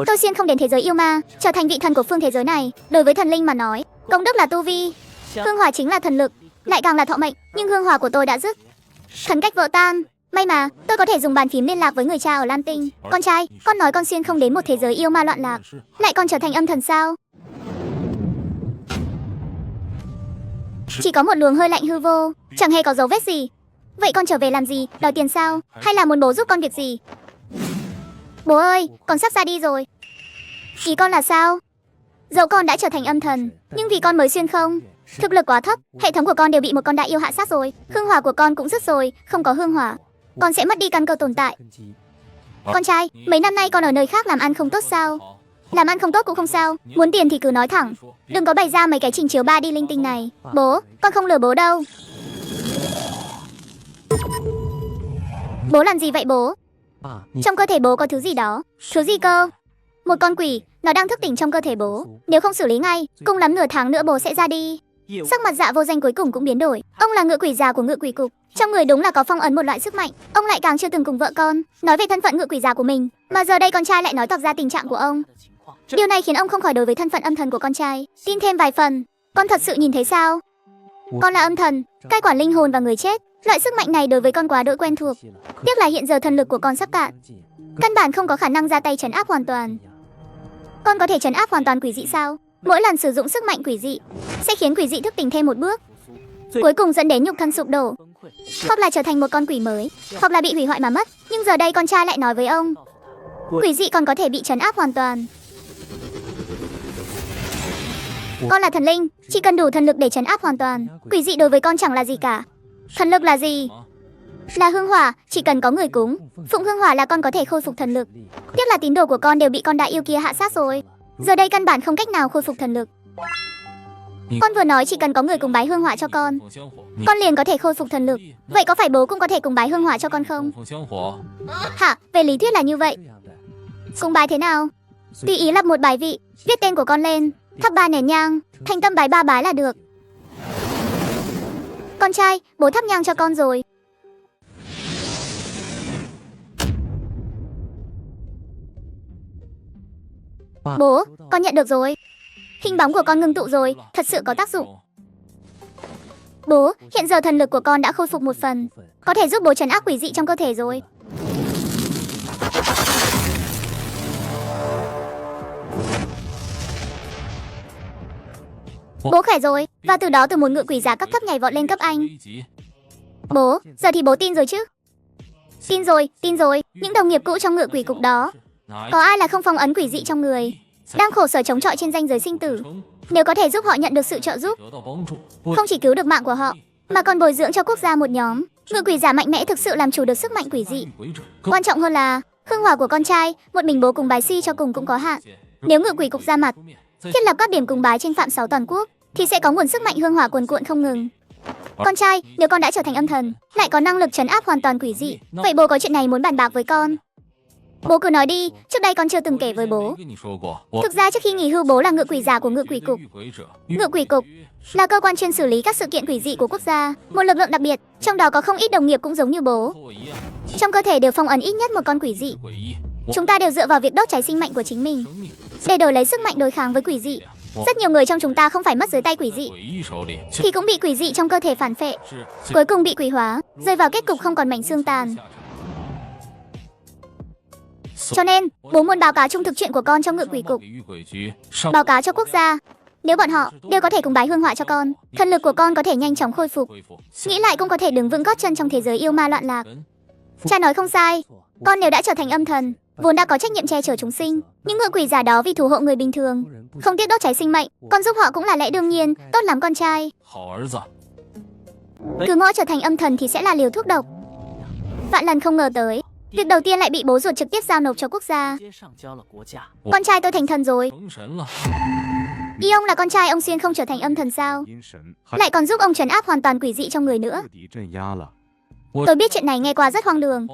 Tôi xuyên không đến thế giới yêu ma, trở thành vị thần của phương thế giới này. Đối với thần linh mà nói, công đức là tu vi, hương hỏa chính là thần lực, lại càng là thọ mệnh. Nhưng hương hỏa của tôi đã dứt, thần cách vỡ tan. May mà tôi có thể dùng bàn phím liên lạc với người cha ở Lam Tinh. Con trai, con nói con xuyên không đến một thế giới yêu ma loạn lạc, lại còn trở thành âm thần sao? Chỉ có một luồng hơi lạnh hư vô, chẳng hề có dấu vết gì. Vậy con trở về làm gì? Đòi tiền sao? Hay là muốn bố giúp con việc gì? Bố ơi, con sắp ra đi rồi. Ý con là sao? Dẫu con đã trở thành âm thần, nhưng vì con mới xuyên không, thực lực quá thấp, hệ thống của con đều bị một con đại yêu hạ sát rồi. Hương hỏa của con cũng dứt rồi, không có hương hỏa, con sẽ mất đi căn cơ tồn tại. Con trai, mấy năm nay con ở nơi khác làm ăn không tốt sao? Làm ăn không tốt cũng không sao, muốn tiền thì cứ nói thẳng, đừng có bày ra mấy cái trình chiếu 3D linh tinh này. Bố, con không lừa bố đâu. Bố làm gì vậy bố? Trong cơ thể bố có thứ gì đó. Thứ gì cơ? Một con quỷ, nó đang thức tỉnh trong cơ thể bố. Nếu không xử lý ngay, cùng lắm nửa tháng nữa bố sẽ ra đi. Sắc mặt Dạ Vô Danh cuối cùng cũng biến đổi. Ông là ngự quỷ già của ngự quỷ cục, trong người đúng là có phong ấn một loại sức mạnh. Ông lại càng chưa từng cùng vợ con nói về thân phận ngự quỷ già của mình, mà giờ đây con trai lại nói toạc ra tình trạng của ông. Điều này khiến ông không khỏi đối với thân phận âm thần của con trai tin thêm vài phần. Con thật sự nhìn thấy sao? Con là âm thần, cai quản linh hồn và người chết. Loại sức mạnh này đối với con quá đỗi quen thuộc. Tiếc là hiện giờ thần lực của con sắp cạn, căn bản không có khả năng ra tay trấn áp hoàn toàn. Con có thể trấn áp hoàn toàn quỷ dị sao? Mỗi lần sử dụng sức mạnh quỷ dị sẽ khiến quỷ dị thức tỉnh thêm một bước, cuối cùng dẫn đến nhục thân sụp đổ, hoặc là trở thành một con quỷ mới, hoặc là bị hủy hoại mà mất. Nhưng giờ đây con trai lại nói với ông, quỷ dị còn có thể bị trấn áp hoàn toàn. Con là thần linh, chỉ cần đủ thần lực để trấn áp hoàn toàn. Quỷ dị đối với con chẳng là gì cả. Thần lực là gì? Là hương hỏa, chỉ cần có người cúng phụng hương hỏa là con có thể khôi phục thần lực. Tiếc là tín đồ của con đều bị con đại yêu kia hạ sát rồi, giờ đây căn bản không cách nào khôi phục thần lực. Con vừa nói chỉ cần có người cúng bái hương hỏa cho con liền có thể khôi phục thần lực. Vậy có phải bố cũng có thể cúng bái hương hỏa cho con không? Hả? Về lý thuyết là như vậy. Cúng bái thế nào? Tùy ý lập một bài vị, viết tên của con lên, thắp 3 nén nhang, thành tâm bái 3 bái là được. Con trai, bố thắp nhang cho con rồi. Bố, con nhận được rồi. Hình bóng của con ngưng tụ rồi, thật sự có tác dụng. Bố, hiện giờ thần lực của con đã khôi phục một phần, có thể giúp bố trấn áp quỷ dị trong cơ thể rồi. Bố khỏe rồi, và từ đó từ một ngự quỷ giả cấp thấp nhảy vọt lên cấp Anh. Bố, giờ thì bố tin rồi chứ? Tin rồi, những đồng nghiệp cũ trong ngự quỷ cục đó, có ai là không phong ấn quỷ dị trong người, đang khổ sở chống chọi trên ranh giới sinh tử. Nếu có thể giúp họ nhận được sự trợ giúp, không chỉ cứu được mạng của họ, mà còn bồi dưỡng cho quốc gia một nhóm ngự quỷ giả mạnh mẽ thực sự làm chủ được sức mạnh quỷ dị. Quan trọng hơn là hương hỏa của con trai, một mình bố cùng bái si cho cùng cũng có hạn. Nếu ngự quỷ cục ra mặt thiết lập các điểm cúng bái trên phạm 6 toàn quốc, thì sẽ có nguồn sức mạnh hương hỏa cuồn cuộn không ngừng. Con trai, nếu con đã trở thành âm thần, lại có năng lực trấn áp hoàn toàn quỷ dị, vậy bố có chuyện này muốn bàn bạc với con. Bố cứ nói đi, trước đây con chưa từng kể với bố. Thực ra trước khi nghỉ hưu bố là ngự quỷ giả của ngự quỷ cục. Ngự quỷ cục là cơ quan chuyên xử lý các sự kiện quỷ dị của quốc gia, một lực lượng đặc biệt, trong đó có không ít đồng nghiệp cũng giống như bố. Trong cơ thể đều phong ấn ít nhất một con quỷ dị. Chúng ta đều dựa vào việc đốt cháy sinh mệnh của chính mình để đổi lấy sức mạnh đối kháng với quỷ dị. Rất nhiều người trong chúng ta không phải mất dưới tay quỷ dị, thì cũng bị quỷ dị trong cơ thể phản phệ, cuối cùng bị quỷ hóa, rơi vào kết cục không còn mảnh xương tàn. Cho nên, bố muốn báo cáo trung thực chuyện của con cho ngự quỷ cục, báo cáo cho quốc gia. Nếu bọn họ đều có thể cùng bái hương hỏa cho con, thần lực của con có thể nhanh chóng khôi phục, nghĩ lại cũng có thể đứng vững gót chân trong thế giới yêu ma loạn lạc. Cha nói không sai, con nếu đã trở thành âm thần, vốn đã có trách nhiệm che chở chúng sinh, những ngự quỷ giả đó vì thủ hộ người bình thường, không tiếc đốt cháy sinh mệnh, con giúp họ cũng là lẽ đương nhiên. Tốt lắm con trai. Cứ ngõ trở thành âm thần thì sẽ là liều thuốc độc. Vạn lần không ngờ tới, việc đầu tiên lại bị bố ruột trực tiếp giao nộp cho quốc gia. Con trai tôi thành thần rồi. Ý ông là con trai ông xuyên không trở thành âm thần sao? Lại còn giúp ông trấn áp hoàn toàn quỷ dị trong người nữa. Tôi biết chuyện này nghe qua rất hoang đường,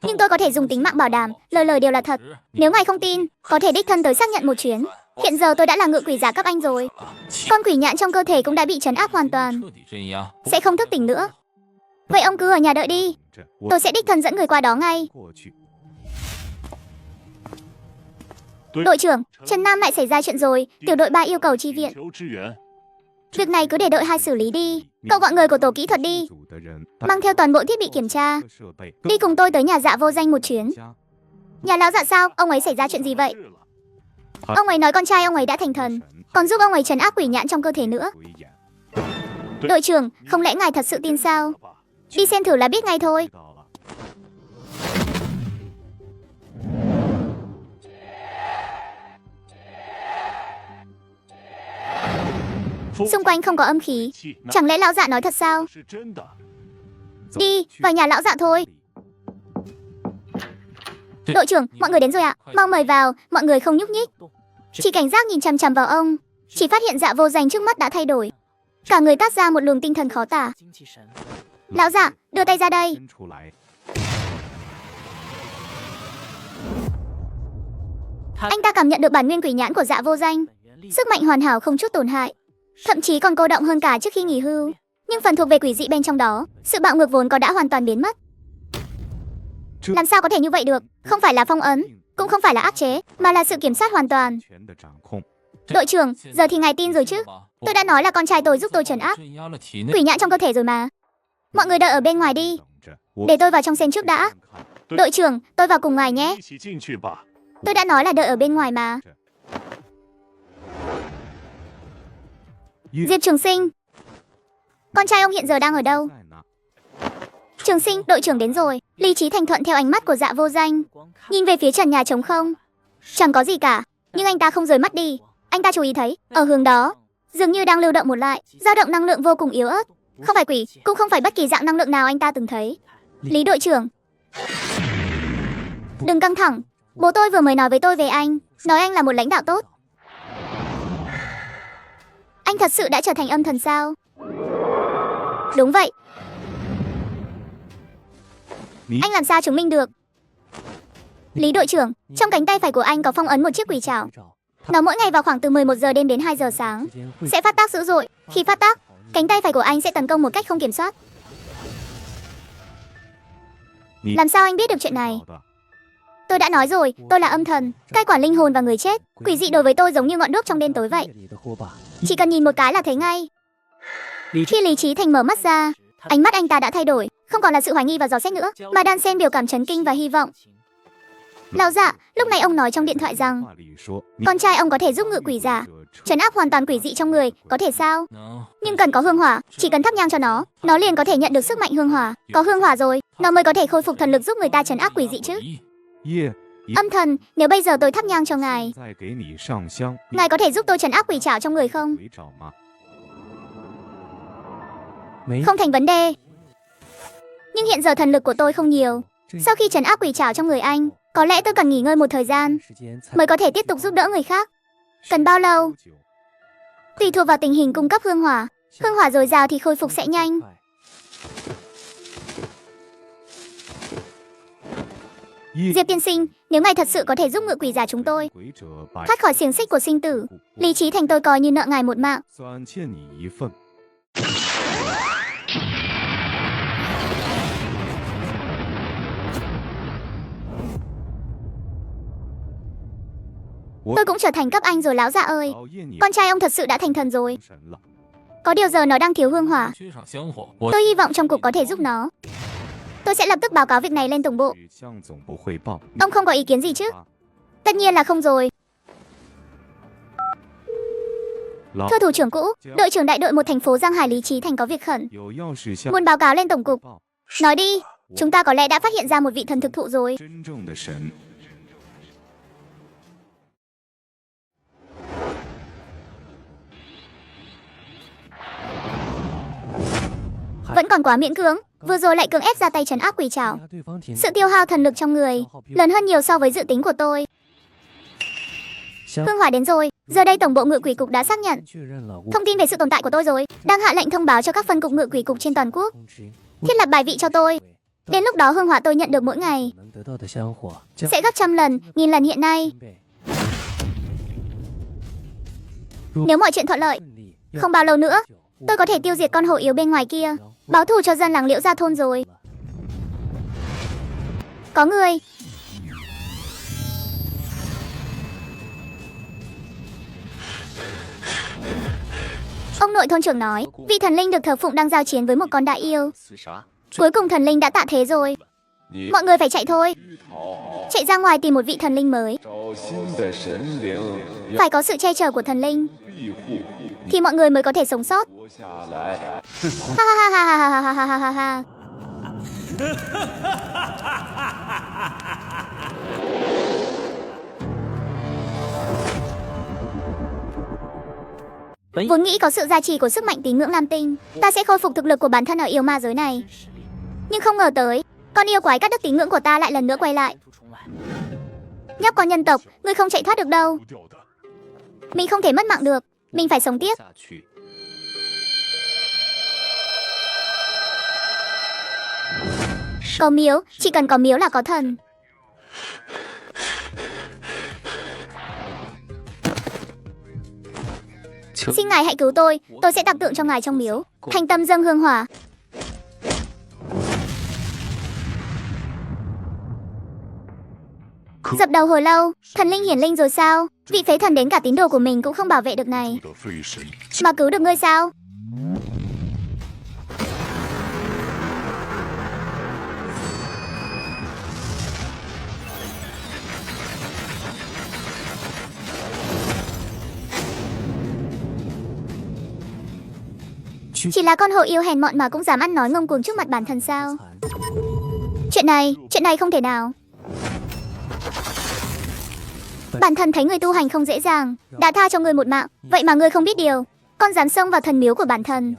nhưng tôi có thể dùng tính mạng bảo đảm, lời lời đều là thật. Nếu ngài không tin, có thể đích thân tới xác nhận một chuyến. Hiện giờ tôi đã là ngự quỷ giả cấp Anh rồi. Con quỷ nhãn trong cơ thể cũng đã bị trấn áp hoàn toàn, sẽ không thức tỉnh nữa. Vậy ông cứ ở nhà đợi đi, tôi sẽ đích thân dẫn người qua đó ngay. Đội trưởng, Trần Nam lại xảy ra chuyện rồi, tiểu đội 3 yêu cầu chi viện. Việc này cứ để đội 2 xử lý đi. Cậu gọi người của tổ kỹ thuật đi, mang theo toàn bộ thiết bị kiểm tra. Đi cùng tôi tới nhà Dạ Vô Danh một chuyến. Nhà lão Dạ sao? Ông ấy xảy ra chuyện gì vậy? Ông ấy nói con trai ông ấy đã thành thần, còn giúp ông ấy trấn áp quỷ nhãn trong cơ thể nữa. Đội trưởng, không lẽ ngài thật sự tin sao? Đi xem thử là biết ngay thôi. Xung quanh không có âm khí. Chẳng lẽ lão Dạ nói thật sao? Đi, vào nhà lão Dạ thôi. Đội trưởng, mọi người đến rồi ạ. Mau mời vào, mọi người không nhúc nhích. Chỉ cảnh giác nhìn chằm chằm vào ông. Chỉ phát hiện Dạ Vô Danh trước mắt đã thay đổi. Cả người toát ra một luồng tinh thần khó tả. Lão Dạ, đưa tay ra đây. Anh ta cảm nhận được bản nguyên quỷ nhãn của Dạ Vô Danh. Sức mạnh hoàn hảo không chút tổn hại, thậm chí còn cô động hơn cả trước khi nghỉ hưu. Nhưng phần thuộc về quỷ dị bên trong đó, sự bạo ngược vốn có đã hoàn toàn biến mất. Làm sao có thể như vậy được? Không phải là phong ấn, cũng không phải là áp chế, mà là sự kiểm soát hoàn toàn. Đội trưởng, giờ thì ngài tin rồi chứ? Tôi đã nói là con trai tôi giúp tôi trấn áp quỷ nhãn trong cơ thể rồi mà. Mọi người đợi ở bên ngoài đi, để tôi vào trong xem trước đã. Đội trưởng, tôi vào cùng ngài nhé. Tôi đã nói là đợi ở bên ngoài mà. Diệp Trường Sinh, con trai ông hiện giờ đang ở đâu? Trường Sinh, đội trưởng đến rồi. Lý trí thành thuận theo ánh mắt của Dạ Vô Danh, nhìn về phía trần nhà trống không. Chẳng có gì cả, nhưng anh ta không rời mắt đi. Anh ta chú ý thấy, ở hướng đó, dường như đang lưu động một loại dao động năng lượng vô cùng yếu ớt. Không phải quỷ, cũng không phải bất kỳ dạng năng lượng nào anh ta từng thấy. Lý đội trưởng, đừng căng thẳng. Bố tôi vừa mới nói với tôi về anh, nói anh là một lãnh đạo tốt. Anh thật sự đã trở thành âm thần sao? Đúng vậy. Anh làm sao chứng minh được? Lý đội trưởng, trong cánh tay phải của anh có phong ấn một chiếc quỷ trảo. Nó mỗi ngày vào khoảng từ 11 giờ đêm đến 2 giờ sáng sẽ phát tác dữ dội. Khi phát tác, cánh tay phải của anh sẽ tấn công một cách không kiểm soát. Làm sao anh biết được chuyện này? Tôi đã nói rồi, tôi là âm thần, cai quản linh hồn và người chết. Quỷ dị đối với tôi giống như ngọn đuốc trong đêm tối vậy. Chỉ cần nhìn một cái là thấy ngay. Khi Lý Trí Thành mở mắt ra, ánh mắt anh ta đã thay đổi, không còn là sự hoài nghi và dò xét nữa, mà đan xen biểu cảm chấn kinh và hy vọng. Lão Dạ, lúc này ông nói trong điện thoại rằng con trai ông có thể giúp ngự quỷ giả trấn áp hoàn toàn quỷ dị trong người, có thể sao? Nhưng cần có hương hỏa, chỉ cần thắp nhang cho nó liền có thể nhận được sức mạnh hương hỏa. Có hương hỏa rồi, nó mới có thể khôi phục thần lực giúp người ta trấn áp quỷ dị chứ. Âm thần, nếu bây giờ tôi thắp nhang cho ngài có thể giúp tôi trấn áp quỷ trảo trong người không? Không thành vấn đề. Nhưng hiện giờ thần lực của tôi không nhiều. Sau khi trấn áp quỷ trảo trong người anh, có lẽ tôi cần nghỉ ngơi một thời gian mới có thể tiếp tục giúp đỡ người khác. Cần bao lâu? Tùy thuộc vào tình hình cung cấp hương hỏa. Hương hỏa dồi dào thì khôi phục sẽ nhanh. Diệp tiên sinh, nếu ngài thật sự có thể giúp ngự quỷ giả chúng tôi thoát khỏi xiềng xích của sinh tử, Lý Trí Thành tôi coi như nợ ngài một mạng. Tôi cũng trở thành cấp anh rồi lão Dạ ơi. Con trai ông thật sự đã thành thần rồi. Có điều giờ nó đang thiếu hương hỏa. Tôi hy vọng trong cục có thể giúp nó. Tôi sẽ lập tức báo cáo việc này lên tổng bộ. Ông không có ý kiến gì chứ? Tất nhiên là không rồi. Thưa thủ trưởng cũ, đội trưởng đại đội 1 thành phố Giang Hải Lý Trí Thành có việc khẩn muốn báo cáo lên tổng cục. Nói đi, chúng ta có lẽ đã phát hiện ra một vị thần thực thụ rồi. Vẫn còn quá miễn cưỡng, vừa rồi lại cưỡng ép ra tay trấn áp quỷ trảo. Sự tiêu hao thần lực trong người lớn hơn nhiều so với dự tính của tôi. Hương hỏa đến rồi, giờ đây tổng bộ ngự quỷ cục đã xác nhận thông tin về sự tồn tại của tôi rồi, đang hạ lệnh thông báo cho các phân cục ngự quỷ cục trên toàn quốc thiết lập bài vị cho tôi. Đến lúc đó hương hỏa tôi nhận được mỗi ngày sẽ gấp trăm lần, nghìn lần hiện nay. Nếu mọi chuyện thuận lợi, không bao lâu nữa tôi có thể tiêu diệt con hổ yếu bên ngoài kia, báo thù cho dân làng Liễu Gia thôn rồi. Có người. Ông nội thôn trưởng nói, vị thần linh được thờ phụng đang giao chiến với một con đại yêu. Cuối cùng thần linh đã tạ thế rồi. Mọi người phải chạy thôi. Chạy ra ngoài tìm một vị thần linh mới. Phải có sự che chở của thần linh thì mọi người mới có thể sống sót. Ha ha ha ha ha ha ha ha ha ha. Vốn nghĩ có sự gia trì của sức mạnh tín ngưỡng lam tinh, ta sẽ khôi phục thực lực của bản thân ở yêu ma giới này. Nhưng không ngờ tới, con yêu quái cắt đứt tín ngưỡng của ta lại lần nữa quay lại. Nhóc con nhân tộc, ngươi không chạy thoát được đâu. Mình không thể mất mạng được, mình phải sống tiếp. Có miếu, chỉ cần có miếu là có thần. Xin ngài hãy cứu tôi sẽ tạc tượng cho ngài trong miếu. Thành tâm dâng hương hỏa. Dập đầu hồi lâu, thần linh hiển linh rồi sao? Vị phế thần đến cả tín đồ của mình cũng không bảo vệ được này. Mà cứu được ngươi sao? Chỉ là con hồ yêu hèn mọn mà cũng dám ăn nói ngông cuồng trước mặt bản thân sao? Chuyện này không thể nào. Bản thân thấy người tu hành không dễ dàng, đã tha cho ngươi một mạng, vậy mà ngươi không biết điều, con dám xông vào thần miếu của bản thân.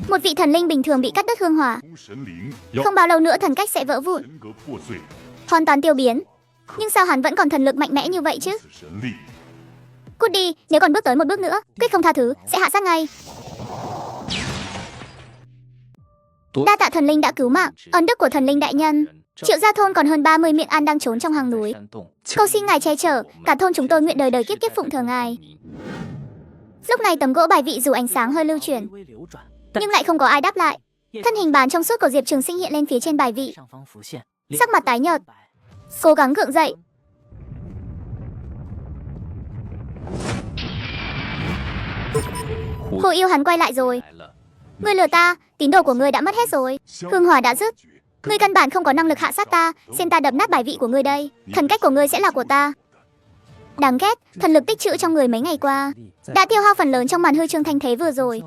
Một vị thần linh bình thường bị cắt đứt hương hỏa, không bao lâu nữa thần cách sẽ vỡ vụn, hoàn toàn tiêu biến. Nhưng sao hắn vẫn còn thần lực mạnh mẽ như vậy chứ? Cút đi, nếu còn bước tới một bước nữa, quyết không tha thứ, sẽ hạ sát ngay. Đa tạ thần linh đã cứu mạng, ơn đức của thần linh đại nhân. Triệu gia thôn còn hơn 30 miệng ăn đang trốn trong hang núi. Cầu xin ngài che chở, cả thôn chúng tôi nguyện đời đời kiếp kiếp phụng thờ ngài. Lúc này tấm gỗ bài vị dù ánh sáng hơi lưu chuyển, nhưng lại không có ai đáp lại. Thân hình bán trong suốt của Diệp Trường Sinh hiện lên phía trên bài vị, sắc mặt tái nhợt, cố gắng gượng dậy. Hồ yêu hắn quay lại rồi. Ngươi lừa ta, tín đồ của ngươi đã mất hết rồi. Hương hỏa đã dứt. Ngươi căn bản không có năng lực hạ sát ta, xem ta đập nát bài vị của ngươi đây. Thần cách của ngươi sẽ là của ta. Đáng ghét, thần lực tích trữ trong người mấy ngày qua đã tiêu hao phần lớn trong màn hư trương thanh thế vừa rồi.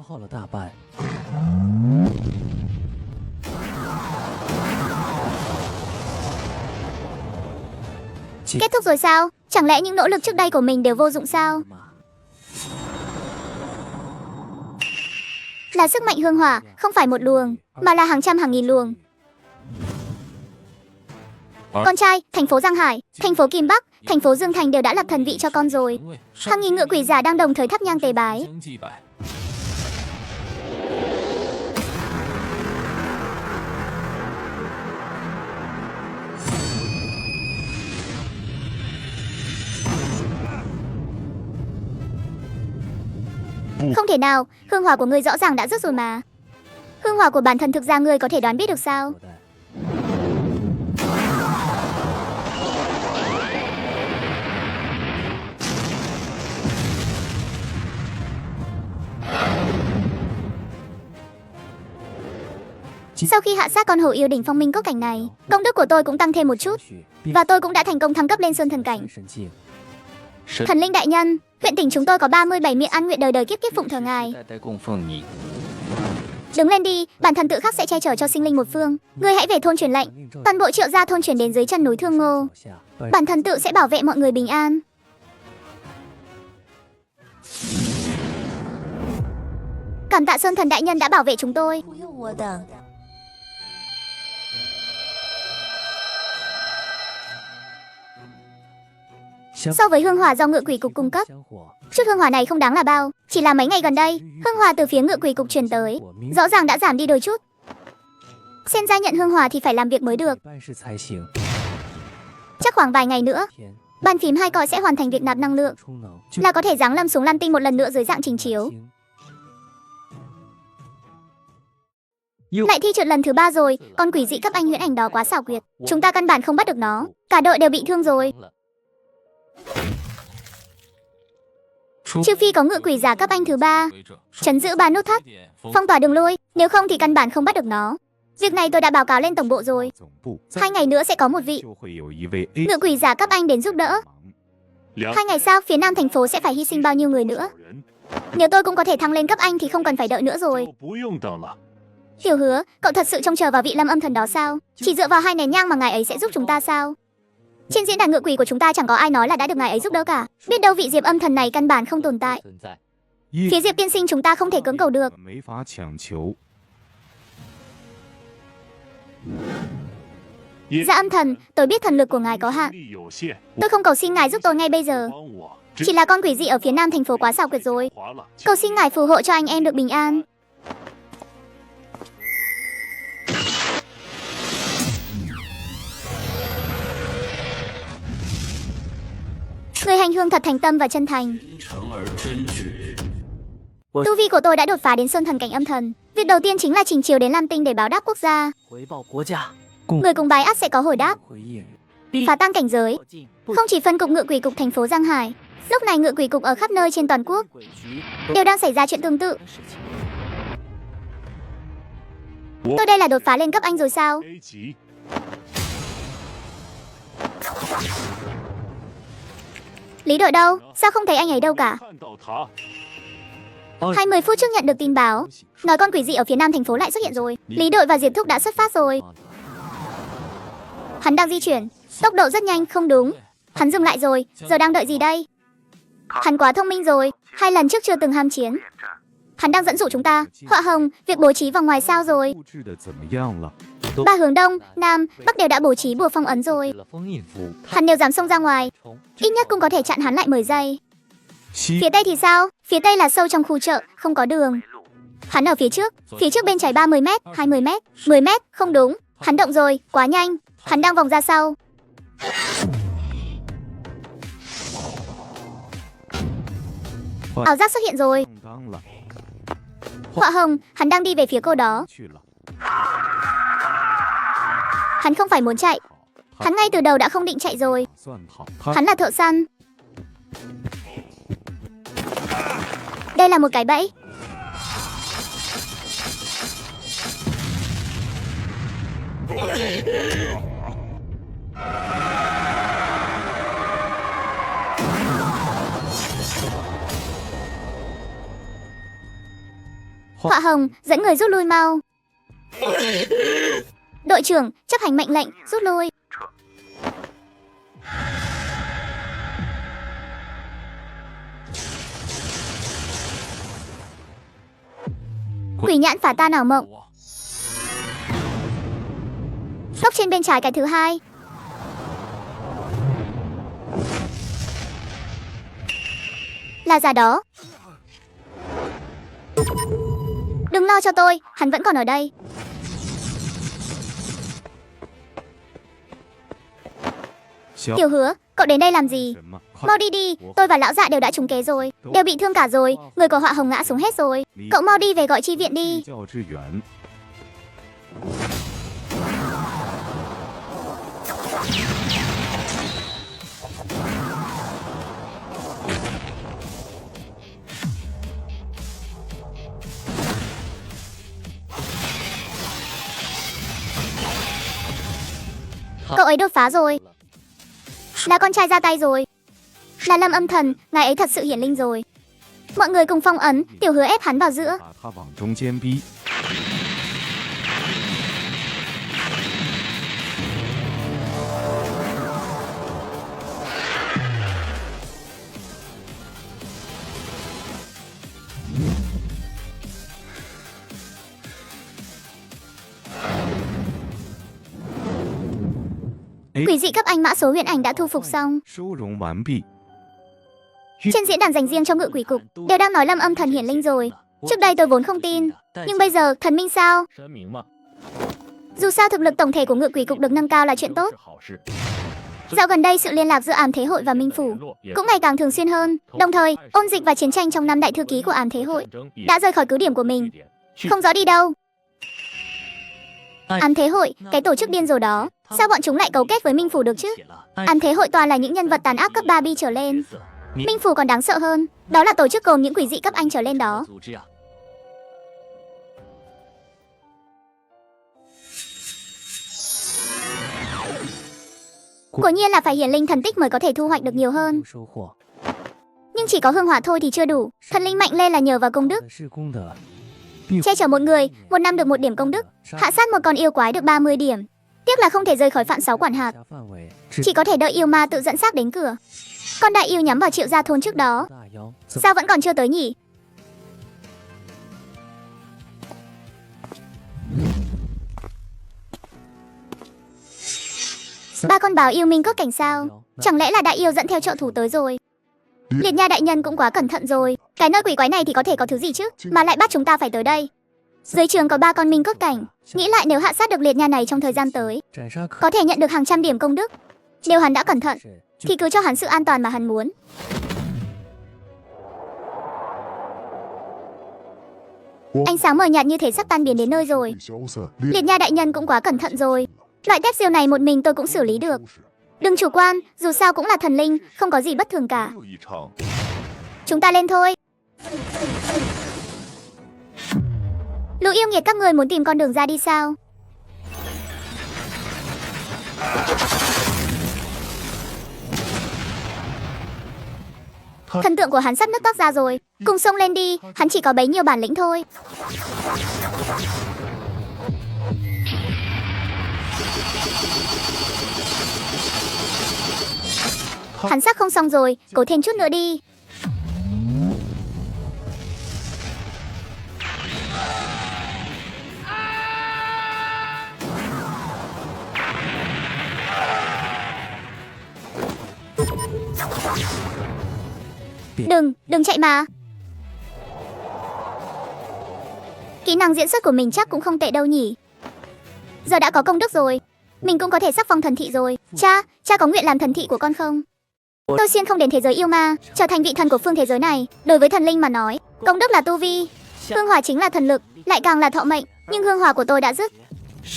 Kết thúc rồi sao? Chẳng lẽ những nỗ lực trước đây của mình đều vô dụng sao? Là sức mạnh hương hỏa, không phải một luồng, mà là hàng trăm hàng nghìn luồng. Con trai, thành phố Giang Hải, thành phố Kim Bắc, thành phố Dương Thành đều đã lập thần vị cho con rồi. Hàng nghìn ngự quỷ giả đang đồng thời thắp nhang tế bái. Không thể nào, hương hỏa của ngươi rõ ràng đã dứt rồi mà. Hương hỏa của bản thân thực ra ngươi có thể đoán biết được sao? Sau khi hạ sát con hổ yêu đỉnh phong minh cốc cảnh này, công đức của tôi cũng tăng thêm một chút, và tôi cũng đã thành công thăng cấp lên sơn thần cảnh. Thần linh đại nhân, huyện tỉnh chúng tôi có 37 miệng ăn nguyện đời đời kiếp kiếp phụng thờ ngài. Đứng lên đi, bản thân tự khắc sẽ che chở cho sinh linh một phương. Ngươi hãy về thôn truyền lệnh, toàn bộ Triệu gia thôn chuyển đến dưới chân núi Thương Ngô. Bản thân tự sẽ bảo vệ mọi người bình an. Cảm tạ Sơn thần đại nhân đã bảo vệ chúng tôi. So với hương hỏa do ngự quỷ cục cung cấp, chút hương hỏa này không đáng là bao. Chỉ là mấy ngày gần đây, hương hỏa từ phía ngự quỷ cục truyền tới, rõ ràng đã giảm đi đôi chút. Sen gia nhận hương hỏa thì phải làm việc mới được. Chắc khoảng vài ngày nữa, bàn phím hai còi sẽ hoàn thành việc nạp năng lượng, là có thể giáng lâm xuống Lam Tinh một lần nữa dưới dạng trình chiếu. Lại thi trượt lần thứ 3 rồi, con quỷ dị cấp anh huyễn ảnh đó quá xảo quyệt. Chúng ta căn bản không bắt được nó, cả đội đều bị thương rồi. Trừ phi có ngự quỷ giả cấp anh thứ 3, trấn giữ 3 nút thắt, phong tỏa đường lui, nếu không thì căn bản không bắt được nó. Việc này tôi đã báo cáo lên tổng bộ rồi. 2 ngày nữa sẽ có một vị ngự quỷ giả cấp anh đến giúp đỡ. 2 ngày sau, phía nam thành phố sẽ phải hy sinh bao nhiêu người nữa? Nếu tôi cũng có thể thăng lên cấp anh thì không cần phải đợi nữa rồi. Tiểu Hứa, cậu thật sự trông chờ vào vị Lâm Âm Thần đó sao? Chỉ dựa vào 2 nén nhang mà ngài ấy sẽ giúp chúng ta sao? Trên diễn đàn ngự quỷ của chúng ta chẳng có ai nói là đã được ngài ấy giúp đỡ cả. Biết đâu vị Diệp Âm Thần này căn bản không tồn tại. Phía Diệp tiên sinh chúng ta không thể cưỡng cầu được. Dạ Âm Thần, tôi biết thần lực của ngài có hạn. Tôi không cầu xin ngài giúp tôi ngay bây giờ. Chỉ là con quỷ dị ở phía nam thành phố quá xảo quyệt rồi. Cầu xin ngài phù hộ cho anh em được bình an. Người hành hương thật thành tâm và chân thành. Tu vi của tôi đã đột phá đến Sơn Thần cảnh âm thần. Việc đầu tiên chính là trình chiếu đến Lam Tinh để báo đáp quốc gia. Người cùng bái ắt sẽ có hồi đáp. Phá tăng cảnh giới. Không chỉ phân cục ngự quỷ cục thành phố Giang Hải, lúc này ngự quỷ cục ở khắp nơi trên toàn quốc đều đang xảy ra chuyện tương tự. Tôi đây là đột phá lên cấp anh rồi sao? Lý đội đâu? Sao không thấy anh ấy đâu cả? 20 phút trước nhận được tin báo, nói con quỷ dị ở phía nam thành phố lại xuất hiện rồi. Lý đội và Diệp Thúc đã xuất phát rồi. Hắn đang di chuyển, tốc độ rất nhanh, không đúng. Hắn dừng lại rồi, giờ đang đợi gì đây? Hắn quá thông minh rồi, 2 lần trước chưa từng ham chiến. Hắn đang dẫn dụ chúng ta. Họa hồng, việc bố trí vòng ngoài sao rồi? 3 hướng đông, nam, bắc đều đã bố trí bùa phong ấn rồi. Hắn nếu dám xông ra ngoài, ít nhất cũng có thể chặn hắn lại 10 giây. Phía tây thì sao? Phía tây là sâu trong khu chợ, không có đường. Hắn ở phía trước bên trái 30 m, 20 m, 10 m, không đúng. Hắn động rồi, quá nhanh. Hắn đang vòng ra sau. Ảo giác xuất hiện rồi. Họa hồng, hắn đang đi về phía cô đó. Hắn không phải muốn chạy. Hắn ngay từ đầu đã không định chạy rồi. Hắn là thợ săn. Đây là một cái bẫy. Họa hồng, dẫn người rút lui mau. Đội trưởng, chấp hành mệnh lệnh, rút lui. Quỷ nhãn phá tan ảo mộng. Góc trên bên trái cái thứ 2. Là giả đó. Đừng lo cho tôi, hắn vẫn còn ở đây. Tiểu Hứa, cậu đến đây làm gì? Mau đi đi, tôi và lão dạ đều đã trúng kế rồi. Đều bị thương cả rồi, người của Họa Hồng ngã xuống hết rồi. Cậu mau đi về gọi chi viện đi. Cậu ấy đột phá rồi. Là con trai ra tay rồi. Là Lâm Âm Thần, ngài ấy thật sự hiển linh rồi. Mọi người cùng phong ấn, Tiểu Hứa ép hắn vào giữa. Quỷ dị cấp anh mã số huyền ảnh đã thu phục xong. Trên diễn đàn dành riêng cho ngự quỷ cục đều đang nói Lâm Âm Thần hiển linh rồi. Trước đây tôi vốn không tin, nhưng bây giờ thần minh sao? Dù sao thực lực tổng thể của ngự quỷ cục được nâng cao là chuyện tốt. Dạo gần đây sự liên lạc giữa Ám Thế Hội và Minh Phủ cũng ngày càng thường xuyên hơn. Đồng thời, ôn dịch và chiến tranh trong 5 đại thư ký của Ám Thế Hội đã rời khỏi cứ điểm của mình, không rõ đi đâu. Ám Thế Hội, cái tổ chức điên rồ đó, sao bọn chúng lại cấu kết với Minh Phủ được chứ? Ám Thế Hội toàn là những nhân vật tàn ác cấp 3 bi trở lên. Minh Phủ còn đáng sợ hơn. Đó là tổ chức gồm những quỷ dị cấp Anh trở lên đó. Quả nhiên là phải hiển linh thần tích mới có thể thu hoạch được nhiều hơn. Nhưng chỉ có hương hỏa thôi thì chưa đủ. Thần linh mạnh lên là nhờ vào công đức. Che chở một người, một năm được 1 điểm công đức. Hạ sát một con yêu quái được 30 điểm. Tiếc là không thể rời khỏi phạm 6 quản hạt. Chỉ có thể đợi yêu ma tự dẫn xác đến cửa. Con đại yêu nhắm vào Triệu Gia thôn trước đó. Sao vẫn còn chưa tới nhỉ? Ba con báo yêu minh cốt cảnh sao? Chẳng lẽ là đại yêu dẫn theo trợ thủ tới rồi? Liệt Nha đại nhân cũng quá cẩn thận rồi. Cái nơi quỷ quái này thì có thể có thứ gì chứ, mà lại bắt chúng ta phải tới đây. Dưới trường có 3 con minh cốt cảnh. Nghĩ lại nếu hạ sát được Liệt Nha này trong thời gian tới, có thể nhận được hàng trăm điểm công đức. Nếu hắn đã cẩn thận thì cứ cho hắn sự an toàn mà hắn muốn. Ánh sáng mờ nhạt như thể sắp tan biến đến nơi rồi. Liệt Nha đại nhân cũng quá cẩn thận rồi. Loại tép siêu này một mình tôi cũng xử lý được. Đừng chủ quan, dù sao cũng là thần linh, không có gì bất thường cả. Chúng ta lên thôi. Lũ yêu nghiệt các người muốn tìm con đường ra đi sao? Thần tượng của hắn sắp nứt tóc ra rồi. Cùng xông lên đi, hắn chỉ có bấy nhiêu bản lĩnh thôi. Hắn sắp không xong rồi, cố thêm chút nữa đi. Đừng chạy mà. Kỹ năng diễn xuất của mình chắc cũng không tệ đâu nhỉ. Giờ đã có công đức rồi, mình cũng có thể sắc phong thần thị rồi. Cha có nguyện làm thần thị của con không? Tôi xin không đến thế giới yêu ma, trở thành vị thần của phương thế giới này. Đối với thần linh mà nói, công đức là tu vi, hương hỏa chính là thần lực, lại càng là thọ mệnh. Nhưng hương hỏa của tôi đã dứt,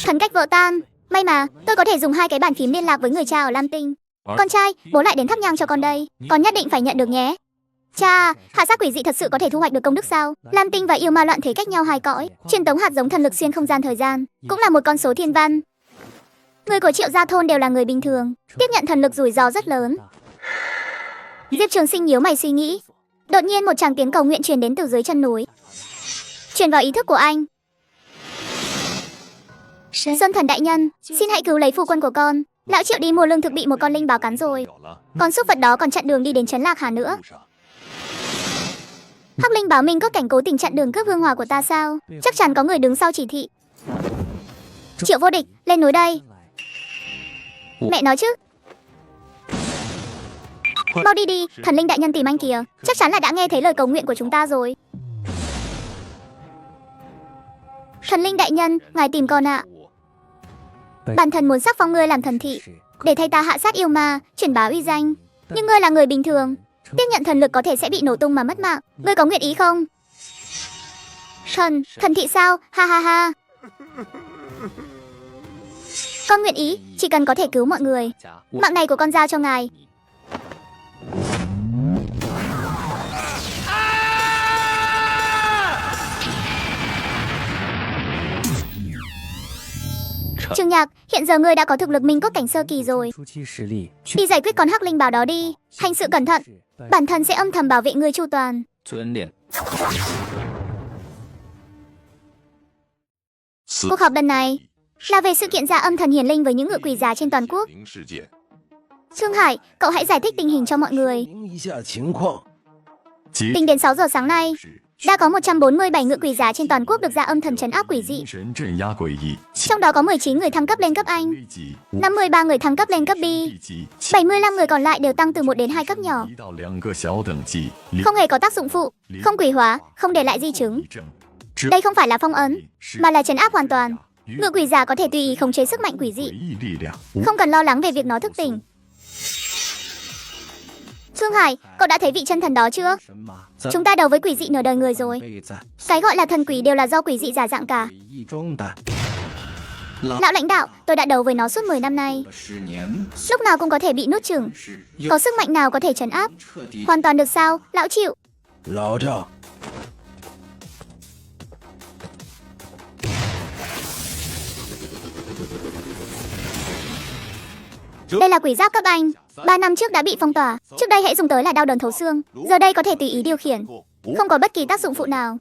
thần cách vỡ tan. May mà tôi có thể dùng 2 cái bàn phím liên lạc với người cha ở Lam Tinh. Con trai, bố lại đến thắp nhang cho con đây. Con nhất định phải nhận được nhé. Cha, hạ sát quỷ dị thật sự có thể thu hoạch được công đức sao? Lam Tinh và yêu ma loạn thế cách nhau 2 cõi, truyền tống hạt giống thần lực xuyên không gian thời gian, cũng là một con số thiên văn. Người của Triệu Gia thôn đều là người bình thường, tiếp nhận thần lực rủi ro rất lớn. Diệp Trường Sinh nhíu mày suy nghĩ. Đột nhiên một tràng tiếng cầu nguyện truyền đến từ dưới chân núi, truyền vào ý thức của anh. Xuân Thần đại nhân, xin hãy cứu lấy phu quân của con. Lão Triệu đi mua lương thực bị một con linh báo cắn rồi. Con súc vật đó còn chặn đường đi đến trấn Lạc Hà nữa. Hắc linh báo minh có cảnh cố tình chặn đường cướp hương hỏa của ta sao? Chắc chắn có người đứng sau chỉ thị. Triệu vô địch, lên núi đây. Mẹ nói chứ. Mau đi đi, thần linh đại nhân tìm anh kìa. Chắc chắn là đã nghe thấy lời cầu nguyện của chúng ta rồi. Thần linh đại nhân, ngài tìm con ạ. Bản thần muốn sắc phong ngươi làm thần thị, để thay ta hạ sát yêu ma, truyền bá uy danh. Nhưng ngươi là người bình thường, tiếp nhận thần lực có thể sẽ bị nổ tung mà mất mạng. Ngươi có nguyện ý không? Thần thị sao? Ha ha ha. Con nguyện ý, chỉ cần có thể cứu mọi người. Mạng này của con giao cho ngài. Trương Nhạc, hiện giờ ngươi đã có thực lực minh cốt cảnh sơ kỳ rồi. Đi giải quyết con hắc linh báo đó đi. Hành sự cẩn thận, bản thân sẽ âm thầm bảo vệ ngươi chu toàn. Cuộc họp lần này là về sự kiện dạ âm thần hiển linh với những ngự quỷ già trên toàn quốc. Thương Hải, cậu hãy giải thích tình hình cho mọi người. Tính đến 6 giờ sáng nay, đã có 147 ngự quỷ giả trên toàn quốc được dạ âm thần trấn áp quỷ dị. Trong đó có 19 người thăng cấp lên cấp Anh, 53 người thăng cấp lên cấp B, 75 người còn lại đều tăng từ 1 đến 2 cấp nhỏ. Không hề có tác dụng phụ, không quỷ hóa, không để lại di chứng. Đây không phải là phong ấn, mà là trấn áp hoàn toàn. Ngự quỷ giả có thể tùy ý khống chế sức mạnh quỷ dị, không cần lo lắng về việc nó thức tỉnh. Thương Hải, cậu đã thấy vị chân thần đó chưa? Chúng ta đấu với quỷ dị nửa đời người rồi. Cái gọi là thần quỷ đều là do quỷ dị giả dạng cả. Lão lãnh đạo, tôi đã đấu với nó suốt 10 năm nay. Lúc nào cũng có thể bị nuốt chửng. Có sức mạnh nào có thể trấn áp? Hoàn toàn được sao? Lão chịu. Lão赵. Đây là quỷ giáp cấp Anh. 3 năm trước đã bị phong tỏa. Trước đây hãy dùng tới là đao đòn thấu xương. Giờ đây có thể tùy ý điều khiển. Không có bất kỳ tác dụng phụ nào.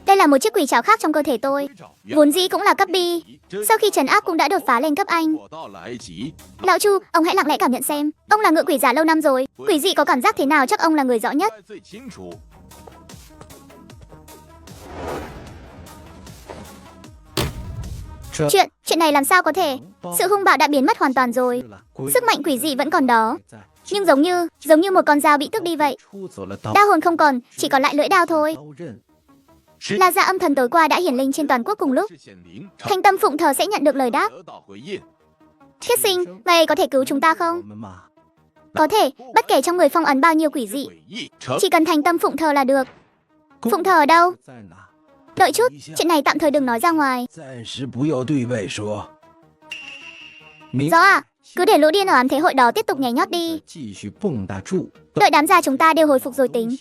Đây là một chiếc quỷ trảo khác trong cơ thể tôi. Vốn dĩ cũng là cấp B. Sau khi trấn áp cũng đã đột phá lên cấp Anh. Lão Chu, ông hãy lặng lẽ cảm nhận xem. Ông là ngự quỷ giả lâu năm rồi. Quỷ dị có cảm giác thế nào chắc ông là người rõ nhất. Chuyện này làm sao có thể? Sự hung bạo đã biến mất hoàn toàn rồi. Sức mạnh quỷ dị vẫn còn đó. Nhưng giống như một con dao bị tước đi vậy. Đao hồn không còn, chỉ còn lại lưỡi đao thôi. Là Dạ Âm Thần tối qua đã hiển linh trên toàn quốc cùng lúc. Thành Tâm phụng thờ sẽ nhận được lời đáp. Thiết sinh, vậy có thể cứu chúng ta không? Có thể, bất kể trong người phong ấn bao nhiêu quỷ dị. Chỉ cần thành tâm phụng thờ là được. Phụng thờ ở đâu? Đợi chút, chuyện này tạm thời đừng nói ra ngoài. Rõ à, cứ để lũ điên ở ám thế hội đó tiếp tục nhảy nhót đi. Đợi đám già chúng ta đều hồi phục rồi tính.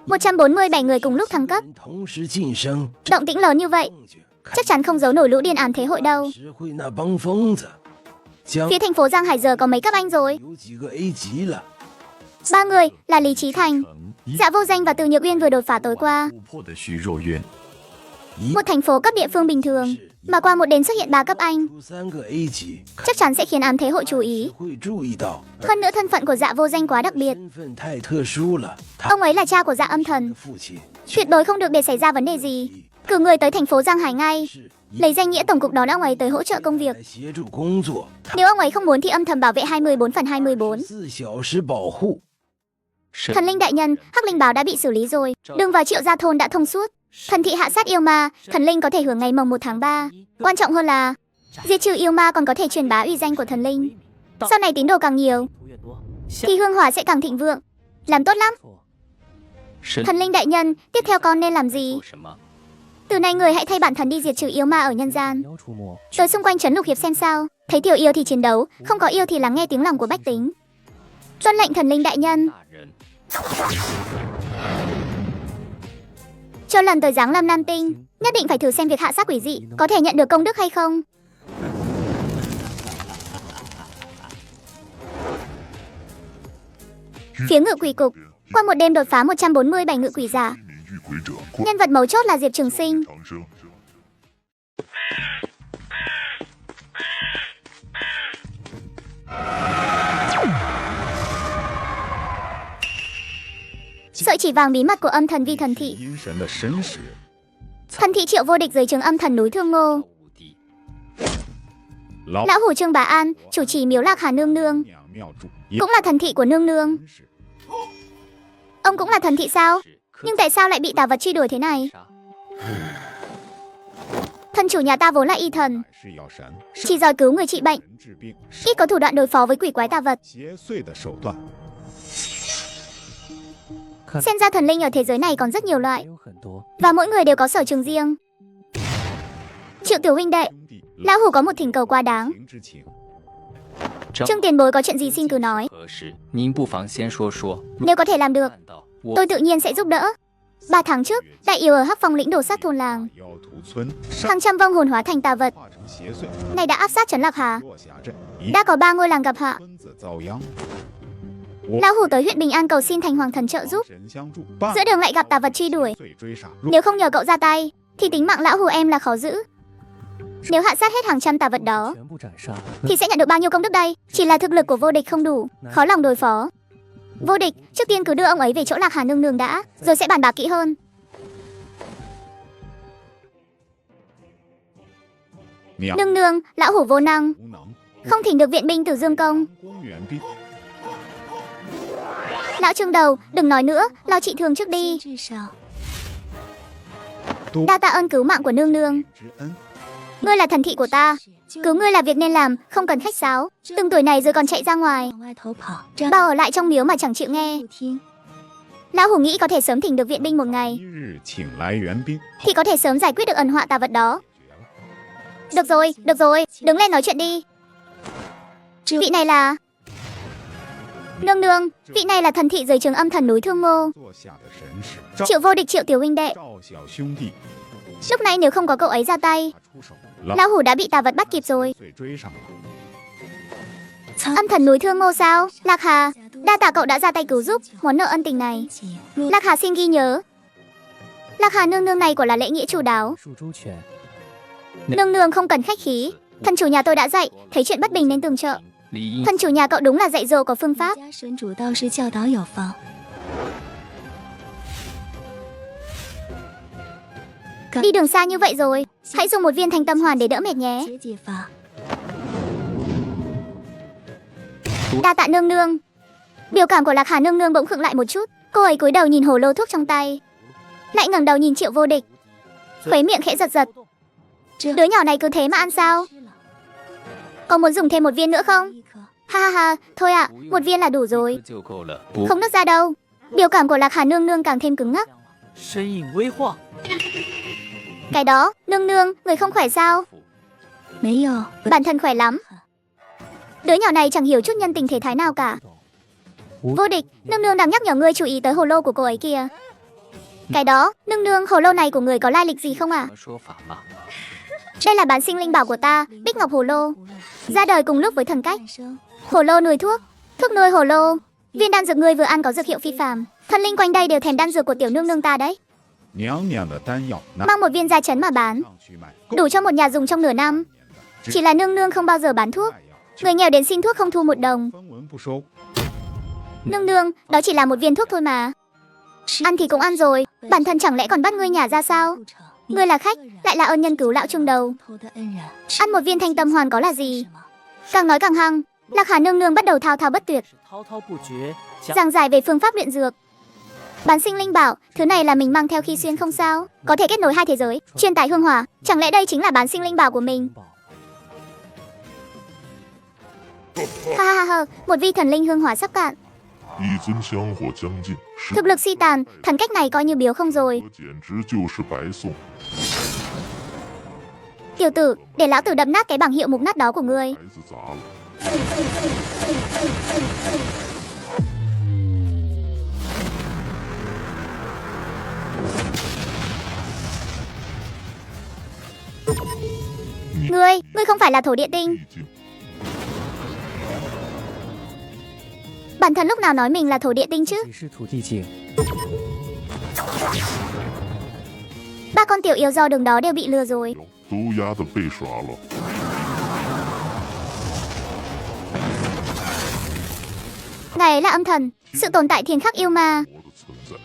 147 người cùng lúc thăng cấp. Động tĩnh lớn như vậy, chắc chắn không giấu nổi lũ điên ám thế hội đâu. Phía thành phố Giang Hải giờ có mấy cấp Anh rồi? 3 người là Lý Chí Thành, Dạ Vô Danh và Từ Nhược Uyên vừa đột phá tối qua. Một thành phố cấp địa phương bình thường mà qua một đêm xuất hiện 3 cấp Anh, chắc chắn sẽ khiến ám thế hội chú ý. Hơn nữa thân phận của Dạ Vô Danh quá đặc biệt. Ông ấy là cha của Dạ Âm Thần. Tuyệt đối không được để xảy ra vấn đề gì. Cử người tới thành phố Giang Hải ngay, lấy danh nghĩa tổng cục đón ông ấy tới hỗ trợ công việc. Nếu ông ấy không muốn thì âm thầm bảo vệ 24/24. Thần linh đại nhân, Hắc Linh báo đã bị xử lý rồi. Đường vào Triệu Gia thôn đã thông suốt. Thần thị hạ sát yêu ma, thần linh có thể hưởng ngày mồng 1 tháng 3. Quan trọng hơn là diệt trừ yêu ma còn có thể truyền bá uy danh của thần linh. Sau này tín đồ càng nhiều thì hương hỏa sẽ càng thịnh vượng. Làm tốt lắm. Thần linh đại nhân, tiếp theo con nên làm gì? Từ nay người hãy thay bản thần đi diệt trừ yêu ma ở nhân gian. Tới xung quanh trấn Lục Hiệp xem sao. Thấy tiểu yêu thì chiến đấu, không có yêu thì lắng nghe tiếng lòng của bách tính. Tuân lệnh thần linh đại nhân. Cho lần tới giáng lâm Nam Tinh, nhất định phải thử xem việc hạ sát quỷ dị có thể nhận được công đức hay không. Phía ngự quỷ cục, qua một đêm đột phá 147 ngự quỷ giả. Nhân vật mấu chốt là Diệp Trường Sinh. Sợi chỉ vàng bí mật của âm thần Vi thần thị. Thần thị Triệu vô địch dưới trướng âm thần núi Thương Ngô. Lão hủ Trương Bá An, chủ trì miếu Lạc Hà nương nương, cũng là thần thị của nương nương. Ông cũng là thần thị sao? Nhưng tại sao lại bị tà vật truy đuổi thế này? Thần chủ nhà ta vốn là y thần, chỉ giỏi cứu người trị bệnh, ít có thủ đoạn đối phó với quỷ quái tà vật. Xem ra thần linh ở thế giới này còn rất nhiều loại, và mỗi người đều có sở trường riêng. Triệu tiểu huynh đệ, lão hủ có một thỉnh cầu quá đáng. Trương tiền bối có chuyện gì xin cứ nói. Nếu có thể làm được, tôi tự nhiên sẽ giúp đỡ. 3 tháng trước, đại yêu ở Hắc Phong lĩnh đổ sát thôn làng, hàng trăm vong hồn hóa thành tà vật, này đã áp sát trấn Lạc Hà. Đã có 3 ngôi làng gặp họa. Lão hủ tới huyện Bình An cầu xin thành hoàng thần trợ giúp. Giữa đường lại gặp tà vật truy đuổi. Nếu không nhờ cậu ra tay, thì tính mạng lão hủ em là khó giữ. Nếu hạ sát hết hàng trăm tà vật đó, thì sẽ nhận được bao nhiêu công đức đây? Chỉ là thực lực của vô địch không đủ, khó lòng đối phó. Vô địch, trước tiên cứ đưa ông ấy về chỗ Lạc Hà nương nương đã, rồi sẽ bàn bạc kỹ hơn. Nương nương, lão hủ vô năng, không thỉnh được viện binh từ Dương Công. Lão Trương đầu, đừng nói nữa, lo trị thương trước đi. Đa tạ ơn cứu mạng của nương nương. Ngươi là thần thị của ta, cứu ngươi là việc nên làm, không cần khách sáo. Từng tuổi này rồi còn chạy ra ngoài, bảo ở lại trong miếu mà chẳng chịu nghe. Lão Hủ nghĩ có thể sớm thỉnh được viện binh một ngày, 一日请来援兵， thì có thể sớm giải quyết được ẩn họa tà vật đó. Được rồi, đứng lên nói chuyện đi. Vị này là... Nương nương, vị này là thần thị dưới trướng âm thần núi Thương Ngô, 座下的神是 Triệu Vô Địch, Triệu tiểu huynh đệ. 赵小兄弟， Lúc nãy nếu không có cậu ấy ra tay, 他出手， Lão Hủ đã bị tà vật bắt kịp rồi. 岁追上了。 Âm thần núi Thương Ngô sao? Lạc Hà, đa tạ cậu đã ra tay cứu giúp, món nợ ân tình này Lạc Hà xin ghi nhớ. Lạc Hà nương nương này quả là lễ nghĩa chu đáo. Nương nương không cần khách khí, thần chủ nhà tôi đã dạy, thấy chuyện bất bình nên tường trợ. Thần chủ nhà cậu đúng là dạy dỗ có phương pháp. Đi đường xa như vậy rồi, hãy dùng một viên thanh tâm hoàn để đỡ mệt nhé. Đa tạ nương nương. Biểu cảm của Lạc Hà nương nương bỗng khựng lại một chút. Cô ấy cúi đầu nhìn hồ lô thuốc trong tay, lại ngẩng đầu nhìn Triệu Vô Địch, khuấy miệng khẽ giật giật. Đứa nhỏ này cứ thế mà ăn sao? Có muốn dùng thêm một viên nữa không? Ha ha ha, thôi ạ, một viên là đủ rồi. Không nứt ra đâu. Biểu cảm của Lạc Hà nương nương càng thêm cứng ngắc. Cái đó, nương nương, người không khỏe sao? Bản thân khỏe lắm. Đứa nhỏ này chẳng hiểu chút nhân tình thể thái nào cả. Vô Địch, nương nương đang nhắc nhở ngươi chú ý tới hồ lô của cô ấy kìa. Cái đó, nương nương, hồ lô này của người có lai lịch gì không ạ? Đây là bán sinh linh bảo của ta, Bích Ngọc Hồ Lô, ra đời cùng lúc với thần cách. Hồ lô nuôi thuốc, thuốc nuôi hồ lô. Viên đan dược ngươi vừa ăn có dược hiệu phi phàm, thần linh quanh đây đều thèm đan dược của tiểu nương nương ta đấy. 娘娘的丹药，拿 Mang một viên ra trấn mà bán, 上去卖， đủ cho một nhà dùng trong nửa năm. Chỉ là nương nương không bao giờ bán thuốc, người nghèo đến xin thuốc không thu một đồng. 分文不收。 Nương nương, đó chỉ là một viên thuốc thôi mà. Ăn thì cũng ăn rồi, bản thân chẳng lẽ còn bắt ngươi nhả ra sao? Ngươi là khách, lại là ơn nhân cứu lão trung đầu. Ăn một viên thanh tâm hoàn có là gì? Càng nói càng hăng, Lạc Hà nương nương bắt đầu thao thao bất tuyệt, giảng giải về phương pháp luyện dược. Bán sinh linh bảo, thứ này là mình mang theo khi xuyên không sao, có thể kết nối hai thế giới, truyền tải hương hỏa. Chẳng lẽ đây chính là bán sinh linh bảo của mình? Ha ha ha, một vi thần linh hương hỏa sắp cạn, 一尊香火将尽，是 thực lực suy tàn, thần cách này coi như biếu không rồi. 我简直就是白送。 Tiểu tử, để lão tử đập nát cái bảng hiệu mục nát đó của ngươi. 孩子砸了， Ngươi không phải là thổ địa tinh. 毕竟 Bản thân lúc nào nói mình là thổ địa tinh chứ? 只是土地精， Ba con tiểu yêu do đường đó đều bị lừa rồi. 都压得被耍了。 Ngài ấy là âm thần, sự tồn tại thiên khắc yêu ma. 我的存在，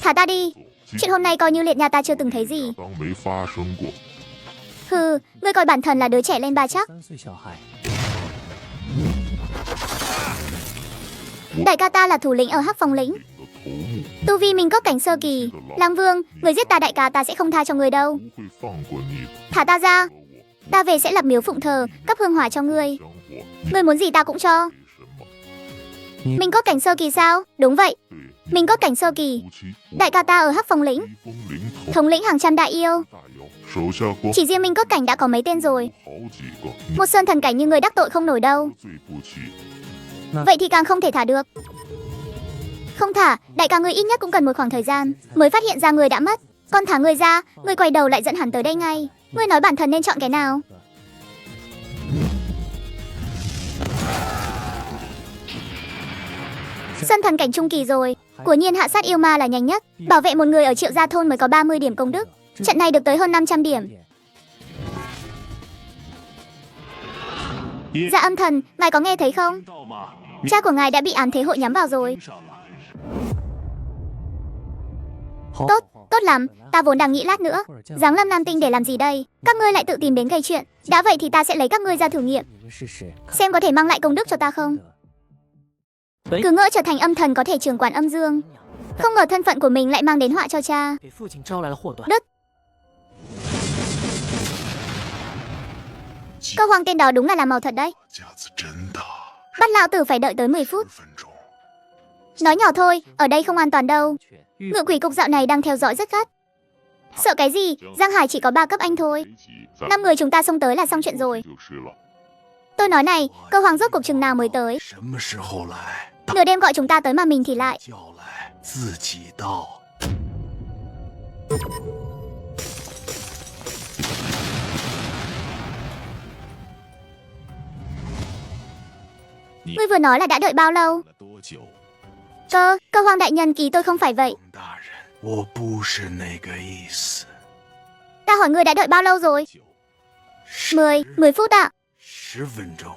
Thả ta đi, 走， chuyện hôm nay coi như liệt nhà ta chưa từng thấy gì. 当没发生过。 Hừ, ngươi coi bản thân là đứa trẻ lên ba chắc. 3岁小孩， Đại ca ta là thủ lĩnh ở Hắc Phong lĩnh, 你的头目 tu vi minh cốt cảnh sơ kỳ. Lang Vương, người giết ta đại ca ta sẽ không tha cho người đâu. 不会放过你的。 Thả ta ra, 和我 ta về sẽ lập miếu phụng thờ, cấp hương hỏa cho ngươi. 香火， Ngươi muốn gì ta cũng cho. 给什么？ Minh cốt cảnh sơ kỳ sao? Đúng vậy, 对， minh cốt cảnh sơ kỳ. 夫妻， Đại ca ta ở Hắc Phong lĩnh, 威风领头， thống lĩnh hàng trăm đại yêu. 大妖，手下光 Chỉ riêng minh cốt cảnh đã có mấy tên rồi. 好几个，你 Một sơn thần cảnh như người đắc tội không nổi đâu. 罪不起。 Vậy thì càng không thể thả được. Không thả, đại ca ngươi ít nhất cũng cần một khoảng thời gian mới phát hiện ra người đã mất. Còn thả người ra, người quay đầu lại dẫn hắn tới đây ngay. Ngươi nói bản thân nên chọn cái nào? Sơn thần cảnh trung kỳ rồi, của nhiên hạ sát yêu ma là nhanh nhất. Bảo vệ một người ở Triệu Gia thôn mới có 30 điểm công đức. Trận này được tới hơn 500 điểm. Dạ âm thần, ngài có nghe thấy không? Cha của ngài đã bị án thế hội nhắm vào rồi. Tốt, tốt lắm, ta vốn đang nghĩ lát nữa giáng lâm Nam Tinh để làm gì đây? Các ngươi lại tự tìm đến gây chuyện. Đã vậy thì ta sẽ lấy các ngươi ra thử nghiệm, 你们试试， xem có thể mang lại công đức cho ta không. Cứ ngỡ trở thành âm thần có thể trưởng quản âm dương, không ngờ thân phận của mình lại mang đến họa cho cha. 给父亲招来了祸端。 Cơ hoàng tên đó đúng là làm màu thật đấy. 架子真大， Bắt lão tử phải đợi tới 10 phút. 10分钟。Nói nhỏ thôi, ở đây không an toàn đâu. Ngự quỷ cục dạo này đang theo dõi rất gắt. Sợ cái gì, Giang Hải chỉ có 3 cấp anh thôi. 5 người chúng ta xông tới là xong chuyện rồi. 就是了。 Tôi nói này, cơ hoàng rốt cuộc chừng nào mới tới? 什么时候来？ Nửa đêm gọi chúng ta tới mà mình thì lại. 叫来自己到。 Ngươi vừa nói là đã đợi bao lâu? 了多久？ Cơ hoàng đại nhân kỳ tôi không phải vậy. 大人，我不是那个意思。 Ta hỏi ngươi đã đợi bao lâu rồi? 10 phút ạ. 10分钟，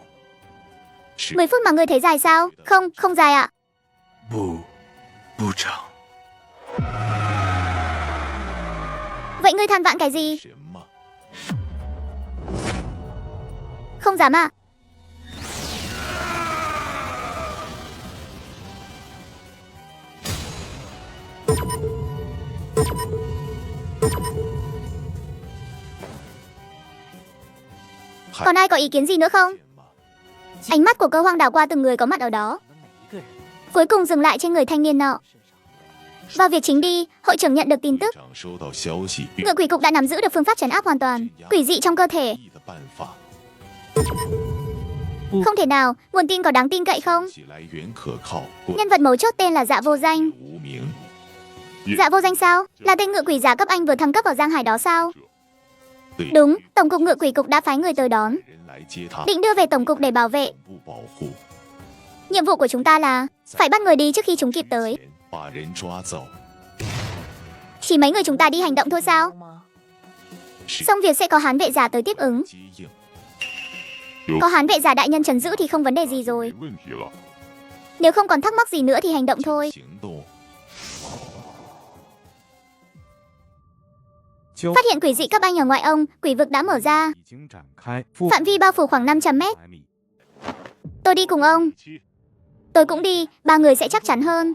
10 phút mà ngươi thấy dài sao? Không dài ạ. 不长。 Vậy ngươi than vãn cái gì? 什么？ Không dám ạ. Còn ai có ý kiến gì nữa không? Ánh mắt của cơ hoàng đảo qua từng người có mặt ở đó. Cuối cùng dừng lại trên người thanh niên nọ. Vào việc chính đi, hội trưởng nhận được tin tức. 长收到消息， Ngự quỷ cục đã nắm giữ được phương pháp trấn áp hoàn toàn. Quỷ dị trong cơ thể. 的办法， Không thể nào, nguồn tin có đáng tin cậy không? 其来源可靠，过 Nhân vật mấu chốt tên là Dạ Vô Danh. 无名。 Dạ Vô Danh sao? Là tên ngự quỷ giả cấp anh vừa thăng cấp ở Giang Hải đó sao? 对， Đúng, tổng cục ngự quỷ cục đã phái người tới đón. 人来接他， Định đưa về tổng cục để bảo vệ. 总部保护， Nhiệm vụ của chúng ta là phải bắt người đi trước khi chúng kịp tới. 把人抓走。 Chỉ mấy người chúng ta đi hành động thôi sao? 是 Xong việc sẽ có hán vệ giả tới tiếp ứng. 接应， Có hán vệ giả đại nhân trấn giữ thì không vấn đề gì rồi. 没问题了。 Nếu không còn thắc mắc gì nữa thì hành động thôi. 行动， Phát hiện quỷ dị cấp anh ở ngoại ông, quỷ vực đã mở ra. 已经展开， Phạm vi bao phủ khoảng 500 mét. 500米。 Tôi đi cùng ông. Tôi cũng đi, 3 người sẽ chắc chắn hơn.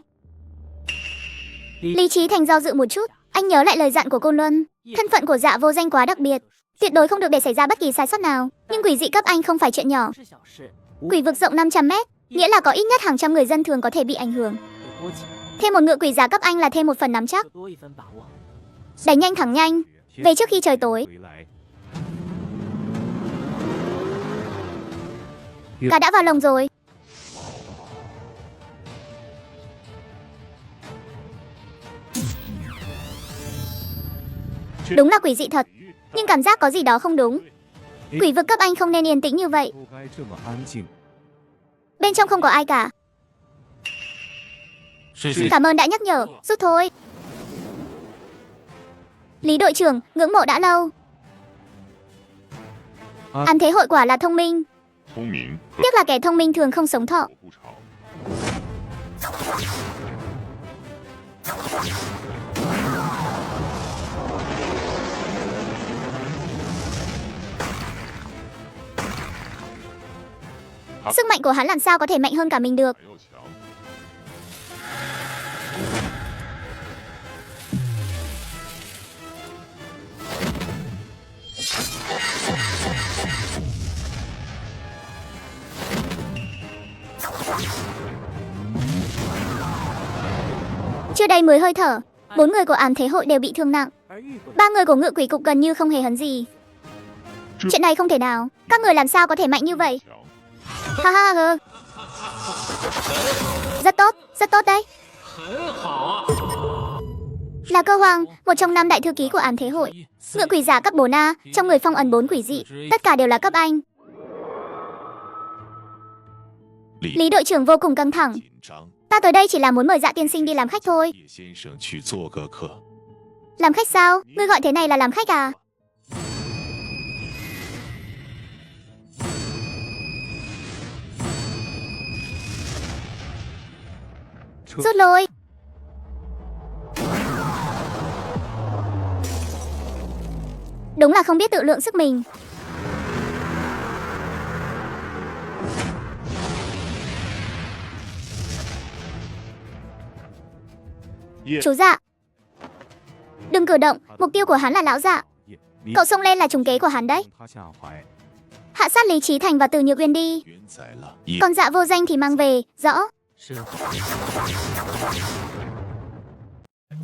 Lý trí thành do dự một chút. Anh nhớ lại lời dặn của cô Luân. Thân phận của Dạ Vô Danh quá đặc biệt. Tuyệt đối không được để xảy ra bất kỳ sai sót nào. Nhưng quỷ dị cấp anh không phải chuyện nhỏ. Quỷ vực rộng 500 mét, nghĩa là có ít nhất hàng trăm người dân thường có thể bị ảnh hưởng. Thêm một ngự quỷ giả cấp anh là thêm một phần nắm chắc. Đánh nhanh thẳng nhanh. Về trước khi trời tối. 回来， Cá đã vào lồng rồi. Đúng là quỷ dị thật. Nhưng cảm giác có gì đó không đúng. Quỷ vực cấp anh không nên yên tĩnh như vậy. 不该这么安静。 Bên trong không có ai cả. 是 Cảm ơn đã nhắc nhở. Rút thôi. Lý đội trưởng, ngưỡng mộ đã lâu. An thế hội quả là thông minh. 聪明和 Tiếc là kẻ thông minh thường không sống thọ. 保护巢。 Sức mạnh của hắn làm sao có thể mạnh hơn cả mình được. 还要强。 Chưa đầy 10 hơi thở, 4 người của án thế hội đều bị thương nặng. 3 người của ngự quỷ cục gần như không hề hấn gì. Chuyện này không thể nào. Các người làm sao có thể mạnh như vậy? 强， Ha ha ha. Rất tốt đấy. Là cơ hoàng, một trong 5 đại thư ký của án thế hội. Ngự quỷ giả cấp 4A, trong người phong ấn 4 quỷ dị. Tất cả đều là cấp anh. Lý đội trưởng vô cùng căng thẳng. 紧张。 Ta tới đây chỉ là muốn mời Dạ tiên sinh đi làm khách thôi. 叶先生去做个客， Làm khách sao? Ngươi gọi thế này là làm khách à? Rút lui. Đúng là không biết tự lượng sức mình. Chú Dạ, đừng cử động, mục tiêu của hắn là lão Dạ. 你 Cậu xông lên là trùng kế của hắn đấy. 他下怀， Hạ sát Lý Trí Thành và Từ Nhược Uyên đi. 原宰了，也 Còn Dạ Vô Danh thì mang về, rõ.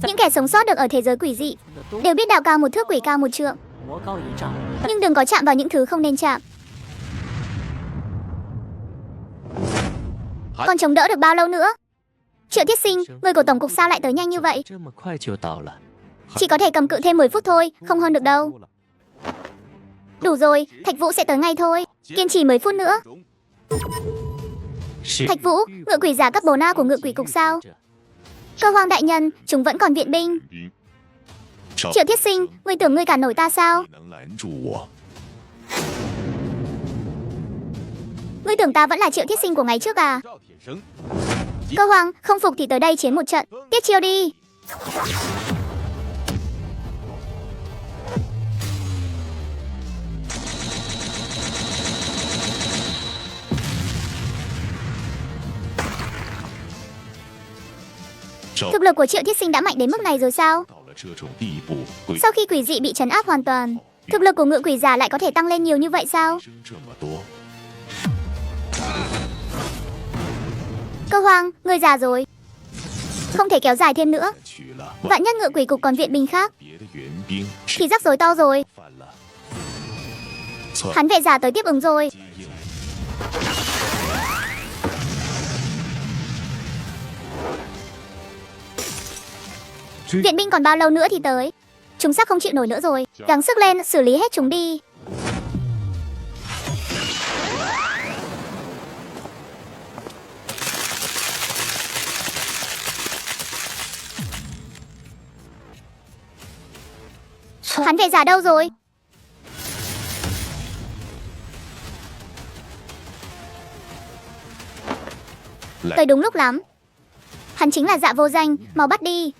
Những kẻ sống sót được ở thế giới quỷ dị đều biết đạo cao một thước, quỷ cao một trượng, 魔高一丈， nhưng đừng có chạm vào những thứ không nên chạm. Còn chống đỡ được bao lâu nữa? Triệu Thiết Sinh, người của tổng cục sao lại tới nhanh như vậy? 这么快就到了。 Chỉ có thể cầm cự thêm 10 phút thôi, không hơn được đâu. Đủ rồi, Thạch Vũ sẽ tới ngay thôi. Kiên trì 10 phút nữa. Thạch Vũ, ngự quỷ giả cấp 4A của ngự quỷ cục sao? Cơ Hoang đại nhân, chúng vẫn còn viện binh. 兵， Triệu Thiết Sinh, ngươi tưởng ngươi cản nổi ta sao? 能拦住我？ Ngươi tưởng ta vẫn là Triệu Thiết Sinh của ngày trước à? 赵铁生， Cơ Hoang, không phục thì tới đây chiến một trận. Tiếp chiêu đi. Thực lực của Triệu Thiết Sinh đã mạnh đến mức này rồi sao? 到了这种地步，鬼 Sau khi quỷ dị bị trấn áp hoàn toàn, thực lực của ngự quỷ giả lại có thể tăng lên nhiều như vậy sao? 生这么多， Cơ Hoang, ngươi già rồi. Không thể kéo dài thêm nữa. 取了 Vạn nhất ngự quỷ cục còn viện binh khác 别的援兵， thì rắc rối to rồi. 犯了。错， Hắn vệ giả tới tiếp ứng rồi. 接应 Viện binh còn bao lâu nữa thì tới? Chúng sắp không chịu nổi nữa rồi. Gắng sức lên, xử lý hết chúng đi. Hắn vệ giả đâu rồi? Tới đúng lúc lắm. Hắn chính là Dạ Vô Danh, mau bắt đi.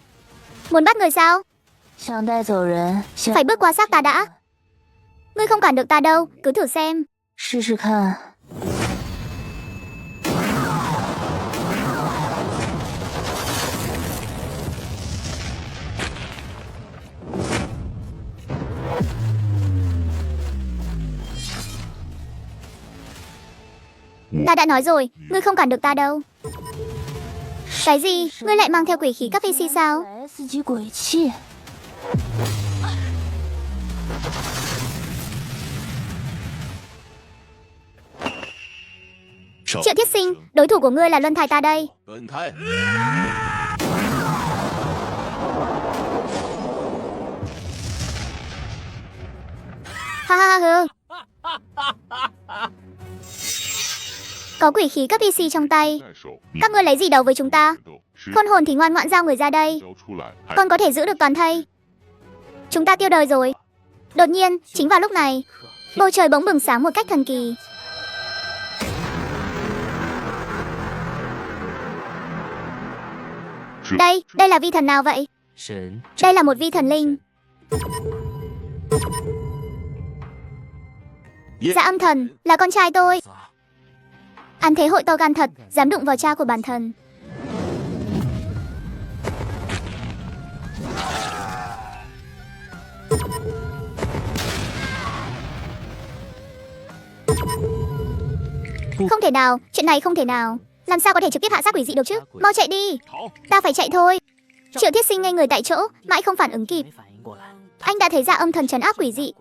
Muốn bắt người sao? 想带走人，想 Phải bước qua xác ta đã. Ngươi không cản được ta đâu, cứ thử xem. 试试看。 Ta đã nói rồi, ngươi không cản được ta đâu. Cái gì? Ngươi lại mang theo quỷ khí các VC sao? ，S 级鬼气， 少 Triệu Thiết Sinh, đối thủ của ngươi là Luân Thái ta đây. 轮胎， Ha ha ha. Có quỷ khí cấp VC trong tay. 在手，你 Các ngươi lấy gì đấu với chúng ta? 斗是 Khôn hồn thì ngoan ngoãn giao người ra đây. 交出来，还 Con có thể giữ được toàn thây. Chúng ta tiêu đời rồi. Đột nhiên, chính vào lúc này, bầu trời bỗng bừng sáng một cách thần kỳ. Đây là vi thần nào vậy? 神 Đây là một vi thần linh. Dạ Âm Thần, là con trai tôi. An Thế Hội to gan thật, dám đụng vào cha của bản thân. Không thể nào, chuyện này không thể nào. Làm sao có thể trực tiếp hạ sát quỷ dị được chứ? Mau chạy đi. 逃。 Ta phải chạy thôi. Triệu Thiết Sinh ngây người tại chỗ, mãi không phản ứng kịp. 没反应过来， Anh đã thấy Dạ Âm Thần trấn áp quỷ dị, 诡异，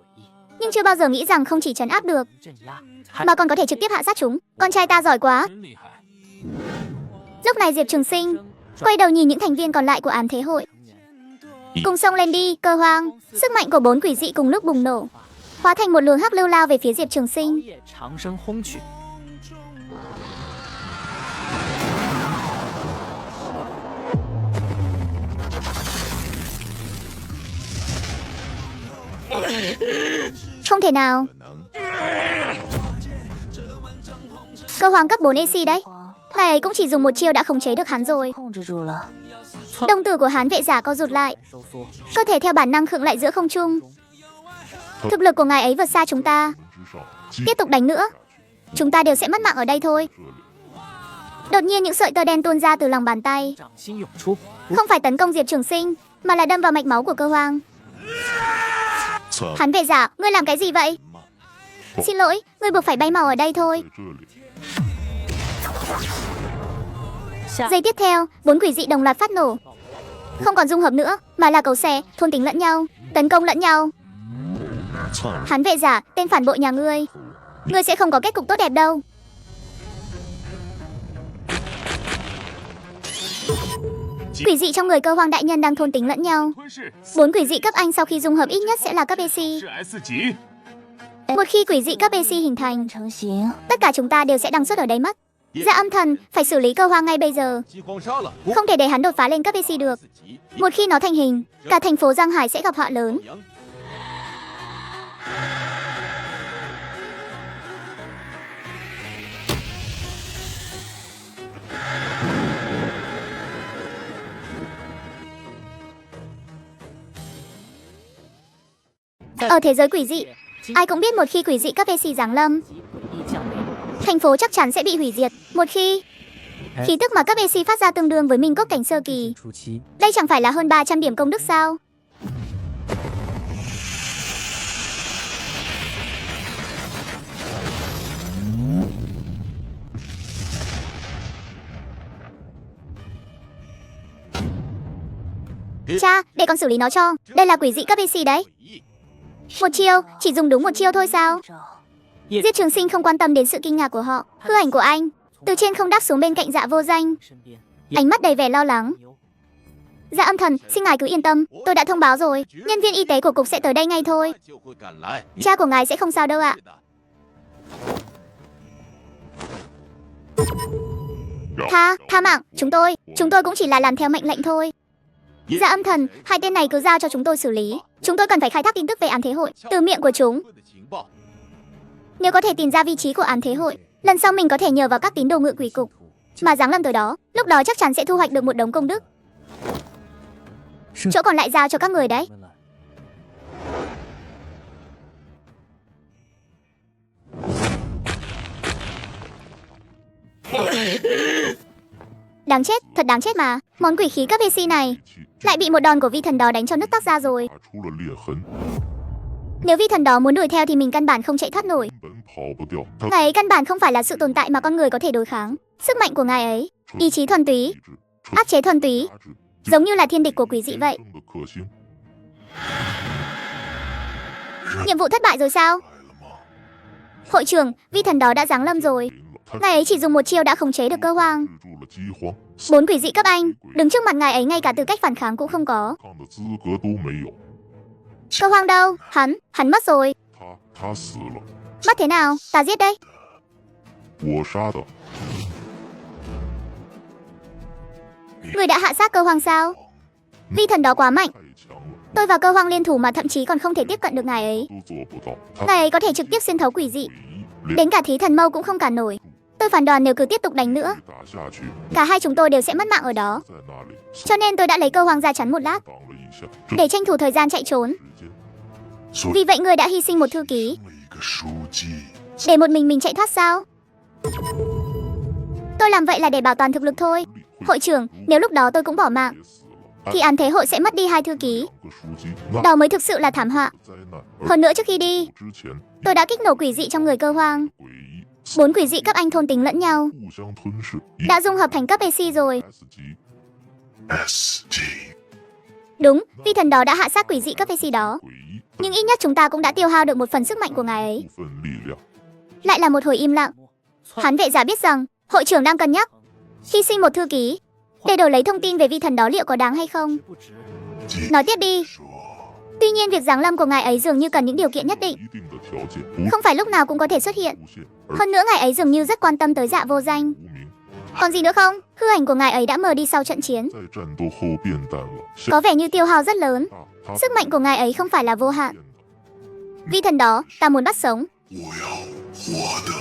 nhưng chưa bao giờ nghĩ rằng không chỉ trấn áp được, 镇压，还 mà còn có thể trực tiếp hạ sát chúng. Con trai ta giỏi quá. 真厉害！ Lúc này Diệp Trường Sinh quay đầu nhìn những thành viên còn lại của Ám Thế Hội. Cùng xông lên đi, Cơ Hoang. Sức mạnh của 4 quỷ dị cùng lúc bùng nổ, hóa thành một luồng hắc lưu lao về phía Diệp Trường 熬 Sinh. 夜长声轰去， Không thể nào. 可能 Cơ Hoang cấp 4 AC đấy. Ngài ấy cũng chỉ dùng một chiêu đã khống chế được hắn rồi. 控制住了。 Đồng tử của Hán vệ giả co rụt lại, 收缩， cơ thể theo bản năng khựng lại giữa không trung. Thực lực của ngài ấy vượt xa chúng ta. 之上击 Tiếp tục đánh nữa, chúng ta đều sẽ mất mạng ở đây thôi. 这里， Đột nhiên những sợi tơ đen tuôn ra từ lòng bàn tay, 掌心涌出， không phải tấn công Diệp Trường Sinh, mà là đâm vào mạch máu của Cơ Hoang. 算 Hán vệ giả, ngươi làm cái gì vậy? 慢， Xin lỗi, ngươi buộc phải bay màu ở đây thôi. 在这里， Giây tiếp theo, 4 quỷ dị đồng loạt phát nổ. Không còn dung hợp nữa, mà là cấu xé, thôn tính lẫn nhau, tấn công lẫn nhau. 算了， Hắn vệ giả, tên phản bội nhà ngươi. Ngươi sẽ không có kết cục tốt đẹp đâu. Quỷ dị trong người cơ hoang đại nhân đang thôn tính lẫn nhau. 4 quỷ dị cấp Anh sau khi dung hợp ít nhất sẽ là cấp AC. 是 S 级， Một khi quỷ dị cấp AC hình thành, 成型， tất cả chúng ta đều sẽ đăng xuất ở đấy mất. Dạ âm thần, phải xử lý cơ hoang ngay bây giờ. 激光杀了， Không thể để hắn đột phá lên cấp AC được. 级 Một khi nó thành hình, cả thành phố Giang Hải sẽ gặp họa lớn. Ở thế giới quỷ dị, ai cũng biết một khi quỷ dị cấp AC giáng lâm, thành phố chắc chắn sẽ bị hủy diệt. Một khi khí tức mà cấp AC phát ra tương đương với Minh Cốc cảnh sơ kỳ, 初期 đây chẳng phải là hơn 300 điểm công đức sao? Cha, để con xử lý nó cho. Đây là quỷ dị cấp AC đấy. Một chiêu, chỉ dùng đúng một chiêu thôi sao? 找 Giết Trường Sinh không quan tâm đến sự kinh ngạc của họ. Hư ảnh của anh từ trên không đáp xuống bên cạnh Dạ Vô Danh, 身边 ánh mắt đầy vẻ lo lắng. 牛 Dạ âm thần, xin ngài cứ yên tâm, tôi đã thông báo rồi. Nhân viên y tế của cục sẽ tới đây ngay thôi. 就会赶来。 Cha của ngài sẽ không sao đâu ạ. Tha mạng, chúng tôi cũng chỉ là làm theo mệnh lệnh thôi. Dạ âm thần, hai tên này cứ giao cho chúng tôi xử lý. Chúng tôi cần phải khai thác tin tức về án thế hội từ miệng của chúng. 的情报， Nếu có thể tìm ra vị trí của án thế hội, lần sau mình có thể nhờ vào các tín đồ ngự quỷ cục mà giáng lâm tới đó. Lúc đó chắc chắn sẽ thu hoạch được một đống công đức. Chỗ còn lại giao cho các người đấy. 们了。 Đáng chết, thật đáng chết mà. Món quỷ khí cấp AC này 气 lại bị một đòn của vi thần đó đánh cho nứt tóc ra rồi. 打出了裂痕， Nếu vi thần đó muốn đuổi theo thì mình căn bản không chạy thoát nổi. 根本跑不掉。他 Ngài ấy căn bản không phải là sự tồn tại mà con người có thể đối kháng. Sức mạnh của ngài ấy, ý chí thuần túy, 意志 áp chế thuần túy, 压制 giống như là thiên địch của quỷ dị vậy. 人生的克星， Nhiệm vụ thất bại rồi sao? 来了吗？ Hội trưởng, vi thần đó đã giáng lâm rồi. 赢了，他 Ngài ấy chỉ dùng một chiêu đã khống chế được cơ hoang. 制住了饥荒， 4 quỷ dị cấp Anh, đứng trước mặt ngài ấy ngay cả tư cách phản kháng cũng không có. 抗的资格都没有。 Cơ hoang đâu? Hắn mất rồi. 他死了， Mất thế nào? Ta giết đây. 我杀的。 Người đã hạ sát cơ hoang sao? Vi thần đó quá mạnh. 太强了， Tôi và cơ hoang liên thủ mà thậm chí còn không thể tiếp cận được ngài ấy. 都做不到。他 Ngài ấy có thể trực tiếp xuyên thấu quỷ dị, 诡异，连 đến cả thí thần mâu cũng không cản nổi. Tôi phán đoán nếu cứ tiếp tục đánh nữa, 打下去， cả hai chúng tôi đều sẽ mất mạng ở đó. 在那里 Cho nên tôi đã lấy cơ hoang ra chắn một lát, 挡了一下，这 để tranh thủ thời gian chạy trốn. 时间。所以 Vì vậy người đã hy sinh một thư ký, 了一个书记， để một mình chạy thoát sao? Tôi làm vậy là để bảo toàn thực lực thôi. 力会 Hội trưởng, nếu lúc đó tôi cũng bỏ mạng, 别死了。 thì án thế hội sẽ mất đi 2 thư ký. 个书记，那 Đó mới thực sự là thảm họa. 灾难。而 Hơn nữa trước khi đi, 之前 tôi đã kích nổ quỷ dị trong người cơ hoang. 诡异， 4 quỷ dị cấp Anh thôn tính lẫn nhau, 互相吞噬。一 đã dung hợp thành cấp AC rồi. S 级，S 级， Đúng, vi thần đó đã hạ sát quỷ dị cấp AC đó. 诡异， Nhưng ít nhất chúng ta cũng đã tiêu hao được một phần sức mạnh của ngài ấy. 部分力量。 Lại là một hồi im lặng. Hắn vệ giả biết rằng hội trưởng đang cân nhắc hy sinh một thư ký để đổi lấy thông tin về vi thần đó liệu có đáng hay không. 不值。 继 Nói tiếp đi. 说 Tuy nhiên việc giáng lâm của ngài ấy dường như cần những điều kiện nhất định, 一定的条件，不 không phải lúc nào cũng có thể xuất hiện. 出现，而 Hơn nữa ngài ấy dường như rất quan tâm tới Dạ Vô Danh. 无名 Còn gì nữa không? Hư ảnh của ngài ấy đã mờ đi sau trận chiến, 在战斗后变淡了，像 có vẻ như tiêu hao rất lớn. 他 Sức mạnh của ngài ấy không phải là vô hạn. 变的。 Vi thần đó, ta muốn bắt sống. 我要我的，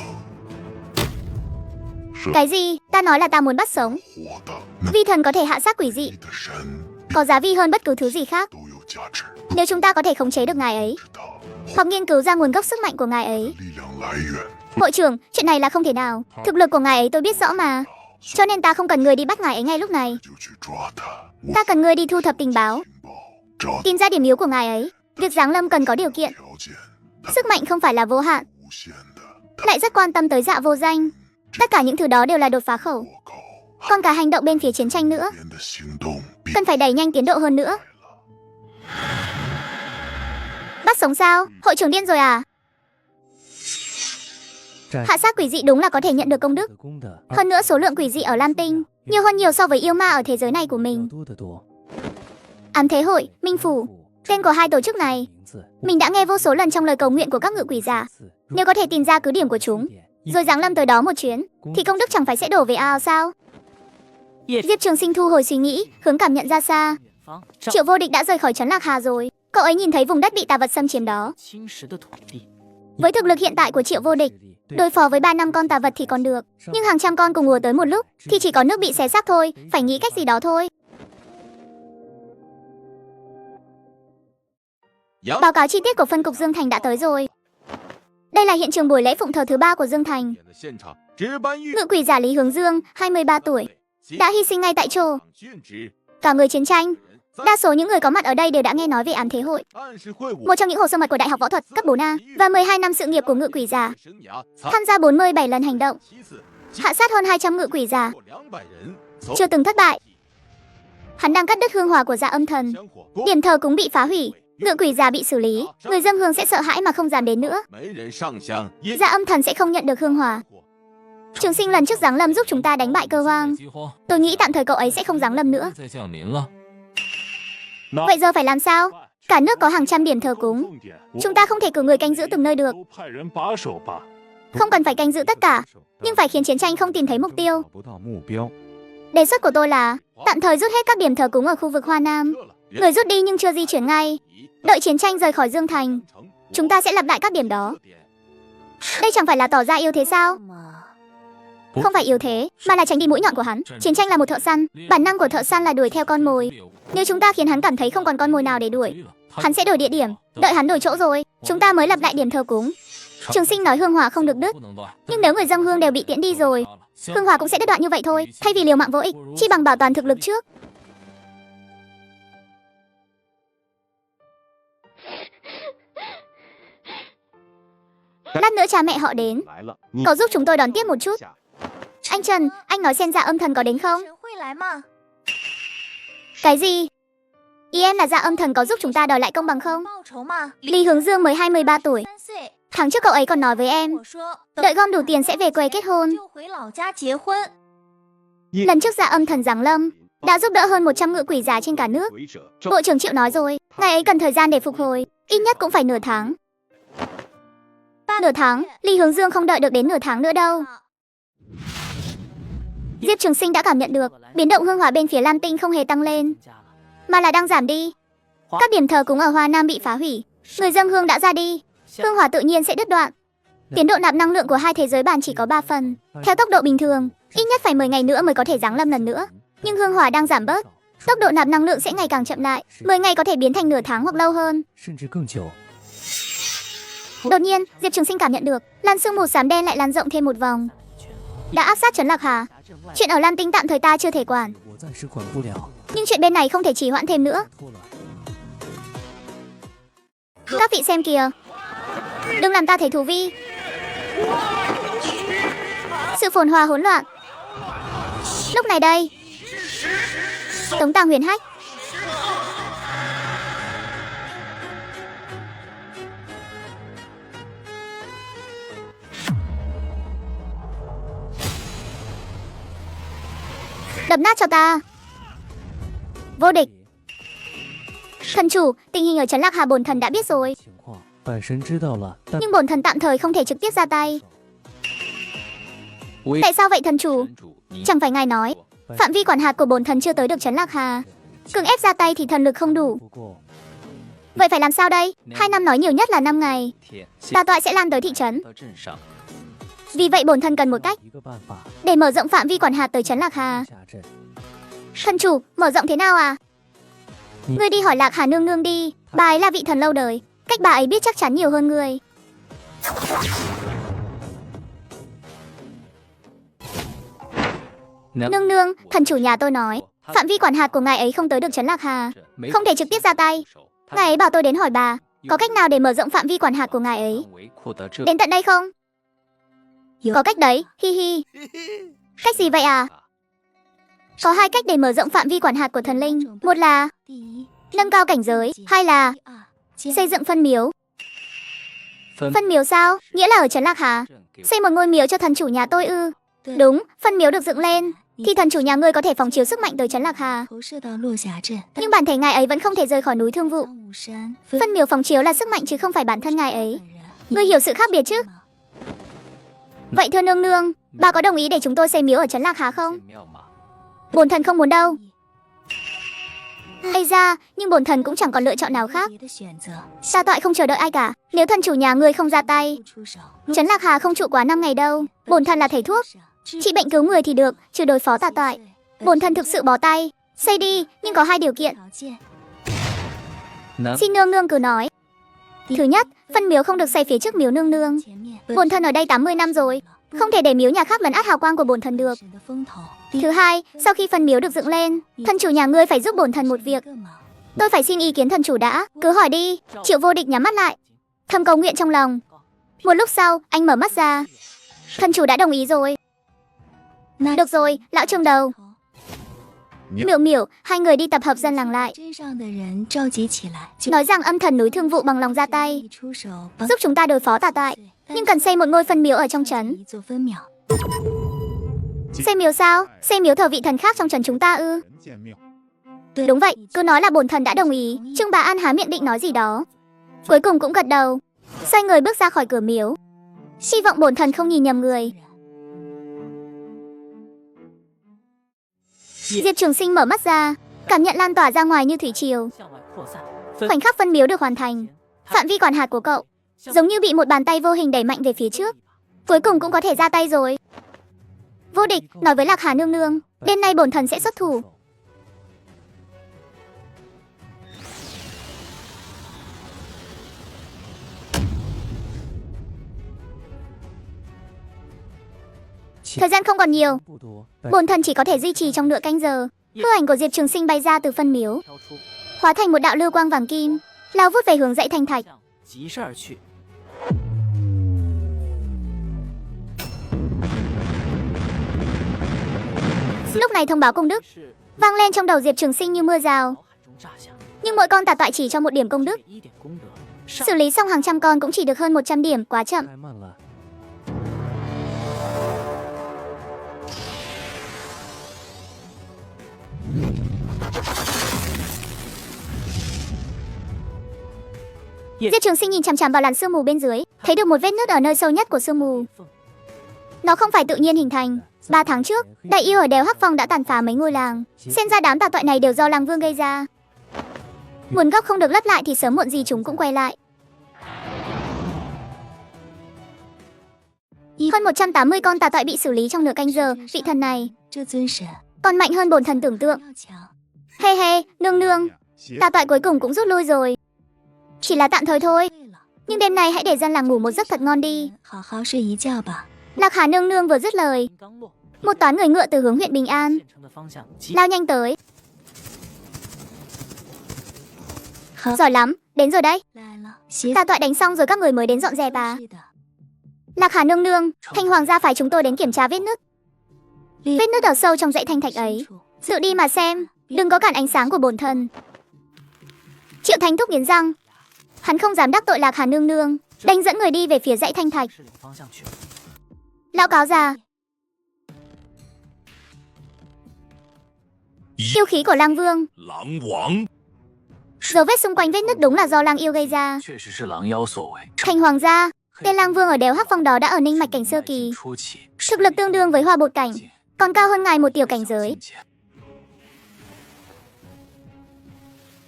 是 Cái gì? Ta nói là ta muốn bắt sống. 活的，那 Vi thần có thể hạ sát quỷ dị, 你的神 có giá vi hơn bất cứ thứ gì khác. 都有价值。 Nếu chúng ta có thể khống chế được ngài ấy, 知道 hoặc nghiên cứu ra nguồn gốc sức mạnh của ngài ấy. 力量来源， Hội trưởng, chuyện này là không thể nào. Thực lực của ngài ấy tôi biết rõ mà. Cho nên ta không cần người đi bắt ngài ấy ngay lúc này. 就去抓他。我 Ta cần người đi thu thập tình báo, 情报找 tìm ra điểm yếu của ngài ấy. Việc giáng lâm cần có điều kiện. 条件， Sức mạnh không phải là vô hạn, 无限的， lại rất quan tâm tới Dạ Vô Danh. Tất cả những thứ đó đều là đột phá khẩu. 我靠， còn cả hành động bên phía chiến tranh nữa. 边的行动比 Cần phải đẩy nhanh tiến độ hơn nữa. Bắt sống sao? Hội trưởng điên rồi à? Hạ sát quỷ dị đúng là có thể nhận được công đức. Hơn nữa số lượng quỷ dị ở Lam Tinh nhiều hơn nhiều so với yêu ma ở thế giới này của mình. Ám Thế Hội, Minh Phủ, tên của hai tổ chức này mình đã nghe vô số lần trong lời cầu nguyện của các ngự quỷ giả. Nếu có thể tìm ra cứ điểm của chúng, rồi giáng lâm tới đó một chuyến, thì công đức chẳng phải sẽ đổ về ao sao? Diệp Trường Sinh thu hồi suy nghĩ, hướng cảm nhận ra xa. Triệu Vô Địch đã rời khỏi trấn Lạc Hà rồi. Cậu ấy nhìn thấy vùng đất bị tà vật xâm chiếm đó. Với thực lực hiện tại của Triệu Vô Địch, đối phó với 3 năm con tà vật thì còn được, nhưng hàng trăm con cùng ùa tới một lúc thì chỉ có nước bị xé xác thôi, phải nghĩ cách gì đó thôi. Báo cáo chi tiết của phân cục Dương Thành đã tới rồi. Đây là hiện trường buổi lễ phụng thờ thứ 3 của Dương Thành. Ngự quỷ giả Lý Hướng Dương, 23 tuổi, đã hy sinh ngay tại chỗ. Cả người chiến tranh. Đa số những người có mặt ở đây đều đã nghe nói về Ám Thế Hội, một trong những hồ sơ mật của Đại học Võ thuật cấp 4A và 12 năm sự nghiệp của ngự quỷ giả. Tham gia 47 lần hành động, hạ sát hơn 200 ngự quỷ giả, chưa từng thất bại. Hắn đang cắt đứt hương hỏa của Dạ Âm Thần. Điểm thờ cũng bị phá hủy, ngự quỷ giả bị xử lý, người dâng hương sẽ sợ hãi mà không dám đến nữa. Dạ Âm Thần sẽ không nhận được hương hỏa. Trường Sinh lần trước giáng lâm giúp chúng ta đánh bại Cơ Hoang. Tôi nghĩ tạm thời cậu ấy sẽ không giáng lâm nữa. Vậy giờ phải làm sao? Cả nước có hàng trăm điểm thờ cúng, chúng ta không thể cử người canh giữ từng nơi được. Không cần phải canh giữ tất cả, nhưng phải khiến chiến tranh không tìm thấy mục tiêu. Đề xuất của tôi là tạm thời rút hết các điểm thờ cúng ở khu vực Hoa Nam. Người rút đi nhưng chưa di chuyển ngay. Đợi chiến tranh rời khỏi Dương Thành, chúng ta sẽ lập lại các điểm đó. Đây chẳng phải là tỏ ra yếu thế sao? Không phải yếu thế, mà là tránh đi mũi nhọn của hắn. Chiến tranh là một thợ săn, bản năng của thợ săn là đuổi theo con mồi. Nếu chúng ta khiến hắn cảm thấy không còn con mồi nào để đuổi, hắn sẽ đổi địa điểm. Đợi hắn đổi chỗ rồi, chúng ta mới lập lại điểm thờ cúng. Trường Sinh nói hương hỏa không được đứt, nhưng nếu người dâng hương đều bị tiễn đi rồi, hương hỏa cũng sẽ đứt đoạn như vậy thôi. Thay vì liều mạng vô ích, chi bằng bảo toàn thực lực trước. Lát nữa cha mẹ họ đến, cậu giúp chúng tôi đón tiếp một chút. Anh Trần, anh nói xem Dạ Âm Thần có đến không? Cái gì? Ý em là Dạ Âm Thần có giúp chúng ta đòi lại công bằng không? Lý Hướng Dương mới 23 tuổi. Tháng trước cậu ấy còn nói với em, đợi gom đủ tiền sẽ về quê kết hôn. Lần trước Dạ Âm Thần giáng lâm, đã giúp đỡ hơn 100 ngự quỷ giả trên cả nước. Bộ trưởng Triệu nói rồi, ngài ấy cần thời gian để phục hồi, ít nhất cũng phải nửa tháng. Nửa tháng, Lý Hướng Dương không đợi được đến nửa tháng nữa đâu. Diệp Trường Sinh đã cảm nhận được biến động hương hỏa bên phía Lam Tinh không hề tăng lên, mà là đang giảm đi. Các điểm thờ cúng ở Hoa Nam bị phá hủy, người dâng hương đã ra đi, hương hỏa tự nhiên sẽ đứt đoạn. Tiến độ nạp năng lượng của hai thế giới bản chỉ có 3 phần. Theo tốc độ bình thường, ít nhất phải 10 ngày nữa mới có thể giáng lâm lần nữa. Nhưng hương hỏa đang giảm bớt, tốc độ nạp năng lượng sẽ ngày càng chậm lại. 10 ngày có thể biến thành nửa tháng hoặc lâu hơn. Đột nhiên, Diệp Trường Sinh cảm nhận được làn sương mù xám đen lại lan rộng thêm một vòng, đã áp sát trấn Lạc Hà. Chuyện ở Lam Tinh tạm thời ta chưa thể quản, nhưng chuyện bên này không thể trì hoãn thêm nữa. Các vị xem kìa, đừng làm ta thấy thú vi. Sự phồn hoa hỗn loạn. Lúc này đây, Tống Tàng Huyền Hách. Đập nát cho ta. Vô Địch. Thần chủ, tình hình ở trấn Lạc Hà bổn thần đã biết rồi, nhưng bổn thần tạm thời không thể trực tiếp ra tay. Tại sao vậy thần chủ? Chẳng phải ngài nói phạm vi quản hạt của bổn thần chưa tới được trấn Lạc Hà, cưỡng ép ra tay thì thần lực không đủ. Vậy phải làm sao đây? 2 năm nói nhiều nhất là 5 ngày, tà tọa sẽ lan tới thị trấn. Vì vậy bổn thần cần một cách để mở rộng phạm vi quản hạt tới trấn Lạc Hà. Thần chủ, mở rộng thế nào à? Ngươi đi hỏi Lạc Hà nương nương đi, bà ấy là vị thần lâu đời, cách bà ấy biết chắc chắn nhiều hơn ngươi. Nương nương, thần chủ nhà tôi nói phạm vi quản hạt của ngài ấy không tới được trấn Lạc Hà, không thể trực tiếp ra tay. Ngài ấy bảo tôi đến hỏi bà, có cách nào để mở rộng phạm vi quản hạt của ngài ấy đến tận đây không? Có cách đấy, hi hi. Cách gì vậy à? Có hai cách để mở rộng phạm vi quản hạt của thần linh. Một là 第一， nâng cao cảnh giới, hai là 第二， xây dựng phân miếu. 分 Phân miếu sao? Nghĩa là ở Trấn Lạc Hà. 证给我 Xây một ngôi miếu cho thần chủ nhà tôi ư? 对 Đúng, phân miếu được dựng lên thì thần chủ nhà ngươi có thể phóng chiếu sức mạnh tới Trấn Lạc Hà. 投射到落霞镇， Nhưng bản thể ngài ấy vẫn không thể rời khỏi núi Thương Vụ. 武山 Phân miếu phóng chiếu là sức mạnh chứ không phải bản thân ngài ấy. 本人 Ngươi hiểu sự khác biệt chứ? Vậy thưa nương nương, bà có đồng ý để chúng tôi xây miếu ở Trấn Lạc Hà không? 这庙嘛， Bổn thần không muốn đâu. Ây da, nhưng bổn thần cũng chẳng còn lựa chọn nào khác. 别的选择， Sa toại không chờ đợi ai cả. Nếu thần chủ nhà ngươi không ra tay, 不出手， Trấn Lạc Hà không trụ quá 5 ngày đâu. Bổn thần là thầy thuốc, trị bệnh cứu người thì được, chứ đối phó tà toại. Bổn thần thực sự bó tay. Xây đi, nhưng có hai điều kiện. 条件， 能 Xin nương nương cứ nói. Thứ nhất, phân miếu không được xây phía trước miếu nương nương. 前面 Bổn thần ở đây 80 năm rồi, không thể để miếu nhà khác lấn át hào quang của bổn thần được. 神的风头。 Thứ hai, sau khi phân miếu được dựng lên, thần chủ nhà ngươi phải giúp bổn thần một việc. 个毛， Tôi phải xin ý kiến thần chủ đã. Cứ hỏi đi. Triệu Vô Địch nhắm mắt lại, thầm cầu nguyện trong lòng. Một lúc sau, anh mở mắt ra. Thần chủ đã đồng ý rồi. 那 Được rồi, lão trương đầu. Miểu miểu, hai người đi tập hợp dân làng lại. 镇上的人召集起来，就 Nói rằng âm thần núi Thương Vụ bằng lòng ra tay, 出手帮 giúp chúng ta đối phó tà toại. Nhưng cần xây một ngôi phân miếu ở trong trấn. 一座分秒。 Xây miếu sao? Xây miếu thờ vị thần khác trong trấn chúng ta ư? 建庙， Đúng vậy, cứ nói là bổn thần đã đồng ý. Trương Bá An há miệng định nói gì đó, cuối cùng cũng gật đầu, xoay người bước ra khỏi cửa miếu. Hy vọng bổn thần không nhìn nhầm người. Diệp Trường Sinh mở mắt ra, cảm nhận lan tỏa ra ngoài như thủy triều. 向外扩散，分 Khoảnh khắc phân miếu được hoàn thành, phạm vi quản hạt của cậu giống như bị một bàn tay vô hình đẩy mạnh về phía trước. Cuối cùng cũng có thể ra tay rồi. Vô Địch nói với Lạc Hà nương nương, đêm nay bổn thần sẽ xuất thủ. Thời gian không còn nhiều, 不多， bổn thần chỉ có thể duy trì trong nửa canh giờ. Hư ảnh của Diệp Trường Sinh bay ra từ phân miếu, 飘出， hóa thành một đạo lưu quang vàng kim, lao vút về hướng dãy thanh thạch. 向集市而去。 Lúc này thông báo công đức 是 vang lên trong đầu Diệp Trường Sinh như mưa rào. 脑海中炸响， Nhưng mỗi con tà toại chỉ cho một điểm công đức, 一点功德，上 xử lý xong hàng trăm con cũng chỉ được hơn 100 điểm, quá chậm. 太慢了。 Diệp Trường Sinh nhìn chằm chằm vào làn sương mù bên dưới, thấy được một vết nứt ở nơi sâu nhất của sương mù. Nó không phải tự nhiên hình thành. 3 tháng trước, đại yêu ở đèo Hắc Phong đã tàn phá mấy ngôi làng. Xem ra đám tà toại này đều do Làng Vương gây ra. Nguồn gốc không được lấp lại thì sớm muộn gì chúng cũng quay lại. Hơn 180 con tà toại bị xử lý trong nửa canh giờ. Vị thần này 这尊神 còn mạnh hơn bổn thần tưởng tượng. 要强， He he, nương nương, 邪 tà toại cuối cùng cũng rút lui rồi. Chỉ là tạm thời thôi. 对了， Nhưng đêm nay hãy để dân làng ngủ một giấc thật ngon đi. 好好睡一觉吧。 Lạc Hà nương nương vừa dứt lời, 刚落， một toán người ngựa từ hướng huyện Bình An 县城的方向急 lao nhanh tới. 好， Giỏi lắm, đến rồi đấy. 来了，鞋 Tà toại đánh xong rồi các người mới đến dọn dẹp à? 是的， Lạc Hà nương nương, Thanh Hoàng gia phải chúng tôi đến kiểm tra vết nứt. Vết nứt ở sâu trong dãy thanh thạch ấy. Tự đi mà xem, đừng có cản ánh sáng của bổn thần. Triệu Thánh Thúc nghiến răng. Hắn không dám đắc tội Lạc Hà nương nương, đành dẫn người đi về phía dãy thanh thạch. 市岭方向去。 Lão cáo già, yêu khí của Lang Vương, 狼王 dấu vết xung quanh vết nứt đúng là do Lang yêu gây ra. 确实是狼妖所为。 Thanh Hoàng gia, tên Lang Vương ở đèo Hắc Phong đó đã ở Ninh Mạch cảnh sơ kỳ, 初期， thực lực tương đương với Hoa Bột cảnh, còn cao hơn ngài một tiểu cảnh giới.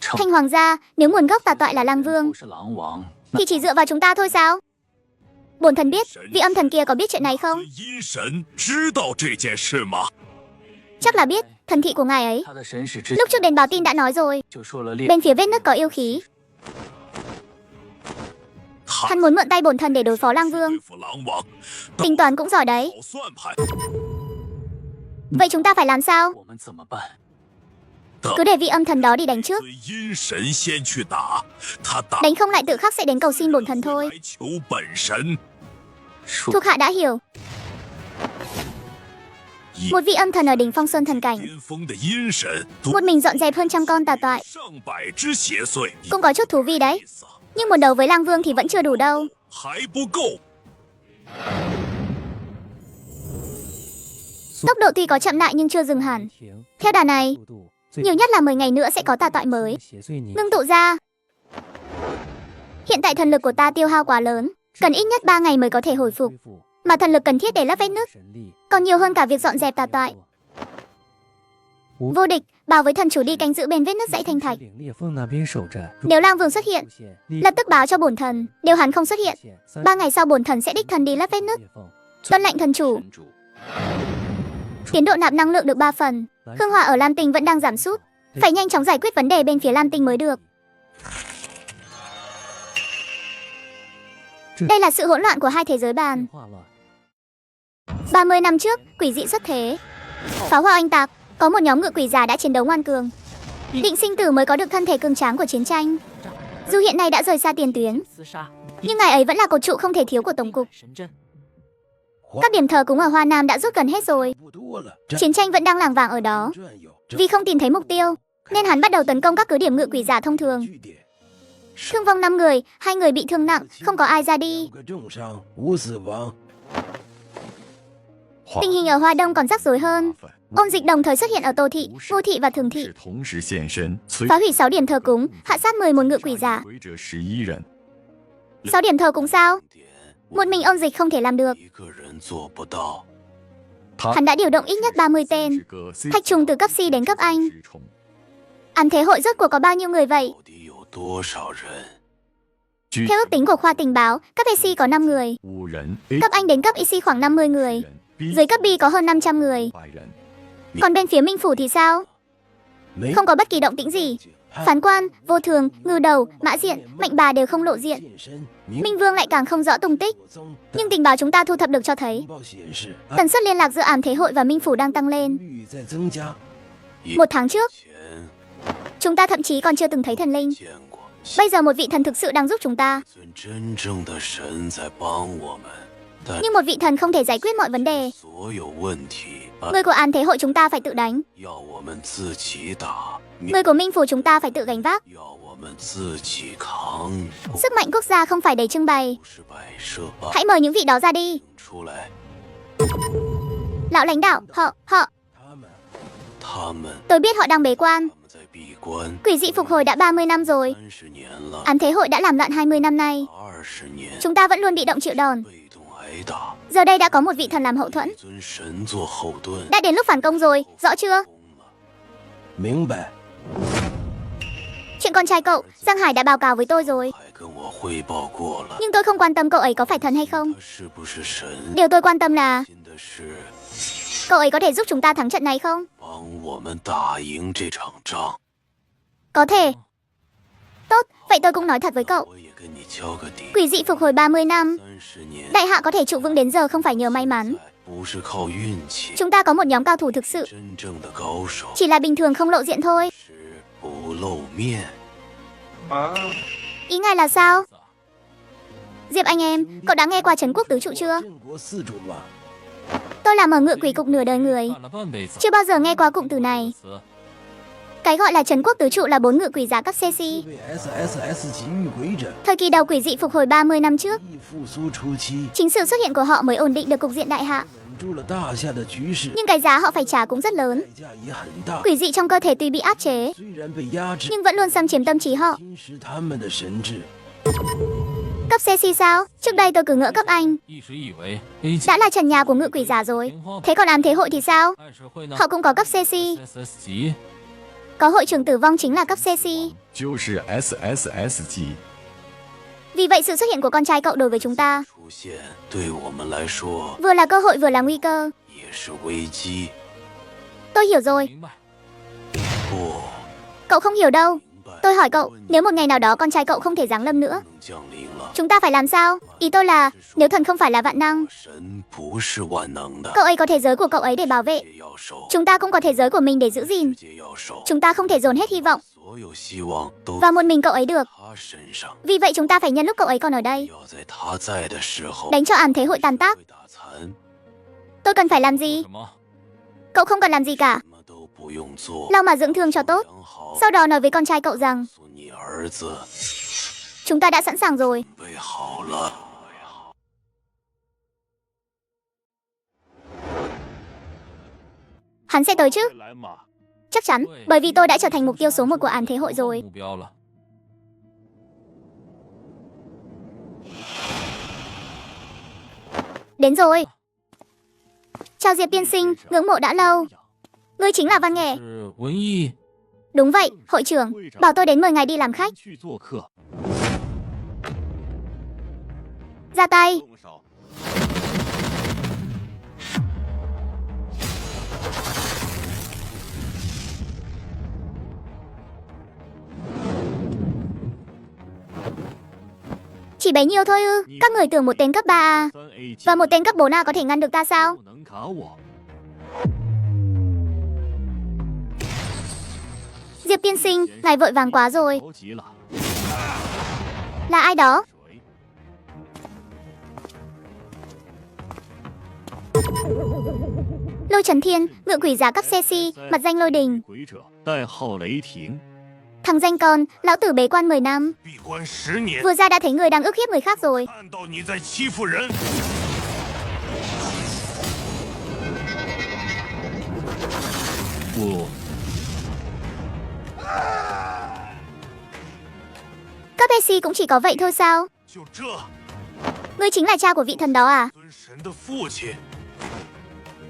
成 Thanh Hoàng gia, nếu nguồn gốc tà toại là Lang Vương, 不是狼王， thì chỉ dựa vào chúng ta thôi sao? Bổn thần biết, vị âm thần kia có biết chuyện này không? 阴神知道这件事吗？ Chắc là biết, thần thị của ngài ấy. 他的神使之 Lúc trước đến báo tin đã nói rồi, 就说了猎， bên phía vết nứt có yêu khí. 他 Hắn muốn mượn tay bổn thần để đối phó Lang Vương. 对付狼王， Tính toán cũng giỏi đấy. 好算盘， Vậy chúng ta phải làm sao? 我们怎么办？ Cứ để vị âm thần đó đi đánh trước. 对阴神先去打，他打 Đánh không lại tự khắc sẽ đến cầu xin bổn thần thôi. 来求本神。 Thuộc hạ đã hiểu. Một vị âm thần ở đỉnh phong Sơn Thần cảnh, 巅峰的阴神，独 một mình dọn dẹp hơn trăm con tà toại, 上百只邪祟， cũng có chút thú vị đấy. Nhưng một đầu với lang vương thì vẫn chưa đủ đâu. 还不够。 Tốc độ tuy có chậm lại nhưng chưa dừng hẳn. Theo đà này, nhiều nhất là 10 ngày nữa sẽ có tà toại mới ngưng tụ ra. Hiện tại thần lực của ta tiêu hao quá lớn, cần ít nhất 3 ngày mới có thể hồi phục. Mà thần lực cần thiết để lấp vết nứt còn nhiều hơn cả việc dọn dẹp tà toại. Vô địch, bảo với thần chủ đi canh giữ bên vết nứt dãy thanh thạch. Nếu lang vương xuất hiện, lập tức báo cho bổn thần. Nếu hắn không xuất hiện, 3 ngày sau bổn thần sẽ đích thân đi lấp vết nứt. Tuân lệnh thần chủ. Tiến độ nạp năng lượng được 3 phần. Hương hỏa ở Lam Tinh vẫn đang giảm sút. Phải nhanh chóng giải quyết vấn đề bên phía Lam Tinh mới được. Đây là sự hỗn loạn của hai thế giới bàn. 30 năm trước, quỷ dị xuất thế. Pháo hoa oanh tạc, có một nhóm ngự quỷ già đã chiến đấu ngoan cường. Định sinh tử mới có được thân thể cường tráng của chiến tranh. Dù hiện nay đã rời xa tiền tuyến, 厮杀 nhưng ngài ấy vẫn là cột trụ không thể thiếu của tổng cục. 神针， Các điểm thờ cúng ở Hoa Nam đã rút gần hết rồi. Chiến tranh vẫn đang lảng vảng ở đó. Vì không tìm thấy mục tiêu, nên hắn bắt đầu tấn công các cứ điểm ngự quỷ giả thông thường. Thương vong 5 người, 2 người bị thương nặng, không có ai ra đi. Tình hình ở Hoa Đông còn rắc rối hơn. Ôn dịch đồng thời xuất hiện ở Tô Thị, Ngô Thị và Thường Thị, 是同时现身，摧 phá hủy 6 điểm thờ cúng, hạ sát 11 ngự quỷ giả. 毁者11人。 6 điểm thờ cúng sao? Một mình ôn dịch không thể làm được. 一个人做不到。 Hắn đã điều động ít nhất 30 tên, 是个 C thạch trùng từ cấp C đến cấp Anh. 之虫， Ám thế hội rốt cuộc có bao nhiêu người vậy? 到底有多少人？ 居 Theo ước tính của khoa tình báo, cấp AC có 5 người, 5人 A cấp Anh đến cấp EC khoảng 50 người, 人 B dưới cấp B có hơn 500 người. 100人。 Còn bên phía Minh Phủ thì sao? Không có bất kỳ động tĩnh gì. Phán quan, vô thường, ngư đầu, mã diện, mạnh bà đều không lộ diện. Minh Vương lại càng không rõ tung tích. Nhưng tình báo chúng ta thu thập được cho thấy tần suất liên lạc giữa ám thế hội và Minh Phủ đang tăng lên. 1 tháng trước, 前 chúng ta thậm chí còn chưa từng thấy thần linh. 见过， Bây giờ một vị thần thực sự đang giúp chúng ta. 尊真正的神在帮我们，但 Nhưng một vị thần không thể giải quyết mọi vấn đề. 所有问题， Người của ám thế hội chúng ta phải tự đánh. 要我们自己打， Người của Minh Phủ chúng ta phải tự gánh vác. 要我们自己扛， Sức mạnh quốc gia không phải để trưng bày. 不是摆设，把 Hãy mời những vị đó ra đi. 出来。 Lão lãnh đạo, họ. 他们 Tôi biết họ đang bế quan. 他们在闭关 Quỷ dị phục hồi đã 30 năm rồi. 30年了， Ám thế hội đã làm loạn 20 năm nay. 20年 Chúng ta vẫn luôn bị động chịu đòn. 被动挨打， Giờ đây đã có một vị thần làm hậu thuẫn. 尊神做后盾。 Đã đến lúc phản công rồi, rõ chưa? 明白， Chuyện con trai cậu, Giang Hải đã báo cáo với tôi rồi. 还跟我汇报过了， Nhưng tôi không quan tâm cậu ấy có phải thần hay không. 他是不是神？ Điều tôi quan tâm là 信的是 cậu ấy có thể giúp chúng ta thắng trận này không? 帮我们打赢这场仗。 Có thể. Tốt, vậy tôi cũng nói thật với cậu. 我也跟你交个底， Quỷ dị phục hồi 30 năm. 30年 Đại hạ có thể trụ vững đến giờ không phải nhờ may mắn. 不是靠运气， Chúng ta có một nhóm cao thủ thực sự. 真正的高手 Chỉ là bình thường không lộ diện thôi. 是不露面。 Ý ngài là sao? Diệp anh em, cậu đã nghe qua Trấn Quốc Tứ Trụ chưa? 镇国四主嘛， Tôi làm ở ngự quỷ cục nửa đời người. 干了半辈子， Chưa bao giờ nghe qua cụm từ này. 此 Cái gọi là Trấn Quốc Tứ Trụ là 4 ngự quỷ giá cấp CC. 为 SSS 级御鬼者， Thời kỳ đầu quỷ dị phục hồi 30 năm trước, 义复苏初期， chính sự xuất hiện của họ mới ổn định được cục diện đại hạ. 稳住了大夏的局势， Nhưng cái giá họ phải trả cũng rất lớn. 代价也很大。 Quỷ dị trong cơ thể tuy bị áp chế, 虽然被压制， nhưng vẫn luôn xâm chiếm tâm trí họ. 侵蚀他们的神智。 Cấp CC sao? Trước đây tôi cứ ngỡ cấp Anh 一直以为 A 级 đã là trần nhà của ngự quỷ giả rồi. 莲花 Thế còn ám thế hội thì sao? 暗示会呢 Họ cũng có cấp CC. SS 级， Có hội trưởng tử vong chính là cấp CC. 就是 SSS 级。 Vì vậy sự xuất hiện của con trai cậu đối với chúng ta 出现对我们来说 vừa là cơ hội vừa là nguy cơ. 也是危机。 Tôi hiểu rồi. 明白？ 不， Cậu không hiểu đâu. 明白， Tôi hỏi cậu, nếu một ngày nào đó con trai cậu không thể giáng lâm nữa, 能降临了。 chúng ta phải làm sao? Ý tôi là, nếu thần không phải là vạn năng, 神不是万能的， cậu ấy có thế giới của cậu ấy để bảo vệ. 也要守， Chúng ta cũng có thế giới của mình để giữ gìn. 也要守。 Chúng ta không thể dồn hết hy vọng 所有希望都 vào một mình cậu ấy được. 他身上， Vì vậy chúng ta phải nhân lúc cậu ấy còn ở đây, 要在他在的时候 đánh cho ám thế hội tàn tác. 会打残。 Tôi cần phải làm gì? 什么？ Cậu không cần làm gì cả. 什么都不用做， Lau mà dưỡng thương cho tốt. 养好 Sau đó nói với con trai cậu rằng 告诉你儿子 chúng ta đã sẵn sàng rồi. 备好了。 Hắn sẽ tới chứ? 来嘛， Chắc chắn, bởi vì tôi đã trở thành mục tiêu số 1 của ám thế hội rồi. 目标了。 Đến rồi. Chào Diệp tiên sinh, ngưỡng mộ đã lâu. Ngươi chính là Văn Nghệ. 是文艺 Đúng vậy, hội trưởng. Bảo tôi đến mời ngài đi làm khách. 去做客， Ra tay. 动手。 Chỉ bấy nhiêu thôi ư? Các người tưởng một tên cấp 3A 3A 级 và một tên cấp 4A có thể ngăn được ta sao? 不能卡我。 Diệp tiên sinh, ngài vội vàng quá rồi. 着急了， Là ai đó? 水 Lôi Trấn Thiên, ngự quỷ giả cấp Ceci, mặt danh Lôi Đình. 鬼者，代号雷霆， Thằng danh con, lão tử bế quan 10 năm. 闭关10年， Vừa ra đã thấy người đang ức hiếp người khác rồi. 看到你在欺负人。 我 Cấp Ceci cũng chỉ có vậy thôi sao? 就这， Ngươi chính là cha của vị thần đó à? 尊神的父亲，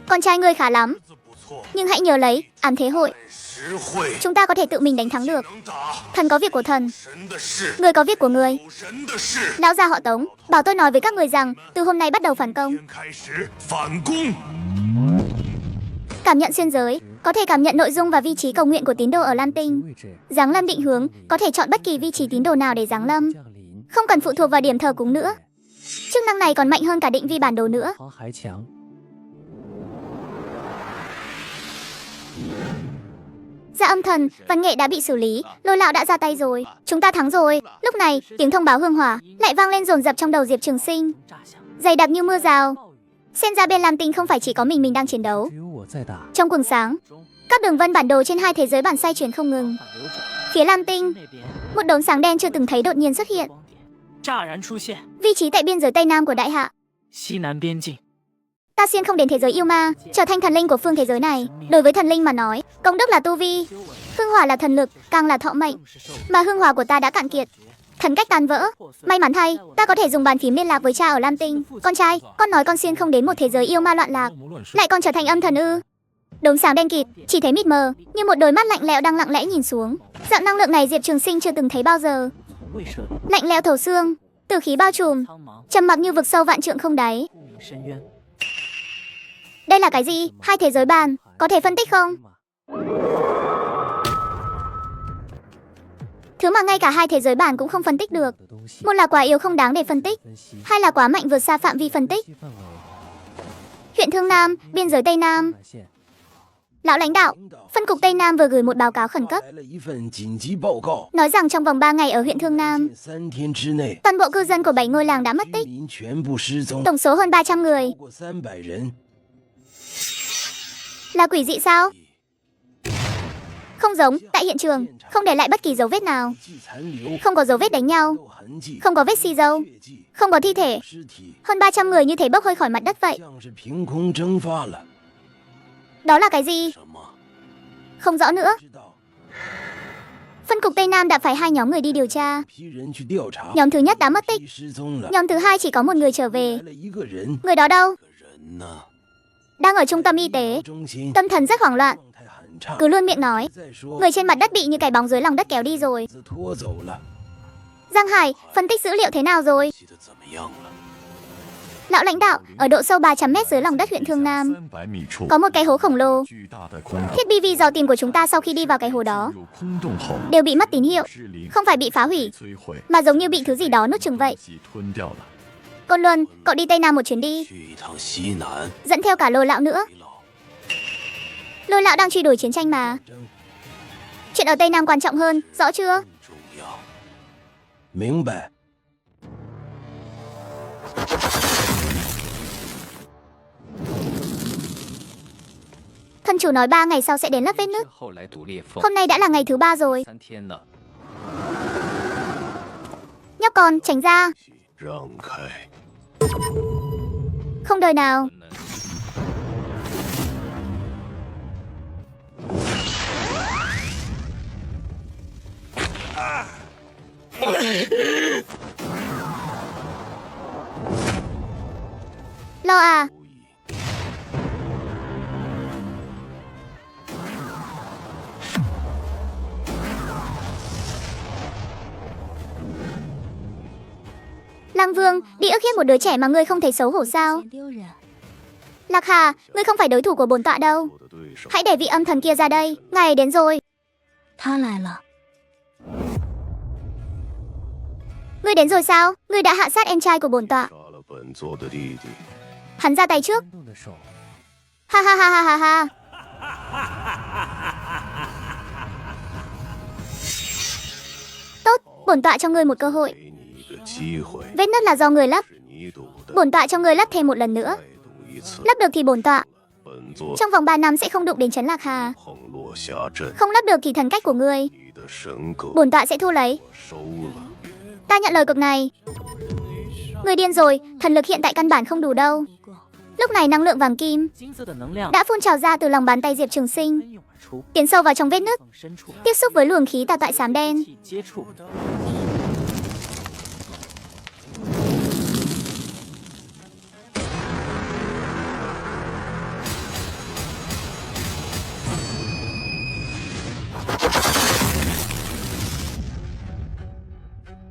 Con trai ngươi khá lắm. 字不错， Nhưng hãy nhớ lấy, ám thế hội. 实惠， Chúng ta có thể tự mình đánh thắng được. 能打 Thần có việc của thần, 神的事， người có việc của người. 有神的事。 Lão gia họ Tống, bảo tôi nói với các người rằng từ hôm nay bắt đầu phản công. 先开始反攻， Cảm nhận xuyên giới, có thể cảm nhận nội dung và vị trí cầu nguyện của tín đồ ở Lam Tinh. Giáng lâm định hướng, có thể chọn bất kỳ vị trí tín đồ nào để giáng lâm. Không cần phụ thuộc vào điểm thờ cúng nữa. Chức năng này còn mạnh hơn cả định vị bản đồ nữa. Dạ âm thần, Văn Nghệ đã bị xử lý, Lôi lão đã ra tay rồi. Chúng ta thắng rồi. Lúc này, tiếng thông báo hương hỏa lại vang lên dồn dập trong đầu Diệp Trường Sinh. Dày đặc như mưa rào. Xem ra bên Lam Tinh không phải chỉ có mình đang chiến đấu. Trong quầng sáng, các đường vân bản đồ trên hai thế giới bản xoay chuyển không ngừng. Phía Lam Tinh, một đốm sáng đen chưa từng thấy đột nhiên xuất hiện. 乍然出现， Vị trí tại biên giới Tây Nam của Đại Hạ. 西南边境， Ta xuyên không đến thế giới yêu ma, trở thành thần linh của phương thế giới này. Đối với thần linh mà nói, công đức là tu vi, hương hỏa là thần lực, càng là thọ mệnh. Mà hương hỏa của ta đã cạn kiệt, thần cách tan vỡ. May mắn thay, ta có thể dùng bàn phím liên lạc với cha ở Lam Tinh. Con trai, con nói con xuyên không đến một thế giới yêu ma loạn lạc, 魔乱世 lại còn trở thành âm thần ư? Đốm sáng đen kịt, chỉ thấy mịt mờ, như một đôi mắt lạnh lẽo đang lặng lẽ nhìn xuống. Dạng năng lượng này Diệp Trường Sinh chưa từng thấy bao giờ. 未设 Lạnh lẽo thấu xương, tử khí bao trùm, 苍茫， trầm mặc như vực sâu vạn trượng không đáy. 不明深渊。 Đây là cái gì? Hai thế giới bàn, có thể phân tích không? Thứ mà ngay cả hai thế giới bản cũng không phân tích được. Một là quá yếu không đáng để phân tích, hai là quá mạnh vượt xa phạm vi phân tích. Huyện Thương Nam, biên giới Tây Nam. Lão lãnh đạo, phân cục Tây Nam vừa gửi một báo cáo khẩn cấp, 来了一份紧急报告， nói rằng trong vòng 3 ngày ở huyện Thương Nam, 3天之内， toàn bộ cư dân của 7 ngôi làng đã mất 居 tích, 民全部失踪， tổng số hơn 300 người. 超过300人。 Là quỷ dị sao? Không giống, tại hiện trường, không để lại bất kỳ dấu vết nào. 迹残留， Không có dấu vết đánh nhau, 有痕迹， không có vết xi dâu, 血迹， không có thi thể. 尸体 Hơn 300 người như thể bốc hơi khỏi mặt đất vậy. 像是凭空蒸发了。 Đó là cái gì? 什么？ Không rõ nữa. 知道 Phân cục Tây Nam đã phái 2 nhóm người đi điều tra. 批人去调查， Nhóm thứ nhất đã mất tích, 批失踪了， nhóm thứ hai chỉ có một người trở về. 来了一个人， Người đó đâu? 个人呢？ Đang ở trung tâm y tế. 中心 Tâm thần rất hoảng loạn, 状态很差。 cứ luôn miệng nói. 再说， Người trên mặt đất bị như cái bóng dưới lòng đất kéo đi rồi. 子拖走了， Giang Hải, phân tích dữ liệu thế nào rồi? 记得怎么样了？ Lão lãnh đạo, ở độ sâu 300 mét dưới lòng đất huyện Thương Nam, 300米处 có một cái hố khổng lồ. 巨大的空洞， Thiết bị vi dò tìm của chúng ta sau khi đi vào cái hố đó 入空洞后 đều bị mất tín hiệu, 失灵， không phải bị phá hủy, 摧毁， mà giống như bị thứ gì đó nuốt chửng vậy. 细吞掉了。 Côn Luân, cậu đi Tây Nam một chuyến đi, 去一趟西南， dẫn theo cả Lôi lão nữa. 李老， Lôi lão đang truy đuổi chiến tranh mà. Chuyện ở Tây Nam quan trọng hơn, rõ chưa? 更重要。明白。 Thời Thân chủ nói 3 ngày sau sẽ đến lấp vết nứt. 后来毒裂缝 Hôm nay đã là ngày thứ 3 rồi. 3天了， Nhóc con, tránh ra. 让开！ Không đời nào. 不能 Lo à. Lăng Vương, đi ức hiếp một đứa trẻ mà ngươi không thấy xấu hổ sao? 嫌丢人。 Lạc Hà, ngươi không phải đối thủ của bổn tọa đâu. 我的对手 Hãy để vị âm thần kia ra đây, ngài ấy đến rồi. 他来了， Ngươi đến rồi sao? Ngươi đã hạ sát em trai của bổn tọa. 杀了本座的弟弟， Hắn ra tay trước. 动的手， Ha ha ha ha ha ha. Tốt, bổn tọa cho ngươi một cơ hội. 给你一个机会， Vết nứt là do người lấp. 是你堵的， Bổn tọa cho ngươi lấp thêm một lần nữa. 再堵一次， Lấp được thì bổn tọa. 本座 Trong vòng 3 năm sẽ không đụng đến trấn Lạc Hà. 碰落霞阵， Không lấp được thì thần cách của ngươi. 你的神狗 Bổn tọa sẽ thu lấy. 我收了。 Ta nhận lời cược này. Ngươi điên rồi, thần lực hiện tại căn bản không đủ đâu. 不够。 Lúc này năng lượng vàng kim 金色的能量 đã phun trào ra từ lòng bàn tay Diệp Trường Sinh, 奔涌而出， tiến sâu vào trong vết nứt, 往深处 tiếp xúc với luồng khí tà toại xám đen. 气接触，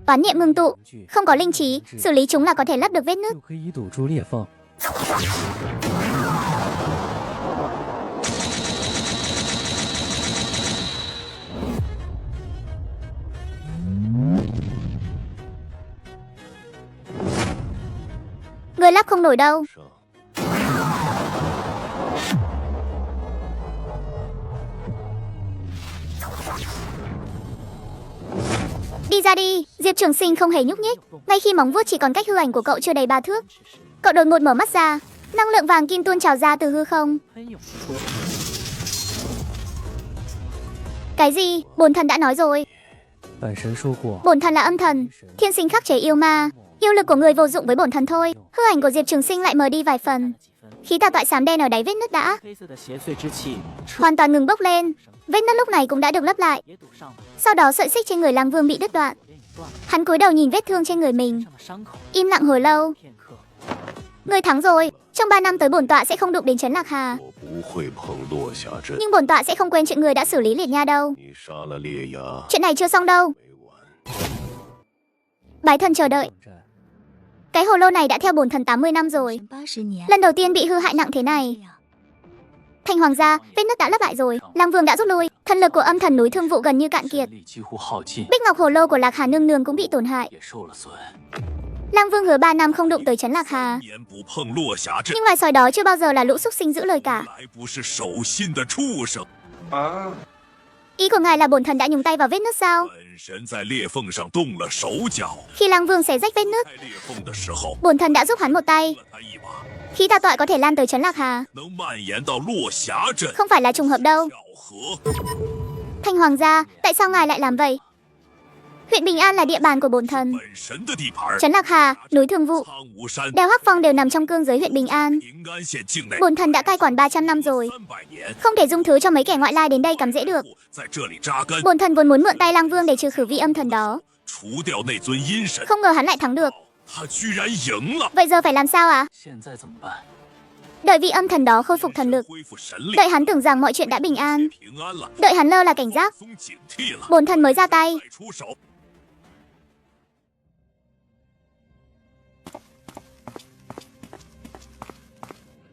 Toán niệm ngưng tụ, không có linh trí, xử lý chúng là có thể lấp được vết nứt. 就可以堵住裂缝。 Người lắp không nổi đâu. 上 Đi ra đi. Diệp Trường Sinh không hề nhúc nhích. Ngay khi móng vuốt chỉ còn cách hư ảnh của cậu chưa đầy 3 thước, cậu đột ngột mở mắt ra. Năng lượng vàng kim tuôn trào ra từ hư không. 喷涌而出。 Cái gì? Bổn thần đã nói rồi. 本神说过， Bổn thần là âm thần, thiên sinh khắc chế yêu ma. Yêu lực của người vô dụng với bổn thần thôi. Hư ảnh của Diệp Trường Sinh lại mờ đi vài phần. 几分， Khí tà toại xám đen ở đáy vết nứt đã 黑色的邪祟之气彻 hoàn toàn ngừng bốc lên. Vết nứt lúc này cũng đã được lấp lại. 也堵上了， Sau đó sợi xích trên người Lăng Vương bị đứt đoạn. 连引断了， Hắn cúi đầu nhìn vết thương trên người mình, 上了伤口， im lặng hồi lâu. 片刻， Ngươi thắng rồi. Trong 3 năm tới bổn tọa sẽ không đụng đến trấn Lạc Hà. 我不会碰落霞阵， Nhưng bổn tọa sẽ không quên chuyện người đã xử lý Liệt Nha đâu. 你杀了烈牙 Chuyện này chưa xong đâu. 没完。 Bái thần chờ đợi. 战 Cái hồ lô này đã theo bổn thần 80 năm rồi. 80年。 Lần đầu tiên bị hư hại nặng thế này. 这样 Thanh Hoàng gia, vết nứt đã lấp lại rồi. Lăng Vương đã rút lui. Thần lực của âm thần núi Thương Vụ gần như cạn kiệt. 神力几乎耗尽， Bích ngọc hồ lô của Lạc Hà nương nương cũng bị tổn hại. 也受了损。 Lăng Vương hứa 3 năm không đụng tới trấn Lạc Hà. 年不碰落霞阵， Nhưng loài sói đó chưa bao giờ là lũ súc sinh giữ lời cả. 来不是守信的畜生。 Ý của ngài là bổn thần đã nhúng tay vào vết nứt sao? 本神在裂缝上动了手脚， Khi Lăng Vương xé rách vết nứt, 开裂缝的时候， bổn thần đã giúp hắn một tay. 了他一把， Khí tà toại có thể lan tới trấn Lạc Hà. 能蔓延到落霞阵。 Không phải là trùng hợp đâu. 巧合， Thanh Hoàng gia, tại sao ngài lại làm vậy? Huyện Bình An là địa bàn của bổn thần. 本神的地盘。 Trấn Lạc Hà, núi Thương Vụ, 苍梧山、 đèo Hắc Phong đều nằm trong cương giới huyện Bình An. 平安县境内 Bổn thần đã cai quản 300 năm rồi. 300年， Không thể dung thứ cho mấy kẻ ngoại lai đến đây cắm rễ được. 在这里扎根， Bổn thần vốn muốn mượn tay Lăng Vương để trừ khử vị âm thần đó. 除掉那尊阴神。 Không ngờ hắn lại thắng được. 他居然赢了， Vậy giờ phải làm sao à? 现在怎么办？ Đợi vị âm thần đó khôi phục thần lực. 恢复神力， Đợi hắn tưởng rằng mọi chuyện đã bình an. 平安了， Đợi hắn lơ là cảnh giác. 松警惕了， Bổn thần mới ra tay. 再出手。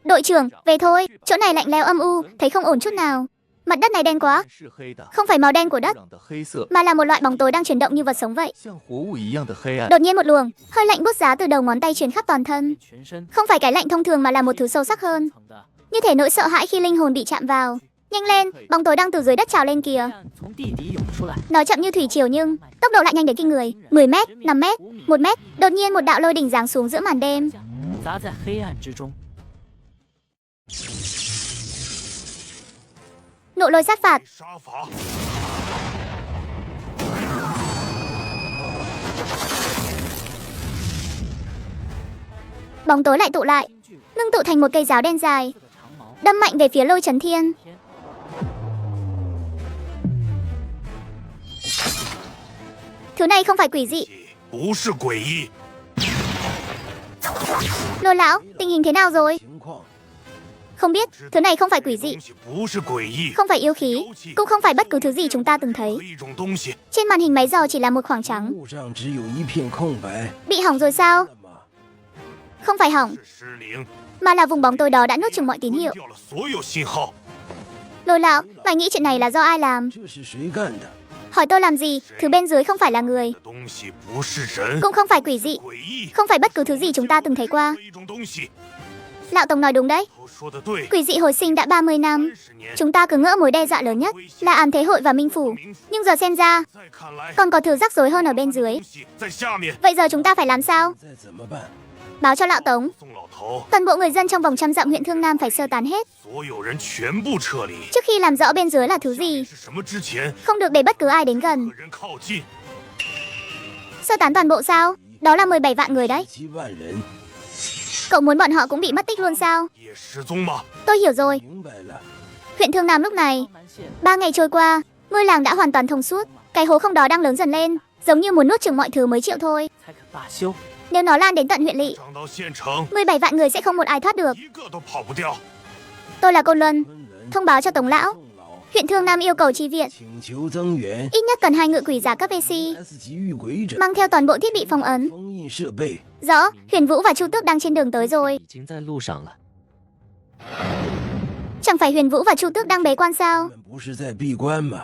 Đội trưởng, về thôi. Chỗ này lạnh lẽo âm u, thấy không ổn chút nào. Mặt đất này đen quá. 是黑的， Không phải màu đen của đất, 壤的黑色， mà là một loại bóng tối đang chuyển động như vật sống vậy. 像活物一样的黑暗。 Đột nhiên một luồng hơi lạnh buốt giá từ đầu ngón tay truyền khắp toàn thân. 全身 Không phải cái lạnh thông thường mà là một thứ sâu sắc hơn, 层的 như thể nỗi sợ hãi khi linh hồn bị chạm vào. Nhanh lên, bóng tối đang từ dưới đất trào lên kìa. 暗从地底涌出来， Nó chậm như thủy triều nhưng tốc độ lại nhanh đến kinh người. 10 mét, 5 mét, 1 mét. Đột nhiên một đạo lôi đỉnh giáng xuống giữa màn đêm. 砸在黑暗之中。 Lôi Nộ lôi sát phạt.杀法， Bóng tối lại tụ lại, ngưng tụ thành một cây giáo đen dài, đâm mạnh về phía Lôi Chấn Thiên. Thứ này không phải quỷ dị. 不是诡异， Lôi lão, tình hình thế nào rồi? 情况 Không biết, thứ này không phải quỷ dị, 东西不是诡异， không phải yêu khí, cũng không phải bất cứ thứ gì chúng ta từng thấy. 和一种东西， Trên màn hình máy dò chỉ là một khoảng trắng. 路上只有一片空白， Bị hỏng rồi sao? 那么 Không phải hỏng, 是失灵， mà là vùng bóng tối đó đã nuốt chửng mọi tín hiệu. 掉了所有信号。 Lôi lão, mày nghĩ chuyện này là do ai làm? 这是谁干的？ Hỏi tôi làm gì? Thứ bên dưới không phải là người, 这东西不是人， cũng không phải quỷ dị, 诡异， không phải bất cứ thứ gì chúng ta từng thấy qua. 和一种东西。 Lão Tổng nói đúng đấy. 头说的对， Quỷ dị hồi sinh đã 30 năm. 30年， Chúng ta cứ ngỡ mối đe dọa lớn nhất là Ám Thế Hội và Minh Phủ. Nhưng giờ xem ra, 再看来， còn có thứ rắc rối hơn ở bên dưới. 东西在下面。 Vậy giờ chúng ta phải làm sao? 再怎么办？ Báo cho Lão Tống, 宋老头， toàn bộ người dân trong vòng 100 dặm huyện Thương Nam phải sơ tán hết. 所有人全部撤离。 Trước khi làm rõ bên dưới là thứ gì, 是什么之前， không được để bất cứ ai đến gần. 个人靠近。 Sơ tán toàn bộ sao? Đó là 17 vạn người đấy. 7万人， Cậu muốn bọn họ cũng bị mất tích luôn sao? 也失踪吗？ Tôi hiểu rồi. 明白了。 Huyện Thương Nam lúc này, 南线 3 ngày trôi qua, ngôi làng đã hoàn toàn thông suốt. Cái hố không đó đang lớn dần lên, giống như muốn nuốt chửng mọi thứ mới chịu thôi. 才可罢休。 Nếu nó lan đến tận huyện lỵ, 上到县城， 17 vạn người sẽ không một ai thoát được. 一个都跑不掉。 Tôi là Côn Luân, 昆仑 thông báo cho Tống Lão. 宋老 Huyện Thương Nam yêu cầu chi viện, 请求增援 ít nhất cần 2 ngự quỷ giả cấp AC, S 级御鬼者 mang theo toàn bộ thiết bị phong ấn. 封印设备。 Rõ, Huyền Vũ và Chu Tước đang trên đường tới rồi. 已经在路上了。 Chẳng phải Huyền Vũ và Chu Tước đang bế quan 他 sao? 们不是在闭关吗？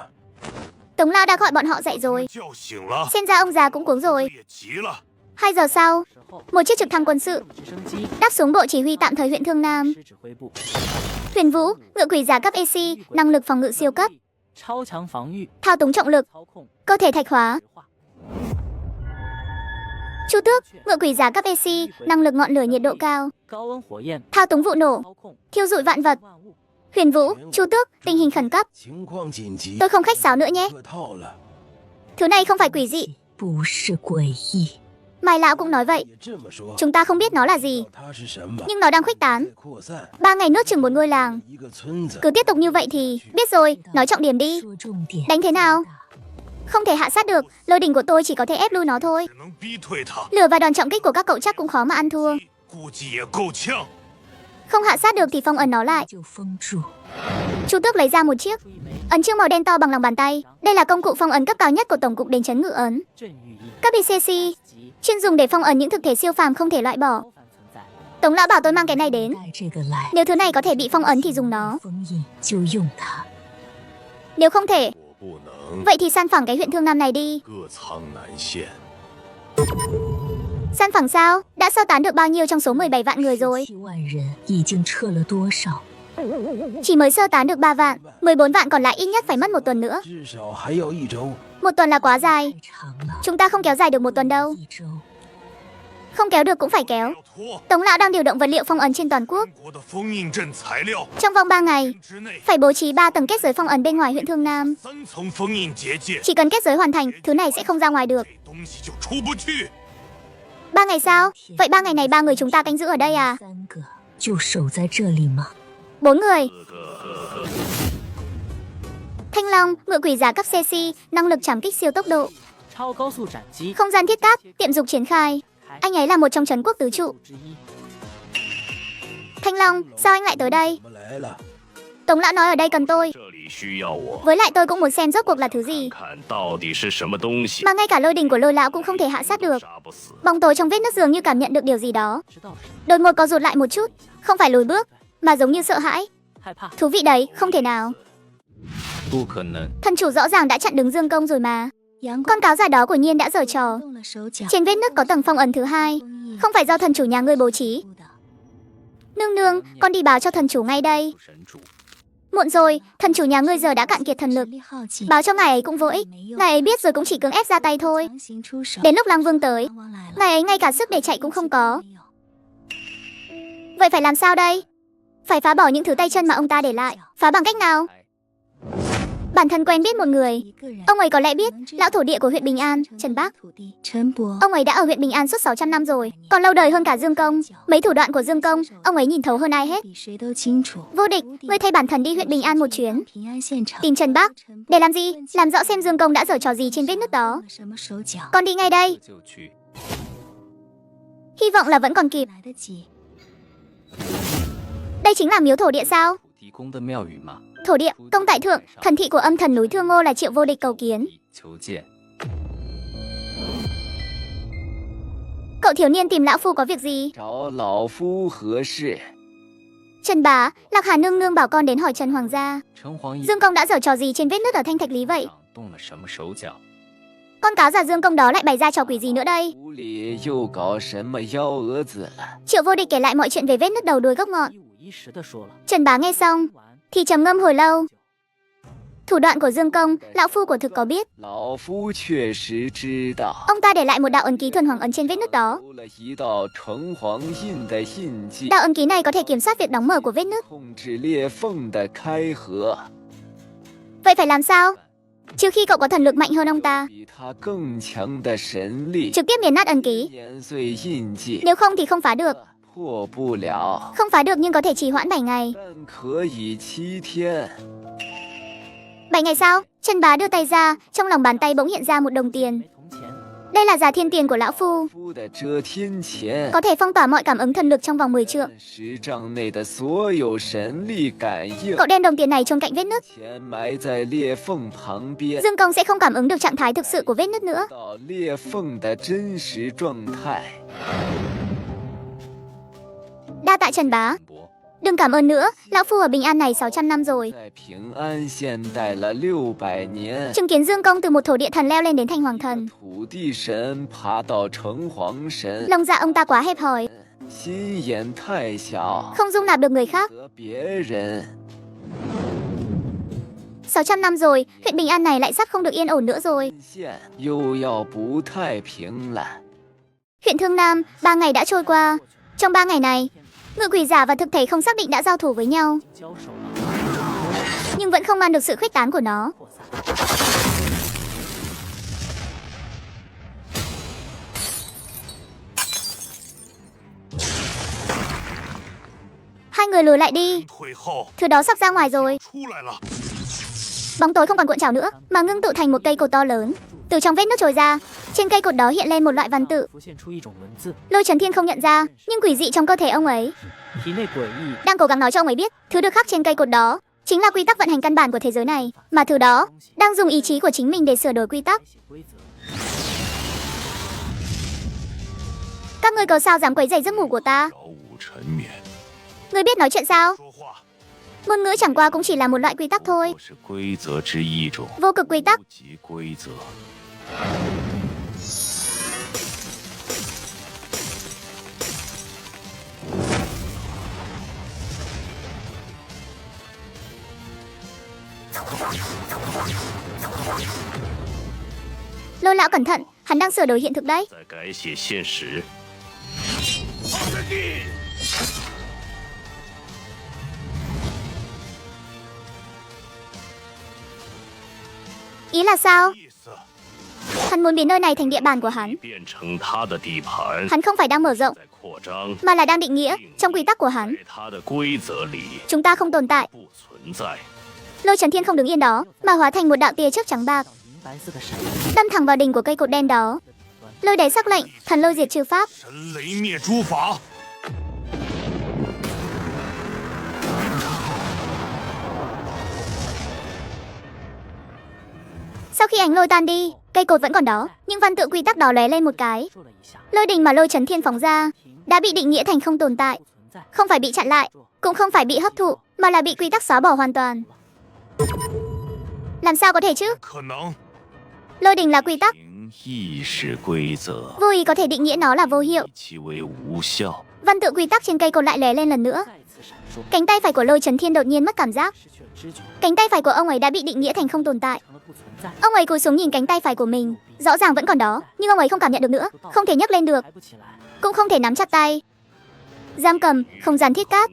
Tống Lão đã gọi bọn họ dậy rồi. 叫醒了， Xem ra ông già cũng cuống rồi. 也急了。 2 giờ sau, 时候， một chiếc trực thăng quân sự 直升机 đáp xuống bộ chỉ huy tạm thời huyện Thương Nam. 师指挥部， Huyền Vũ, ngự quỷ giả cấp AC, năng lực phòng ngự siêu cấp, 超强防御， thao túng trọng lực, 操控 cơ thể thạch hóa. 石化， Chu Tước, ngự quỷ giả cấp AC, năng lực ngọn lửa nhiệt độ cao, 高温火焰， thao túng vụ nổ, 操控 thiêu dụi vạn vật. 万物。 Huyền Vũ, Chu Tước, tình hình khẩn cấp. 情况紧急， Tôi không khách sáo nữa nhé. 客套了。 Thứ này không phải quỷ dị. 不是诡异， Mai Lão cũng nói vậy. 也这么说， Chúng ta không biết nó là gì, 它是什么？ nhưng nó đang khuếch tán. 在扩散， 3 ngày nuốt chửng một ngôi làng. 一个村子。 Cứ tiếp tục như vậy thì, biết rồi, nói trọng điểm đi. 说重点。 Đánh thế nào? Không thể hạ sát được, lôi đình của tôi chỉ có thể ép lui nó thôi. 只能逼退他， Lửa và đòn trọng kích của các cậu chắc cũng khó mà ăn thua. 估计也够呛。 Không hạ sát được thì phong ấn nó lại. 就封住。 Chu Tước lấy ra một chiếc 注意没 ấn chương màu đen to bằng lòng bàn tay. Đây là công cụ phong ấn cấp cao nhất của Tổng cục Đền Trấn Ngự ấn. 镇御印 Cấp BCC, 级 chuyên dùng để phong ấn những thực thể siêu phàm không thể loại bỏ. 超凡存在， Tống Lão bảo tôi mang cái này đến. 带这个来， Nếu thứ này có thể bị phong ấn thì dùng nó. 封印就用它。 Nếu không thể, 我不能 vậy thì san phẳng cái huyện Thương Nam này đi. 各仓南线。 San phẳng sao? Đã sơ tán được bao nhiêu trong số 17 vạn người rồi? 7万人已经撤了多少？ Chỉ mới sơ tán được 3 vạn, 14 vạn còn lại ít nhất phải mất 1 tuần nữa. 至少还要1周。 1 tuần là quá dài. 太长了， Chúng ta không kéo dài được 1 tuần đâu. 1周。 Không kéo được cũng phải kéo. 要拖 Tống Lão đang điều động vật liệu phong ấn trên toàn quốc. 中国的封印阵材料， Trong vòng 3 ngày, 之内 phải bố trí 3 tầng kết giới phong ấn bên ngoài huyện Thương Nam. 3层封印结界， Chỉ cần kết giới hoàn thành, thứ này sẽ không ra ngoài được. 这东西就出不去。 3 ngày sao? Vậy 3 ngày này 3 người chúng ta canh giữ ở đây à? 3个就守在这里吗？ 4 người. Thanh Long, ngự quỷ giả cấp CC, năng lực trảm kích siêu tốc độ, 超高速斩击， không gian thiết cáp, tiệm dục triển khai. 开 Anh ấy là một trong trấn quốc tứ trụ. 之一， Thanh Long, sao anh lại tới đây? 我们来了， Tống Lão nói ở đây cần tôi. 这里需要我 Với lại tôi cũng muốn xem rốt cuộc là thứ gì. 看到底是什么东西， Mà ngay cả lôi đình của Lôi Lão cũng không thể hạ sát được. 杀不死。 Bóng tối trong vết nứt dường như cảm nhận được điều gì đó. 知道什么？ Đột ngột có rụt lại một chút. Không phải lùi bước, mà giống như sợ hãi. 害怕， Thú vị đấy, không thể nào. 不可能， Thần chủ rõ ràng đã chặn đứng Dương Công rồi mà. 阳光 Con cáo già đó của Nhiên đã giở trò. 动了手脚， Trên vết nứt có tầng phong ấn thứ 2. 封印 Không phải do thần chủ nhà ngươi bố trí. 不的 Nương nương, con đi báo cho thần chủ ngay đây. 神主， Muộn rồi, thần chủ nhà ngươi giờ đã cạn kiệt thần lực. 神力耗尽， Báo cho ngài ấy cũng vô ích. 没用， Ngài ấy biết rồi cũng chỉ cưỡng ép ra tay thôi. 强行出手。 Đến lúc Lăng Vương tới, 狼王来了， ngài ấy ngay cả sức để chạy cũng không có. 没有 Vậy phải làm sao đây? Phải phá bỏ những thứ tay chân mà ông ta để lại. Phá bằng cách nào? Bản thân quen biết một người. Ông ấy có lẽ biết lão thổ địa của huyện Bình An, Trần Bác. Ông ấy đã ở huyện Bình An suốt 600 năm rồi, còn lâu đời hơn cả Dương Công. Mấy thủ đoạn của Dương Công, ông ấy nhìn thấu hơn ai hết. Vô Địch, ngươi thay bản thân đi huyện Bình An một chuyến. Tìm Trần Bác. Để làm gì? Làm rõ xem Dương Công đã giở trò gì trên vết nứt đó. Con đi ngay đây. Hy vọng là vẫn còn kịp. Đây chính là miếu thổ địa sao? Thổ địa, công tại thượng, thần thị của âm thần núi Thương Ngô là Triệu Vô Địch cầu kiến. Cậu thiếu niên tìm lão phu có việc gì? Trần bá, Lạc Hà nương nương bảo con đến hỏi Trần Hoàng gia. Dương Công đã giở trò gì trên vết nứt ở Thanh Thạch Lý vậy? Con cáo già Dương Công đó lại bày ra trò quỷ gì nữa đây? Triệu Vô Địch kể lại mọi chuyện về vết nứt đầu đuôi gốc ngọn. Trần bá nghe xong thì trầm ngâm hồi lâu. Thủ đoạn của Dương Công, lão phu của thực có biết. Ông ta để lại một đạo ấn ký thuần hoàng ấn trên vết nứt đó. Đạo ấn ký này có thể kiểm soát việc đóng mở của vết nứt. Vậy phải làm sao? Trừ khi cậu có thần lực mạnh hơn ông ta, trực tiếp nghiền nát ấn ký. Nếu không thì không phá được. Không phá được nhưng có thể trì hoãn 7 ngày. 7 ngày sau, Trần bá đưa tay ra, trong lòng bàn tay bỗng hiện ra một đồng tiền. Đây là giá thiên tiền của lão phu, có thể phong tỏa mọi cảm ứng thần lực trong vòng 10 trượng. Cậu đem đồng tiền này chôn cạnh vết nứt. Dương Công sẽ không cảm ứng được trạng thái thực sự của vết nứt nữa. Đa tạ Trần bá. Đừng cảm ơn nữa, lão phu ở Bình An này 600 năm rồi. Chứng kiến Dương Công từ một thổ địa thần leo lên đến thành hoàng thần. Lòng dạ ông ta quá hẹp hòi, không dung nạp được người khác. 600 năm rồi, huyện Bình An này lại sắp không được yên ổn nữa rồi. Huyện Thương Nam, 3 ngày đã trôi qua. Trong 3 ngày này, ngự quỷ giả và thực thể không xác định đã giao thủ với nhau, nhưng vẫn không ngăn được sự khuếch tán của nó. Hai người lùi lại đi. Thứ đó sắp ra ngoài rồi. Bóng tối không còn cuộn trào nữa, mà ngưng tụ thành một cây cột to lớn. Từ trong vết nứt trồi ra, trên cây cột đó hiện lên một loại văn tự. Lôi Chấn Thiên không nhận ra, nhưng quỷ dị trong cơ thể ông ấy đang cố gắng nói cho ông ấy biết, thứ được khắc trên cây cột đó chính là quy tắc vận hành căn bản của thế giới này, mà thứ đó đang dùng ý chí của chính mình để sửa đổi quy tắc. Các ngươi cầu sao dám quấy rầy giấc ngủ của ta? Ngươi biết nói chuyện sao? Ngôn ngữ chẳng qua cũng chỉ là một loại quy tắc thôi. Vô cực quy tắc. Lôi lão cẩn thận, hắn đang sửa đổi hiện thực đấy. Ý là sao? Hắn muốn biến nơi này thành địa bàn của hắn. Hắn không phải đang mở rộng, mà là đang định nghĩa trong quy tắc của hắn. Chúng ta không tồn tại. Lôi Chấn Thiên không đứng yên đó, mà hóa thành một đạo tia chớp trắng bạc, đâm thẳng vào đỉnh của cây cột đen đó. Lôi đế sắc lệnh, thần lôi diệt trừ pháp. Sau khi ánh lôi tan đi, cây cột vẫn còn đó, nhưng văn tự quy tắc đó lóe lên một cái. Lôi đình mà Lôi Chấn Thiên phóng ra đã bị định nghĩa thành không tồn tại, không phải bị chặn lại, cũng không phải bị hấp thụ, mà là bị quy tắc xóa bỏ hoàn toàn. Làm sao có thể chứ? Lôi đình là quy tắc, vô ý có thể định nghĩa nó là vô hiệu. Văn tự quy tắc trên cây cột lại lóe lên lần nữa. Cánh tay phải của Lôi Chấn Thiên đột nhiên mất cảm giác. Cánh tay phải của ông ấy đã bị định nghĩa thành không tồn tại. Ông ấy cúi xuống nhìn cánh tay phải của mình, rõ ràng vẫn còn đó, nhưng ông ấy không cảm nhận được nữa, không thể nhấc lên được, cũng không thể nắm chặt tay. Giam cầm, không gian thiết cát.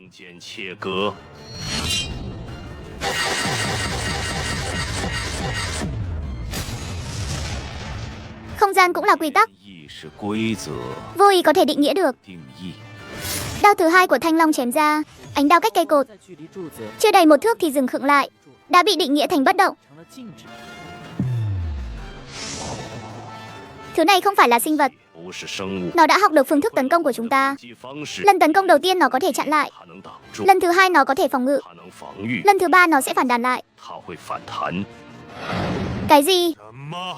gian cũng là quy tắc, 意是规则 vô ý có thể định nghĩa được. 定义。 Đao thứ hai của Thanh Long chém ra, ánh đao cách cây cột, 在距离柱子 chưa đầy một thước thì dừng khựng lại, đã bị định nghĩa thành bất động. 成了静止。 Thứ này không phải là sinh vật, 不是生物， nó đã học được phương thức tấn công của chúng ta. 攻击方式 Lần tấn công đầu tiên nó có thể chặn lại, 它能挡住， lần thứ hai nó có thể phòng ngự, 它能防御， lần thứ ba nó sẽ phản đàn lại. 它会反弹。 Cái gì? 什么？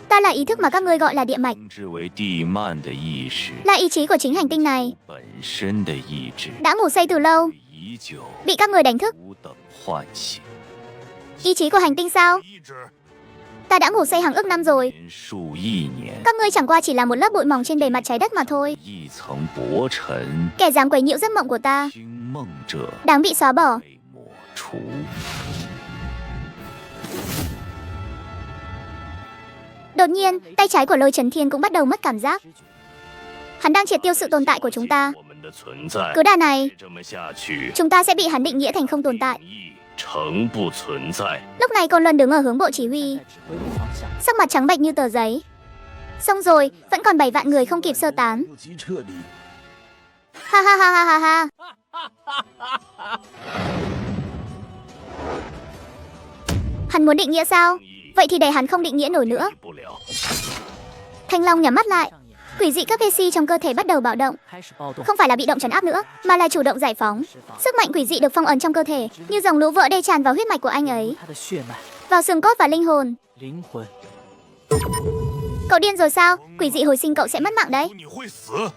Ta là ý thức mà các ngươi gọi là địa mạch, 称之为地幔的意识， là ý chí của chính hành tinh này, 本身的意志， đã ngủ say từ lâu, 已久 bị các người đánh thức. 无等唤醒， Ý chí của hành tinh sao? 意志 Ta đã ngủ say hàng ức năm rồi. 连数亿年， Các ngươi chẳng qua chỉ là một lớp bụi mỏng trên bề mặt trái đất mà thôi. 一层薄尘， Kẻ dám quấy nhiễu giấc mộng của ta, 听梦者 đáng bị xóa bỏ. 被抹除。 Đột nhiên, tay trái của Lôi Chấn Thiên cũng bắt đầu mất cảm giác. Hắn đang triệt tiêu sự tồn tại của chúng ta. 我们的存在 Cứ đà này, 这么下去， chúng ta sẽ bị hắn định nghĩa thành không tồn tại. 意成不存在。 Lúc này Côn Luân đứng ở hướng bộ chỉ huy, 在指挥部方向， sắc mặt trắng bệch như tờ giấy. Xong rồi, vẫn còn 7 vạn người không kịp sơ tán. 不及撤离。 Ha ha ha ha ha ha. Hắn muốn định nghĩa sao? Vậy thì để hắn không định nghĩa nổi nữa. 不了， Thanh Long nhắm mắt lại. 上演 Quỷ dị các PC trong cơ thể bắt đầu bạo động. 开始暴动， Không phải là bị động trấn áp nữa, mà là chủ động giải phóng. 释放 Sức mạnh quỷ dị được phong ấn trong cơ thể, như dòng lũ vỡ đê tràn vào huyết mạch của anh ấy, 他的血脉、 vào xương cốt và linh hồn. 灵魂。 Cậu điên rồi sao? Quỷ dị hồi sinh cậu sẽ mất mạng đấy. 你会死。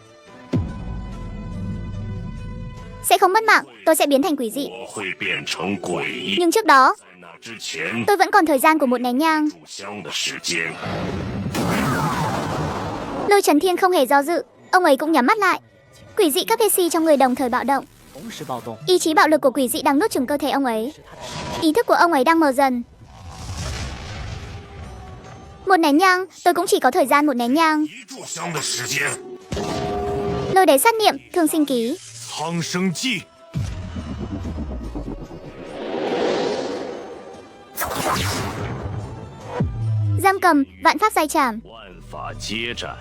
Sẽ không mất mạng, tôi sẽ biến thành quỷ dị. 我会变成鬼异。 Nhưng trước đó, 在那之前， tôi vẫn còn thời gian của một nén nhang. 故乡的时间， Lôi Chấn Thiên không hề do dự, ông ấy cũng nhắm mắt lại. Quỷ dị các PC trong người đồng thời bạo động. 同时暴动， Ý chí bạo lực của quỷ dị đang nuốt chửng cơ thể ông ấy. 是他的实 Ý thức của ông ấy đang mờ dần. Một nén nhang, tôi cũng chỉ có thời gian một nén nhang. 一炷香的时间， Lôi đế sát niệm, thương sinh ký. 苍生记。 Giam cầm, vạn pháp giai trảm. 万法皆斩。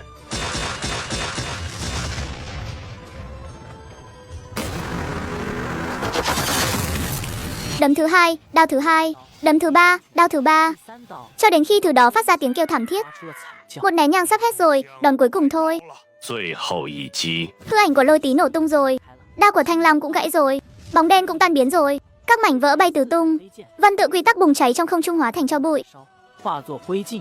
Đấm thứ hai, đao thứ hai, đấm thứ ba, đao thứ ba. 三道 Cho đến khi thứ đó phát ra tiếng kêu thảm thiết. 发出了惨叫， Một nén nhang sắp hết rồi, đòn cuối cùng thôi. 最后一击， Hư ảnh của Lôi Tí nổ tung rồi. Đao của Thanh Long cũng gãy rồi. Bóng đen cũng tan biến rồi. Các mảnh vỡ bay tứ tung. 飞剑 Văn tự quy tắc bùng cháy trong không trung hóa thành tro bụi. 烧，化作灰烬，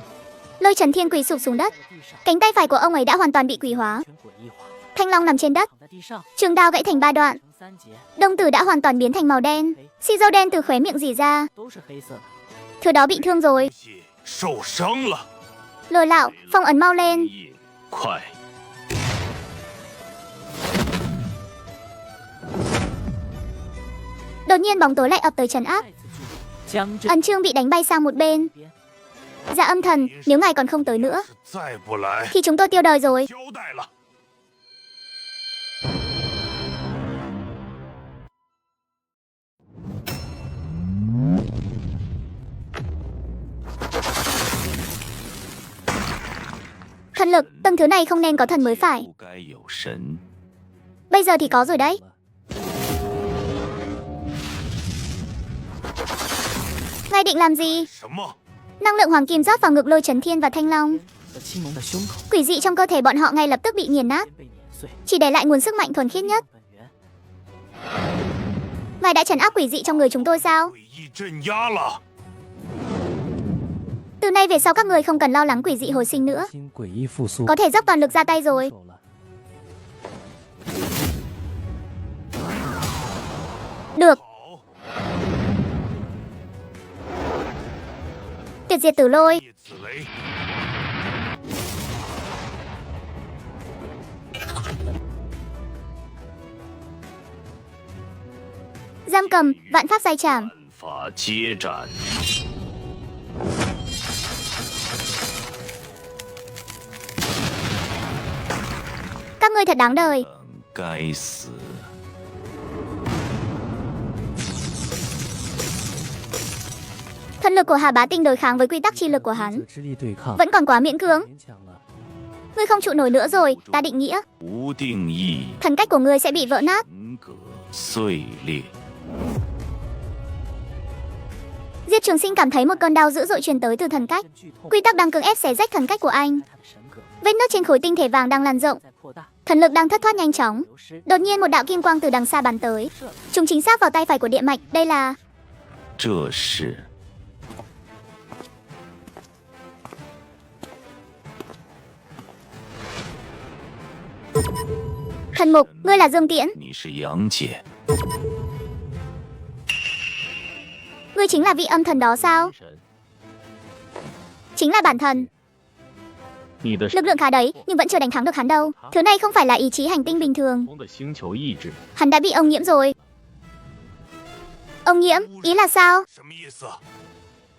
Lôi Trấn Thiên quỳ sụp xuống đất. 在地上 Cánh tay phải của ông ấy đã hoàn toàn bị quỷ hóa. 全诡异化， Thanh Long nằm trên đất. 躺在地上 Trường đao gãy thành 3 đoạn. 成三节， Đồng tử đã hoàn toàn biến thành màu đen. Xì dâu đen từ khóe miệng rỉ ra. 都是黑色的。 Thứ đó bị thương rồi. 受伤了， Lôi lão, phong ấn mau lên. 印快！ Đột nhiên bóng tối lại ập tới trấn áp. 再次注意，将这 Ấn chương bị đánh bay sang một bên. 边 Dạ âm thần, nếu ngài còn không tới nữa, 是再不来 thì chúng tôi tiêu đời rồi. 交代了。 Thần lực, tầng thứ này không nên có thần mới phải. 不该有神。 Bây giờ thì có rồi đấy. Ngài định làm gì? 什么？ Năng lượng hoàng kim rót vào ngực Lôi Trấn Thiên và Thanh Long. 和青龙的胸口 Quỷ dị trong cơ thể bọn họ ngay lập tức bị nghiền nát, 先被碾碎， chỉ để lại nguồn sức mạnh thuần khiết nhất. 本源 Ngài đã trấn áp quỷ dị trong người chúng tôi sao? 诡异镇压了。 Từ nay về sau các người không cần lo lắng quỷ dị hồi sinh nữa. 新诡异复苏 Có thể dốc toàn lực ra tay rồi. 手了。 Được. 好， Tuyệt diệt tử lôi. 叶子雷， Giam cầm, vạn pháp giai trảm. 万法皆斩。 Các ngươi thật đáng đời. 该死！ Thần Thần lực của Hà Bá Tinh đối kháng với quy tắc chi lực của hắn vẫn còn quá miễn cưỡng. Ngươi không trụ nổi nữa rồi, ta định nghĩa不定义 thần cách của ngươi sẽ bị vỡ nát. 人格碎裂。 Diệp Trường Sinh cảm thấy một cơn đau dữ dội truyền tới từ thần cách. Quy tắc đang cưỡng ép xé rách thần cách của anh. Vết nứt trên khối tinh thể vàng đang lan rộng. Thần lực đang thất thoát nhanh chóng. Đột nhiên một đạo kim quang từ đằng xa bắn tới. Chúng chính xác vào tay phải của địa mạch. Đây là... 这是 Thần mục, ngươi là Dương Tiễn. 你是杨戬， Ngươi chính là vị âm thần đó sao? Chính là bản thần. Lực lượng khá đấy, nhưng vẫn chưa đánh thắng được hắn đâu. Thứ này không phải là ý chí hành tinh bình thường. Hắn đã bị ông nhiễm rồi. Ông nhiễm, ý là sao? 什么意思？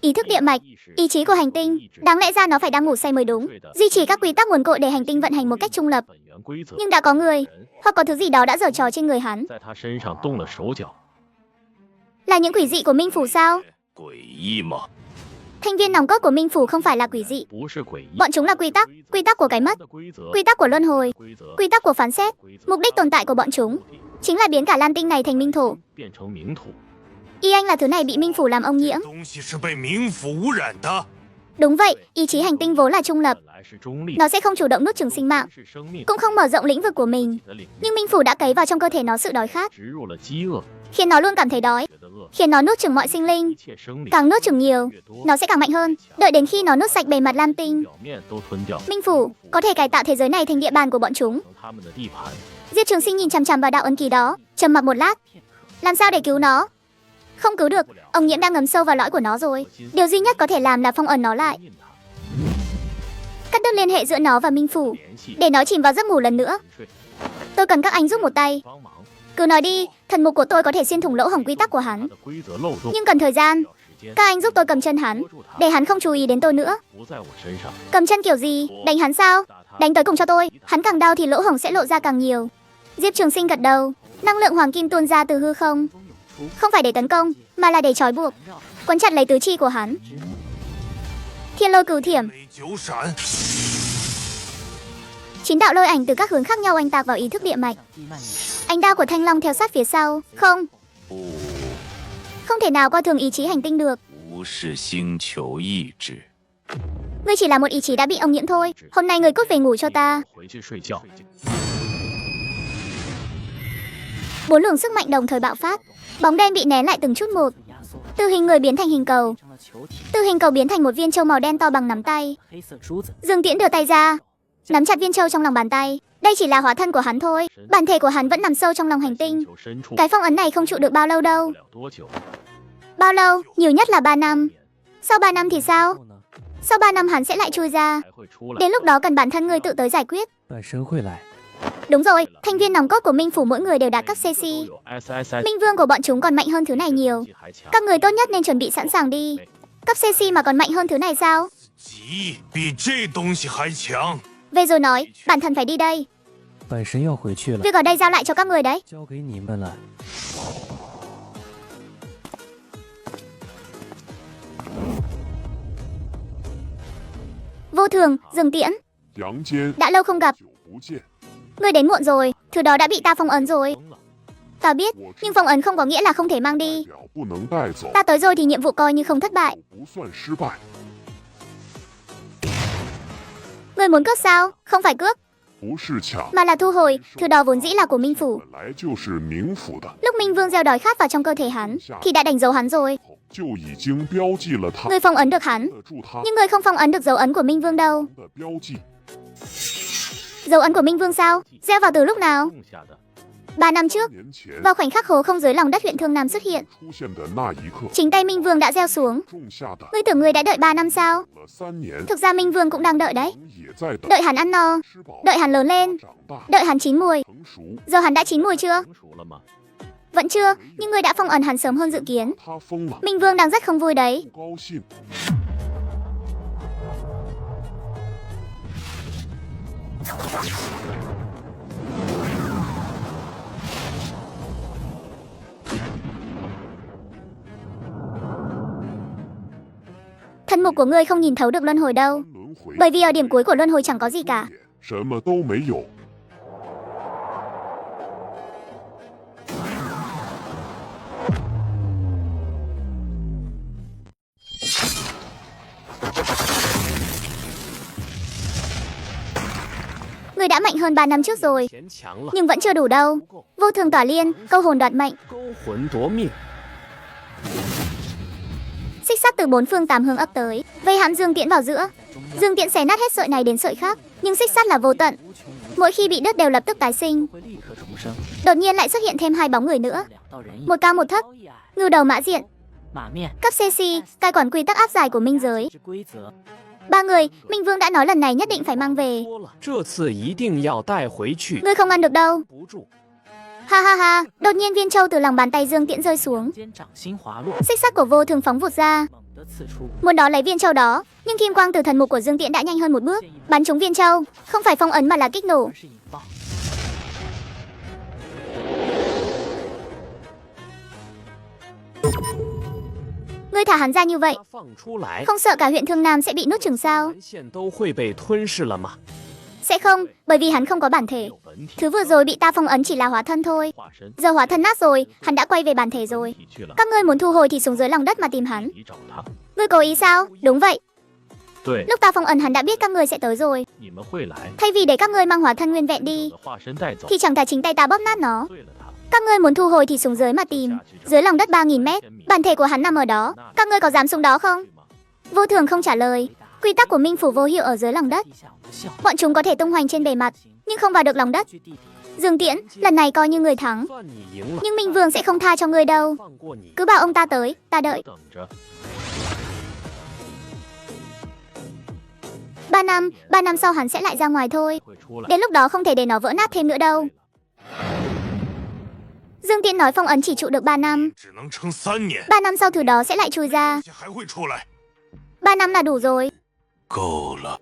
Ý thức địa mạch, ý chí của hành tinh. Đáng lẽ ra nó phải đang ngủ say mới đúng. Duy trì các quy tắc nguồn cội để hành tinh vận hành một cách trung lập. Nhưng đã có người, hoặc có thứ gì đó đã giở trò trên người hắn. Là những quỷ dị của Minh Phủ sao? 诡异吗？ Thành viên nòng cốt của Minh Phủ không phải là quỷ dị. Bọn chúng là quy tắc của cái mất, quy tắc của luân hồi, quy tắc của phán xét. Mục đích tồn tại của bọn chúng chính là biến cả Lan Tinh này thành minh thổ. Y anh là thứ này bị Minh Phủ làm ông nhiễm. 东西是被冥府污染的。 Đúng vậy, ý chí hành tinh vốn là trung lập. Nó sẽ không chủ động nuốt chửng sinh mạng, cũng không mở rộng lĩnh vực của mình. Nhưng Minh Phủ đã cấy vào trong cơ thể nó sự đói khát, khiến nó luôn cảm thấy đói, khiến nó nuốt chửng mọi sinh linh. Càng nuốt chửng nhiều, nó sẽ càng mạnh hơn, đợi đến khi nó nuốt sạch bề mặt Lam Tinh. Minh Phủ có thể cải tạo thế giới này thành địa bàn của bọn chúng. Diệp Trường Sinh nhìn chằm chằm vào đạo ấn ký đó, trầm mặc một lát. Làm sao để cứu nó? Không cứu được, ông nhiễm đang ngấm sâu vào lõi của nó rồi. Điều duy nhất có thể làm là phong ấn nó lại, cắt đứt liên hệ giữa nó và Minh Phủ, để nó chìm vào giấc ngủ lần nữa. Tôi cần các anh giúp một tay. Cứ nói đi, thần mục của tôi có thể xuyên thủng lỗ hổng quy tắc của hắn, nhưng cần thời gian. Các anh giúp tôi cầm chân hắn, để hắn không chú ý đến tôi nữa. Cầm chân kiểu gì? Đánh hắn sao? Đánh tới cùng cho tôi. Hắn càng đau thì lỗ hổng sẽ lộ ra càng nhiều. Diệp Trường Sinh gật đầu. Năng lượng hoàng kim tuôn ra từ hư không, không phải để tấn công, mà là để trói buộc, quấn chặt lấy tứ chi của hắn. Thiên lôi cửu thiểm, 杯九闪， 9 đạo lôi ảnh từ các hướng khác nhau oanh tạc vào ý thức địa mạch. Ánh đao của Thanh Long theo sát phía sau. Không, 不 không thể nào coi thường ý chí hành tinh được. 不是星球意志。 Ngươi chỉ là một ý chí đã bị ông nhiễm thôi. Hôm nay ngươi cút về ngủ cho ta. 4 luồng sức mạnh đồng thời bạo phát. Bóng đen bị nén lại từng chút một. Từ hình người biến thành hình cầu, từ hình cầu biến thành một viên châu màu đen to bằng nắm tay. Dương Tiễn đưa tay ra, nắm chặt viên châu trong lòng bàn tay. Đây chỉ là hóa thân của hắn thôi. Bản thể của hắn vẫn nằm sâu trong lòng hành tinh. Cái phong ấn này không trụ được bao lâu đâu. Bao lâu? Nhiều nhất là 3 năm. Sau 3 năm thì sao? Sau 3 năm hắn sẽ lại chui ra. Đến lúc đó cần bản thân ngươi tự tới giải quyết. Đúng rồi, thành viên nòng cốt của Minh Phủ mỗi người đều đạt cấp CC. Minh Vương của bọn chúng còn mạnh hơn thứ này nhiều. Các người tốt nhất nên chuẩn bị sẵn sàng đi. Cấp CC mà còn mạnh hơn thứ này sao? 急，比这东西还强。 Về rồi nói, bản thân phải đi đây. Việc ở đây giao lại cho các người đấy. Vô thường, Dương Tiễn. Đã lâu không gặp. Ngươi đến muộn rồi, thứ đó đã bị ta phong ấn rồi. Ta biết, nhưng phong ấn không có nghĩa là không thể mang đi. Ta tới rồi thì nhiệm vụ coi như không thất bại. Ngươi muốn cướp sao? Không phải cướp, mà là thu hồi. Thứ đó vốn dĩ là của Minh Phủ. Lúc Minh Vương gieo đói khát vào trong cơ thể hắn thì đã đánh dấu hắn rồi. Ngươi phong ấn được hắn, nhưng ngươi không phong ấn được dấu ấn của Minh Vương đâu. Dấu ấn của Minh Vương sao? Gieo vào từ lúc nào? 3 năm trước, vào khoảnh khắc hố không dưới lòng đất huyện Thương Nam xuất hiện, chính tay Minh Vương đã gieo xuống. Ngươi tưởng ngươi đã đợi 3 năm sao? Thực ra Minh Vương cũng đang đợi đấy. Đợi hắn ăn no, đợi hắn lớn lên, đợi hắn chín mùi. Giờ hắn đã chín mùi chưa? Vẫn chưa, nhưng ngươi đã phong ấn hắn sớm hơn dự kiến. Minh Vương đang rất không vui đấy. Thần mục của ngươi không nhìn thấu được luân hồi đâu. Bởi vì ở điểm cuối của luân hồi chẳng có gì cả. 什么都没有。 Ngươi đã mạnh hơn 3 năm trước rồi, 嫌强了。 nhưng vẫn chưa đủ đâu. Vô thường tỏa liên, câu hồn đoạt mệnh. 勾魂夺命， Xích sắt từ 4 phương 8 hướng ập tới, vây hãm Dương Tiễn vào giữa. Dương Tiễn xé nát hết sợi này đến sợi khác, nhưng xích sắt là vô tận. Mỗi khi bị đứt đều lập tức tái sinh. 会立刻重生。 Đột nhiên lại xuất hiện thêm 2 bóng người nữa, 2道人影， một cao một thấp. 高一矮， Ngưu đầu mã diện, 马面， cấp CC, cai quản quy tắc áp giải của minh giới. 之规则。 3 người, Minh Vương đã nói lần này nhất định phải mang về. 多了，这次一定要带回去。 Ngươi không ăn được đâu. 不住， Ha ha ha, đột nhiên viên châu từ lòng bàn tay Dương Tiễn rơi xuống. 间掌心滑落， Xích sắt của vô thường phóng vụt ra, 猛地刺出。 muốn đó lấy viên châu đó, nhưng kim quang từ thần mục của Dương Tiễn đã nhanh hơn một bước, bắn trúng viên châu, không phải phong ấn mà là kích nổ. 而是引爆。 Ngươi thả hắn ra như vậy, 它放出来， không sợ cả huyện Thương Nam sẽ bị nuốt chửng sao? 蓝线都会被吞噬了吗？ Sẽ không, bởi vì hắn không có bản thể. 有本体 Thứ vừa rồi bị ta phong ấn chỉ là hóa thân thôi. 化身， Giờ hóa thân nát rồi, hắn đã quay về bản thể rồi. 体去了， Các ngươi muốn thu hồi thì xuống dưới lòng đất mà tìm hắn. 你找他。 Ngươi cố ý sao? Đúng vậy, 对， lúc ta phong ấn hắn đã biết các ngươi sẽ tới rồi. 你们会来， Thay vì để các ngươi mang hóa thân nguyên vẹn 我 đi, 的化身带走， thì chẳng thà chính tay ta bóp nát nó. 碎了它。 Các ngươi muốn thu hồi thì xuống dưới mà tìm. Dưới lòng đất 3.000 mét, bản thể của hắn nằm ở đó. Các ngươi có dám xuống đó không? 对吗？ Vô thường không trả lời. Quy tắc của Minh Phủ vô hiệu ở dưới lòng đất. 地下无效， Bọn chúng có thể tung hoành trên bề mặt, nhưng không vào được lòng đất. 去地底。 Dương Tiễn, lần này coi như người thắng. 算你赢了， Nhưng Minh Vương sẽ không tha cho ngươi đâu. 放过你， Cứ bảo ông ta tới, ta đợi. 等着。 3 năm sau hắn sẽ lại ra ngoài thôi. 会出来。 Đến lúc đó không thể để nó vỡ nát thêm nữa đâu. Dương Tiễn nói phong ấn chỉ trụ được 3 năm. 只能撑3年， 3 năm sau thứ đó sẽ lại chui ra. 东西还会出来。 3 năm là đủ rồi. 够了，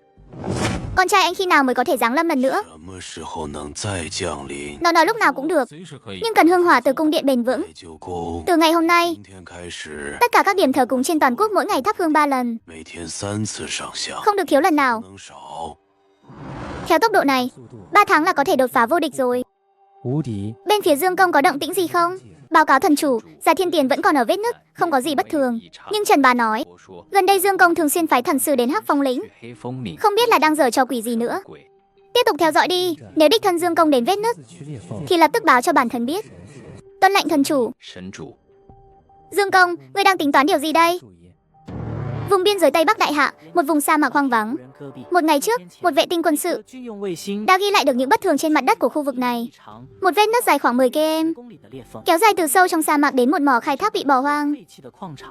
Con trai anh khi nào mới có thể giáng lâm lần nữa? 什么时候能再降临？ Nó nói lúc nào cũng được, 随时可以。 nhưng cần hương hỏa từ cung điện bền vững. 太久宫 Từ ngày hôm nay, 明天开始， tất cả các điểm thờ cúng trên toàn quốc mỗi ngày thắp hương 3 lần, 每天3次上香， không được thiếu lần 不 nào. 能少。 Theo tốc độ này, 3 tháng là có thể đột phá vô địch rồi. 无敌。 Bên phía Dương Công có động tĩnh gì không? Báo cáo thần chủ, Già Thiên Tiền vẫn còn ở vết nứt, không có gì bất thường. Nhưng Trần Bá nói, 我说 gần đây Dương Công thường xuyên phái thần sư đến Hắc Phong lĩnh, 去黑风岭 không biết là đang giở trò quỷ gì nữa. 鬼， Tiếp tục theo dõi đi, nếu đích thân Dương Công đến vết nứt, 自驱裂缝。 thì lập tức báo cho bản thân biết. Tuân lệnh thần chủ. 神主， Dương Công, ngươi đang tính toán điều gì đây? 主爷， Vùng biên giới Tây Bắc Đại Hạ, một vùng sa mạc hoang vắng. 无人戈壁。 Một ngày trước, một vệ tinh quân sự 的军用卫星 đã ghi lại được những bất thường trên mặt đất của khu vực này. 长 Một vết nứt dài khoảng 10 km, 公里的裂缝， kéo dài từ sâu trong sa mạc đến một mỏ khai thác bị bỏ hoang. 废弃的矿场。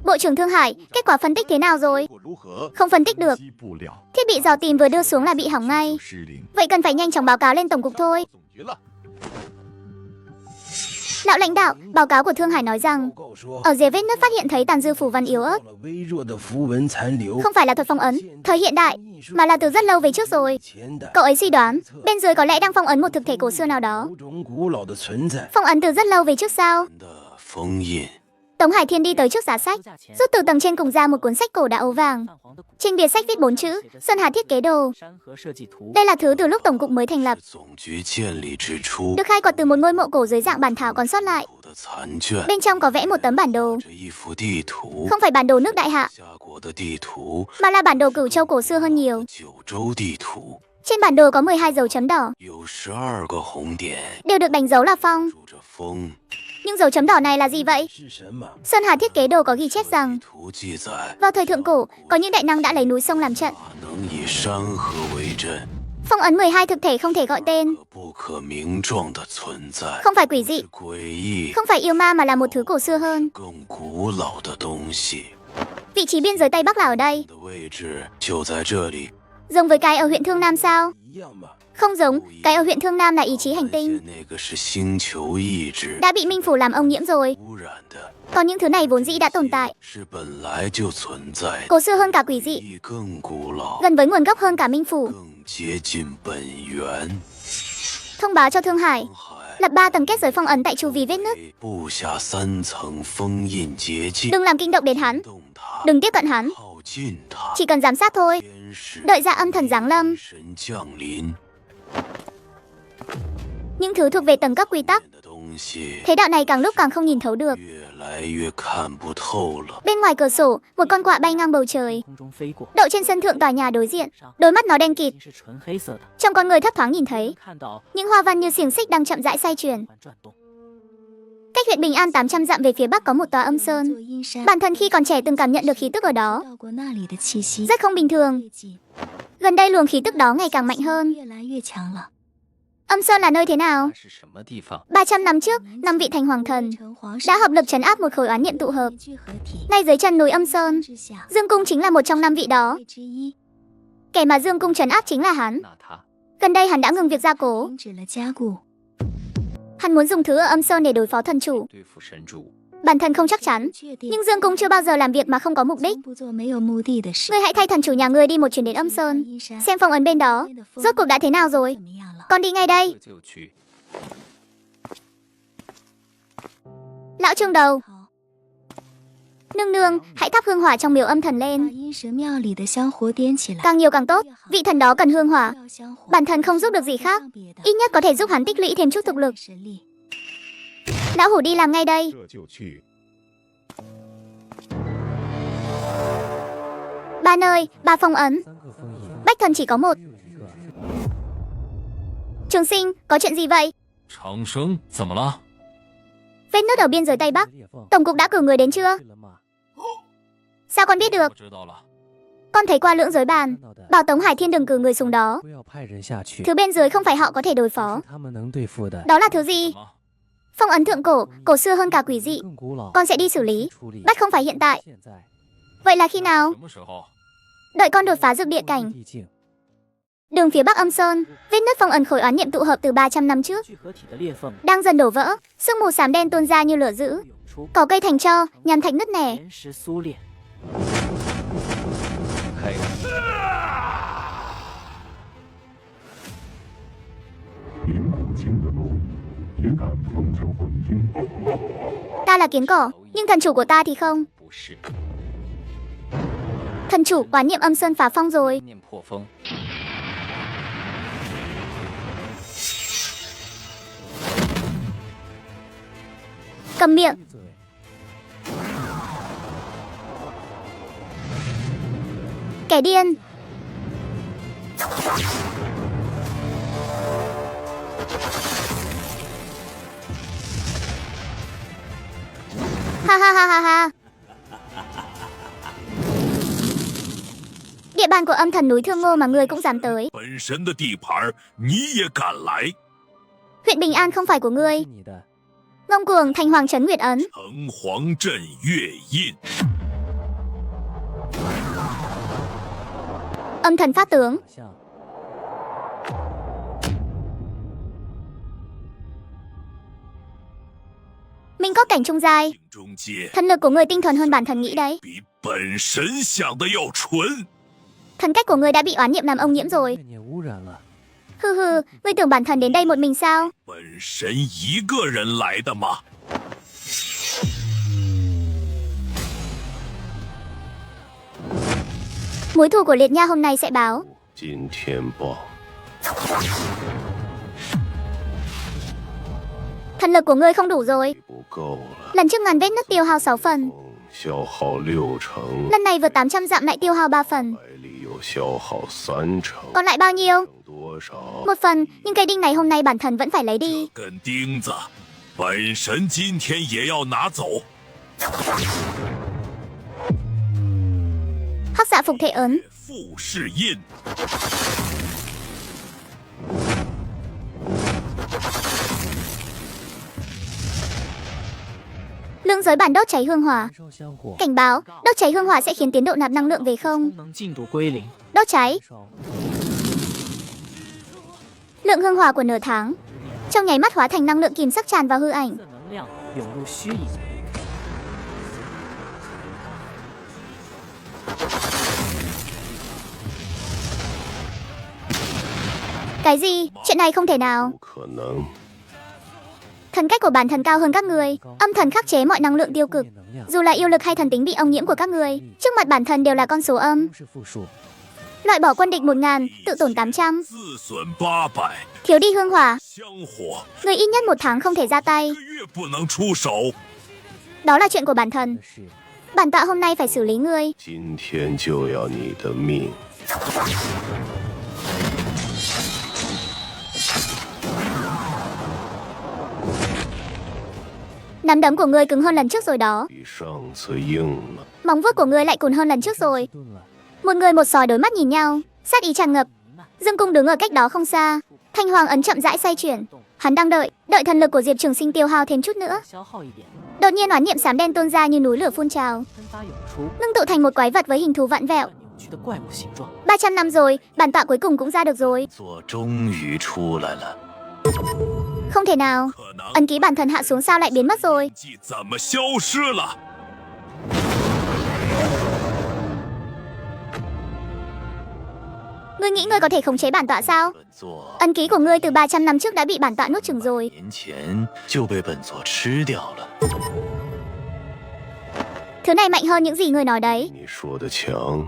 Bộ trưởng Thương Hải, kết quả phân tích thế nào rồi? 果如何？ Không phân tích được, 击不了， thiết bị dò tìm vừa đưa xuống là bị hỏng ngay. 失灵。 Vậy cần phải nhanh chóng báo cáo lên tổng cục thôi. 总结了， Lão lãnh đạo, báo cáo của Thương Hải nói rằng 报告说， ở dưới vết nứt phát hiện thấy tàn dư phủ văn yếu ớt, 到了微弱的符文残留， không phải là thuật phong ấn thời hiện đại, mà là từ rất lâu về trước rồi. 前的 Cậu ấy suy đoán, bên dưới có lẽ đang phong ấn một thực thể cổ xưa nào đó. 某种古老的存在。 Phong ấn từ rất lâu về trước sao? 的封印， Tống Hải Thiên đi tới trước giá sách, 书架前 rút từ tầng trên cùng ra một cuốn sách cổ đã ấu vàng. 泛黄的古 Trên bìa sách viết 4 chữ, Sơn Hà thiết kế đồ. 山河设计图， Đây là thứ từ lúc tổng cục mới thành lập, 是总局建立之初， được khai quật từ một ngôi mộ cổ dưới dạng bản thảo còn sót lại. 土的残卷， Bên trong có vẽ một tấm bản đồ, 这一幅地图， không phải bản đồ nước Đại Hạ, 夏国的地图， mà là bản đồ Cửu Châu cổ xưa hơn nhiều. 九州地图， Trên bản đồ có 12 dấu chấm đỏ, 有12个红点， đều được đánh dấu là phong. 数着风。 Nhưng dấu chấm đỏ này là gì vậy? 是什么？ Sơn Hà thiết kế đồ có ghi chép rằng, 地图记载， vào thời thượng cổ, có những đại năng đã lấy núi sông làm trận. 法能以山河为阵， Phong ấn 12 thực thể không thể gọi tên, 可不可名状的存在， không phải quỷ dị, 是诡异、 không phải yêu ma mà là một thứ cổ xưa hơn. 更古老的东西。 Vị trí biên giới Tây Bắc là ở đây, 的位置就在这里， giống với cái ở huyện Thương Nam sao? 一样吗？ Không giống, cái ở huyện Thương Nam là ý chí hành 发 tinh, 现那个是星球意志 đã bị Minh Phủ làm ông nhiễm rồi. 污染的， Còn những thứ này vốn dĩ đã tồn tại, 是本来就存在的， cổ xưa hơn cả quỷ dị, 意更古老， gần với nguồn gốc hơn cả Minh Phủ. 更接近本源。 Thông báo cho Thương Hải, 海 Lập 3 tầng kết giới phong ấn tại chu vi vết nứt. 布下3层封印结界， Đừng làm kinh động đến hắn, 动它， đừng tiếp cận hắn, 靠近它， chỉ cần giám sát thôi. 天使 Đợi ra âm thần giáng lâm. 神降临 Những thứ thuộc về tầng cấp quy tắc, 的东西 thế đạo này càng lúc càng không nhìn thấu được. 越来越看不透了。 Bên ngoài cửa sổ, một con quạ bay ngang bầu trời, 空中飞过， đậu trên sân thượng tòa nhà đối diện. Đôi mắt nó đen kịt, 是纯黑色的， trong con người thấp thoáng nhìn thấy 看到 những hoa văn như xiềng xích đang chậm rãi xoay chuyển. 转动。 Cách huyện Bình An 800 dặm về phía bắc có một tòa âm sơn. Bản thân khi còn trẻ từng cảm nhận được khí tức ở đó, rất không bình thường. Gần đây luồng khí tức đó ngày càng mạnh hơn. Âm sơn là nơi thế nào? 是什么地方？ 300 năm trước, 5 vị thành hoàng thần đã hợp lực trấn áp một khối oán niệm tụ hợp. Ngay dưới chân núi Âm Sơn, Dương Cung chính là một trong 5 vị đó. Kẻ mà Dương Cung trấn áp chính là hắn. 那他 Gần đây hắn đã ngừng việc gia cố. Hắn muốn dùng thứ ở Âm Sơn để đối phó thần chủ. 对付神主， Bản thân không chắc chắn, nhưng Dương Cung chưa bao giờ làm việc mà không có mục đích. Ngươi hãy thay thần chủ nhà ngươi đi một chuyến đến Âm Sơn, xem phong ấn bên đó rốt cuộc đã thế nào rồi. Con đi ngay đây. 就去。 Lão Trương Đầu, nương nương, hãy thắp hương hỏa trong miếu âm thần lên. Càng nhiều càng tốt, vị thần đó cần hương hỏa. Bản thân không giúp được gì khác, ít nhất có thể giúp hắn tích lũy thêm chút thực lực. Lão Hủ đi làm ngay đây. 这就去。 Ba nơi, 3 phong ấn. 3个封印， Bách thần chỉ có 1. 只有一个。 Trường Sinh, có chuyện gì vậy? 长生怎么了？ Vết nứt ở biên giới Tây Bắc, 裂缝 Tổng cục đã cử người đến chưa? 去了吗？ Sao con biết được? 我知道了。 Con thấy qua lưỡng giới bàn, 看到的， bảo Tống Hải Thiên đừng cử người xuống đó. 不要派人下去， Thứ bên dưới không phải họ có thể đối 是 phó. 他们能对付的， Đó là thứ gì? 怎么？ Phong ấn thượng cổ, cổ xưa hơn cả quỷ dị. 更古老。 Con sẽ đi xử lý. 处理 Bắt không phải hiện tại. 现在 Vậy là khi nào? 什么时候？ Đợi con đột phá dược địa cảnh. 地境， Đường phía bắc Âm Sơn, vết nứt phong ấn khối oán niệm tụ hợp từ 300 năm trước 聚合体的裂缝 đang dần đổ vỡ, sương mù xám đen tuôn ra như lửa dữ. 涌出， Cỏ cây thành tro, nham thạch nứt nẻ. 岩石酥裂， 开始。 Ta là kiến cỏ, nhưng thần chủ của ta thì không. 不是， Thần chủ, oán niệm Âm Sơn phá phong rồi. 念破风， Cầm miệng. 闭嘴。 Kẻ điên. Ha ha ha ha ha. Địa bàn của âm thần núi Thương Ngô mà ngươi cũng dám tới. 本神的地盘，你也敢来？ Huyện Bình An không phải của ngươi. 是你的， Ngông Cuồng, Thành Hoàng Trấn Nguyệt Ấn. 城隍镇月印， Âm thần phát tướng. 好像 Minh có cảnh trung giai. 镜中界 Thần lực của ngươi tinh thuần hơn bản thân nghĩ đấy. 比本神想的要纯。 Thần cách của ngươi đã bị oán niệm làm ông nhiễm rồi. 被你污染了。 Hừ hừ, ngươi tưởng bản thân đến đây một mình sao? 本神一个人来的吗？ Mối thù của Liệt Nha hôm nay sẽ báo. 今天报， Thần lực của ngươi không đủ rồi. 不够了， Lần trước ngàn vết nứt tiêu hao 6 phần. 消耗60成， Lần này vượt 800 dặm lại tiêu hao 3 phần. 百里又消耗3成， Còn lại bao nhiêu? 剩多少？ 1 phần, nhưng cây đinh này hôm nay bản thân vẫn phải lấy đi. 根钉子，本神今天也要拿走。 Hắc Dạ Phục Thể ấn. 复式印， Lương giới bản đốt cháy hương hỏa. 燃烧香火， Cảnh báo, đốt cháy hương hỏa sẽ khiến tiến độ nạp năng lượng về không. 功能进度归零， Đốt cháy, 烧 lượng hương hỏa của nửa tháng. Trong nháy mắt hóa thành năng lượng kìm sắc tràn vào hư ảnh. 色能量涌入虚影， Cái gì? Chuyện này không thể nào. 不可能， Thần cách của bản thần cao hơn các người. Âm thần khắc chế mọi năng lượng tiêu cực. Dù là yêu lực hay thần tính bị ô nhiễm của các người, trước mặt bản thần đều là con số âm. 是复数。 Loại bỏ quân địch 1000, tự tổn 800. 自损800， Thiếu đi hương hỏa. 香火 Người ít nhất 1 tháng không thể ra tay. 1个月不能出手。 Đó là chuyện của bản thần. 是 Bản tọa hôm nay phải xử lý ngươi. 今天就要你的命！ Nắm đấm của ngươi cứng hơn lần trước rồi đó. 比上次硬了。 Móng vuốt của ngươi lại cùn hơn lần trước rồi. 顿了。 Một người một sói đối mắt nhìn nhau, sát ý tràn ngập. Dương Cung đứng ở cách đó không xa. Thanh hoàng ấn chậm rãi xoay chuyển. Hắn đang đợi thần lực của Diệp Trường Sinh tiêu hao thêm chút nữa. 消耗一点， Đột nhiên oán niệm xám đen tuôn ra như núi lửa phun trào, 喷发涌出， ngưng tụ thành một quái vật với hình thù vặn vẹo. 扭曲的怪物形状。 300 năm rồi, bản tọa cuối cùng cũng ra được rồi. 座终于出来了。 Không thể nào, 可能 ấn ký bản thần hạ xuống sao lại biến mất rồi? 记怎么消失了？ Ngươi nghĩ ngươi có thể khống chế bản tọa sao? 本座 Ấn ký của ngươi từ 300 năm trước đã bị bản tọa nuốt chửng rồi. 年前就被本座吃掉了。 Thứ này mạnh hơn những gì ngươi nói đấy. 你说的强，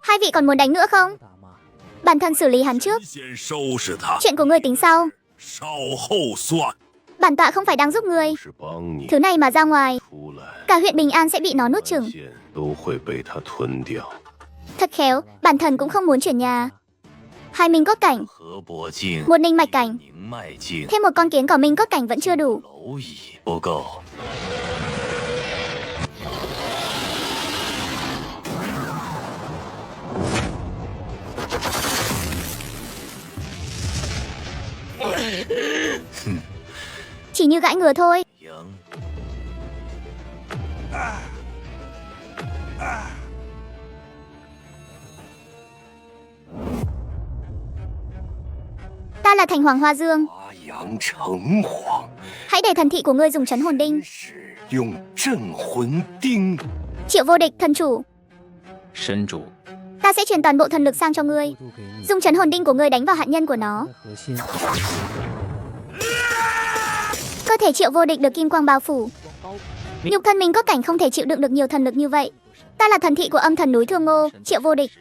Hai vị còn muốn đánh nữa không? 打吗？ Bản thân xử lý hắn trước. 先收拾他， Chuyện của ngươi tính sau. 稍后算。 Bản tọa không phải đang giúp ngươi. 是帮你 Thứ này mà ra ngoài, 出来， cả huyện Bình An sẽ bị nó nuốt chửng. 线都会被他吞掉。 Thật khéo, bản thần cũng không muốn chuyển nhà. 2 minh cốt cảnh, 河伯镜， 1 ninh mạch cảnh, 宁脉镜， thêm 1 con kiến cỏ minh cốt cảnh vẫn chưa đủ. 蝼蚁不够。 Chỉ như gãi ngừa thôi. 赢， Ta là Thành Hoàng Hoa Dương. 发扬成皇， Hãy để thần thị của ngươi dùng trấn hồn đinh. 是用镇魂钉。 Triệu vô địch, thần chủ. 神主， Ta sẽ truyền toàn bộ thần lực sang cho ngươi. 度给你 Dùng trấn hồn đinh của ngươi đánh vào hạt nhân của nó. 的核心。 Cơ thể Triệu vô địch được kim quang bao phủ. 光包 Nhục thân mình cốt cảnh không thể chịu đựng được nhiều thần lực như vậy. Ta là thần thị của âm thần núi Thương Ngô, Triệu vô địch.